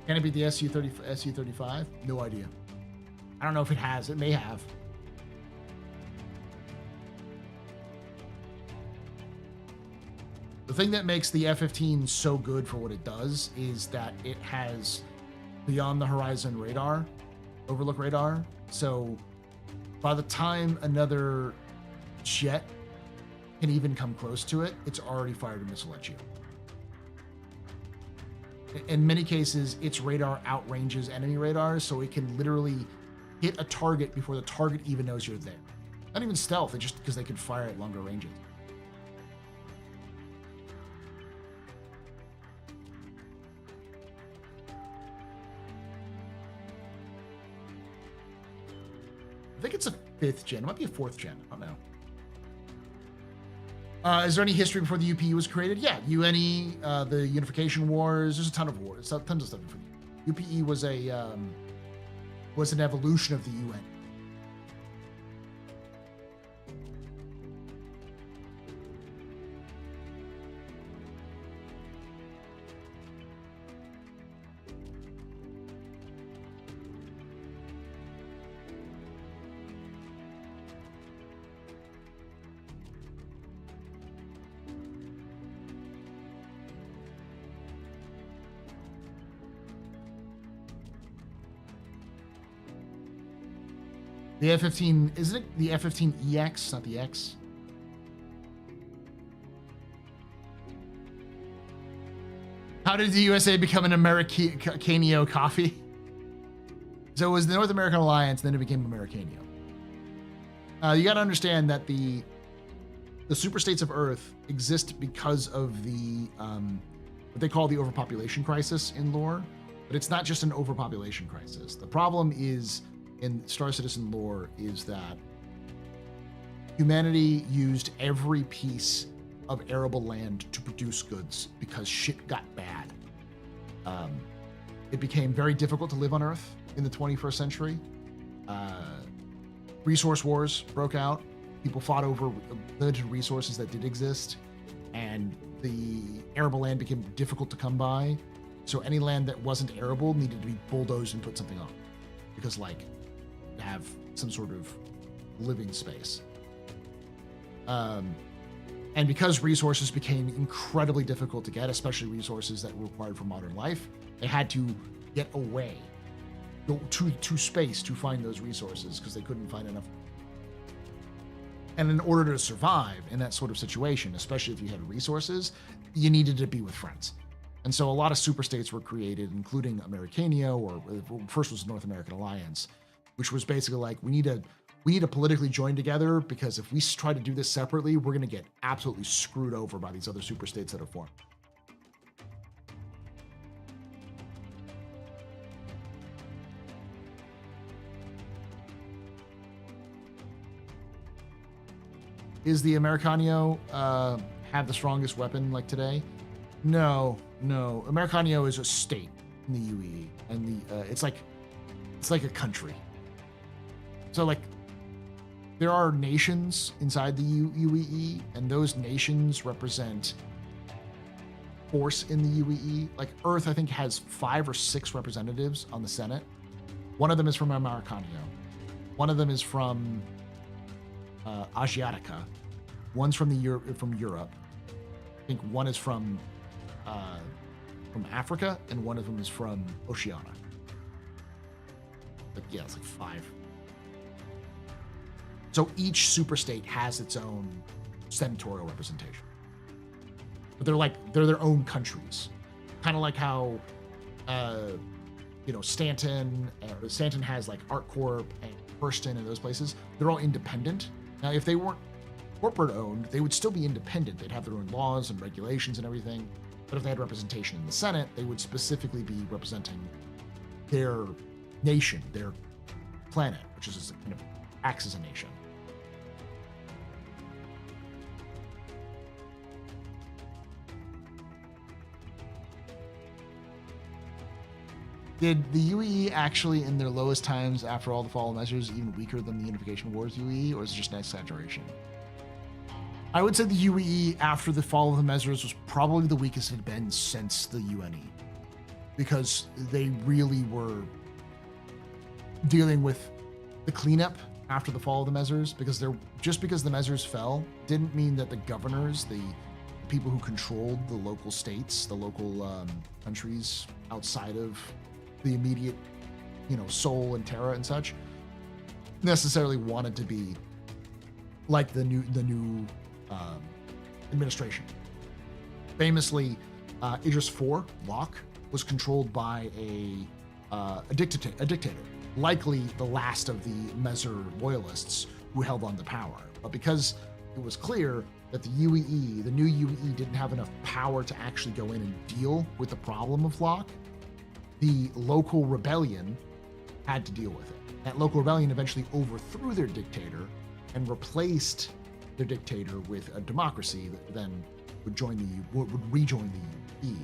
A: Can it be the Su-35? No idea. I don't know if it has. It may have. The thing that makes the F-15 so good for what it does is that it has beyond the horizon radar, overlook radar. So by the time another jet can even come close to it, it's already fired a missile at you. In many cases, its radar outranges enemy radars, so it can literally hit a target before the target even knows you're there. Not even stealth, it's just because they can fire at longer ranges. I think it's a 5th gen. It might be a 4th gen. I don't know. Is there any history before the UPE was created? Yeah, UNE, the Unification Wars. There's a ton of wars. Tons of stuff before the UPE was an evolution of the UN. The F-15, isn't it the F-15EX, not the X? How did the USA become an Americanio coffee? So it was the North American Alliance, then it became Americanio. You got to understand that the superstates of Earth exist because of the what they call the overpopulation crisis in lore, but it's not just an overpopulation crisis. The problem is in Star Citizen lore is that humanity used every piece of arable land to produce goods because shit got bad. It became very difficult to live on Earth in the 21st century. Resource wars broke out. People fought over limited resources that did exist, and the arable land became difficult to come by. So any land that wasn't arable needed to be bulldozed and put something on, because like have some sort of living space. And because resources became incredibly difficult to get, especially resources that were required for modern life, they had to get away, go to space to find those resources because they couldn't find enough. And in order to survive in that sort of situation, especially if you had resources, you needed to be with friends. And so a lot of superstates were created, including Americania, or first was the North American Alliance, which was basically like, we need to politically join together, because if we try to do this separately, we're going to get absolutely screwed over by these other superstates that have formed. Is the Americanio have the strongest weapon like today? No. Americanio is a state in the UEE, and it's like a country. So like, there are nations inside the UEE, and those nations represent force in the UEE. Like Earth, I think, has 5 or 6 representatives on the Senate. One of them is from Americanio. One of them is from Asiatica. One's from Europe. I think one is from Africa, and one of them is from Oceania. But yeah, it's like 5. So each superstate has its own senatorial representation, but they're their own countries, kind of like how Stanton has like ArcCorp and Hurston and those places. They're all independent. Now, if they weren't corporate owned, they would still be independent. They'd have their own laws and regulations and everything. But if they had representation in the Senate, they would specifically be representing their nation, their planet, which is kind of acts as a nation. Did the UEE actually, in their lowest times after all the fall measures, even weaker than the Unification Wars UEE, or is it just an exaggeration? I would say the UEE after the fall of the measures was probably the weakest it had been since the UNE, because they really were dealing with the cleanup after the fall of the measures. Because just because the measures fell didn't mean that the governors, the people who controlled the local states, the local countries outside of the immediate, Seoul and Terra and such, necessarily wanted to be like the new administration. Famously, Idris IV, Locke, was controlled by a dictator, likely the last of the Mezer loyalists who held on to power. But because it was clear that the new UEE, didn't have enough power to actually go in and deal with the problem of Locke, the local rebellion had to deal with it. That local rebellion eventually overthrew their dictator and replaced their dictator with a democracy that then would rejoin the UEE.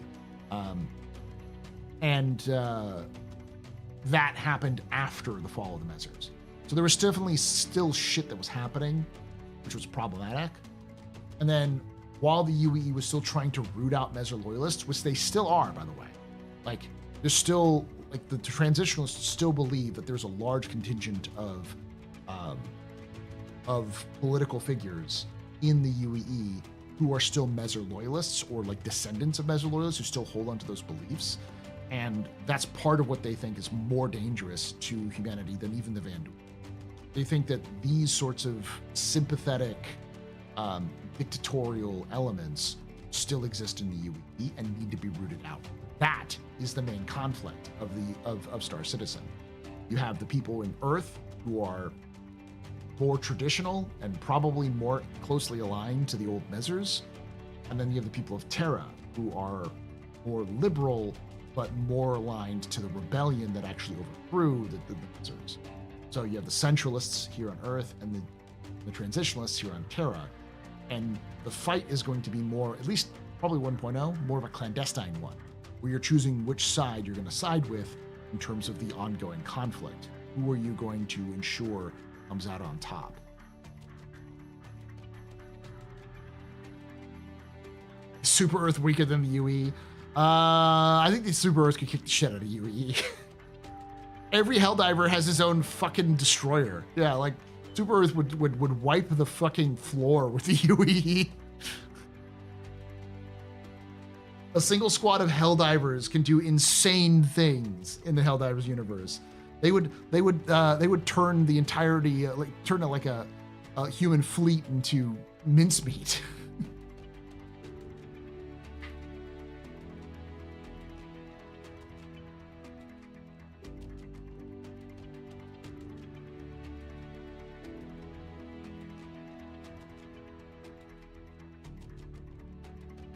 A: That happened after the fall of the Mezzers. So there was definitely still shit that was happening, which was problematic. And then while the UEE was still trying to root out Mezer loyalists, which they still are, by the way, like there's still, like, the transitionalists still believe that there's a large contingent of political figures in the UEE who are still Mezer loyalists, or like descendants of Mezer loyalists who still hold on to those beliefs. And that's part of what they think is more dangerous to humanity than even the Vandu. They think that these sorts of sympathetic, dictatorial elements still exist in the UEE and need to be rooted out. That is the main conflict of Star Citizen. You have the people in Earth who are more traditional and probably more closely aligned to the old Mezzers, and then you have the people of Terra who are more liberal but more aligned to the rebellion that actually overthrew the Mezzers. So you have the centralists here on Earth and the transitionalists here on Terra. And the fight is going to be more, at least probably 1.0, more of a clandestine one, where you're choosing which side you're going to side with in terms of the ongoing conflict. Who are you going to ensure comes out on top? Super Earth weaker than the UE? I think the Super Earth could kick the shit out of UE. Every Helldiver has his own fucking destroyer. Yeah, like Super Earth would wipe the fucking floor with the UE. A single squad of Helldivers can do insane things in the Helldivers universe. They would turn the entirety, turn like a human fleet into mincemeat.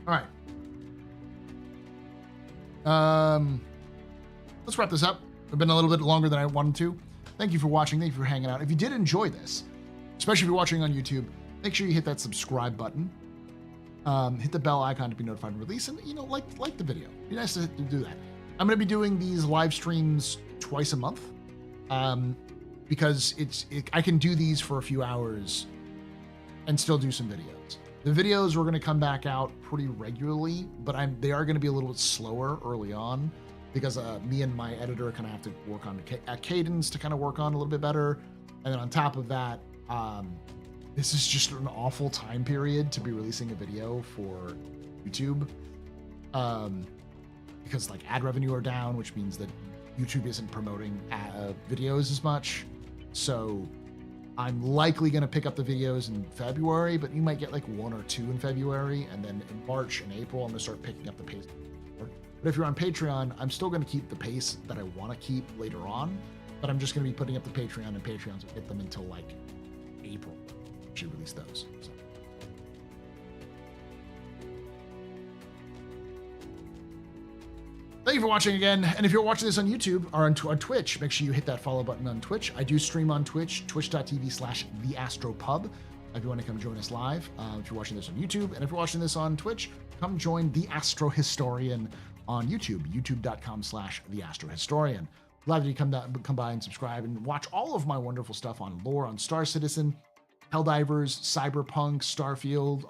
A: All right. Let's wrap this up. It's been a little bit longer than I wanted to. Thank you for watching. Thank you for hanging out. If you did enjoy this, especially if you're watching on YouTube, make sure you hit that subscribe button. Hit the bell icon to be notified of release, and like the video. It'd be nice to do that. I'm going to be doing these live streams twice a month, because I can do these for a few hours and still do some videos. The videos are going to come back out pretty regularly, but they are going to be a little bit slower early on because me and my editor kind of have to work on a cadence to kind of work on a little bit better. And then on top of that, this is just an awful time period to be releasing a video for YouTube, because like ad revenue are down, which means that YouTube isn't promoting videos as much. So I'm likely going to pick up the videos in February, but you might get like 1 or 2 in February. And then in March and April, I'm going to start picking up the pace. But if you're on Patreon, I'm still going to keep the pace that I want to keep later on, but I'm just going to be putting up the Patreon, and Patreons will get them until like April. I should release those. So. Thank you for watching again. And if you're watching this on YouTube or on Twitch, make sure you hit that follow button on Twitch. I do stream on Twitch, twitch.tv/TheAstroPub. If you want to come join us live, if you're watching this on YouTube, and if you're watching this on Twitch, come join TheAstroHistorian on YouTube, youtube.com/TheAstroHistorian. Glad that you come by and subscribe and watch all of my wonderful stuff on lore on Star Citizen, Helldivers, Cyberpunk, Starfield.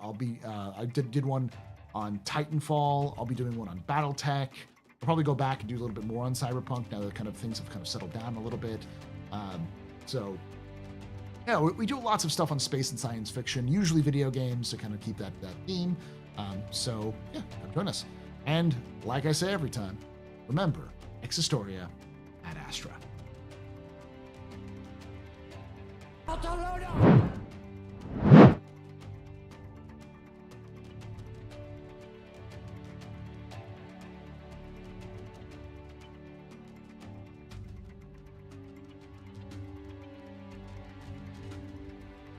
A: I did one on Titanfall. I'll be doing one on BattleTech. I'll probably go back and do a little bit more on Cyberpunk now that kind of things have kind of settled down a little bit. So yeah, we do lots of stuff on space and science fiction, usually video games to kind of keep that theme. So yeah, come join us. And like I say every time, remember, ex historia ad astra.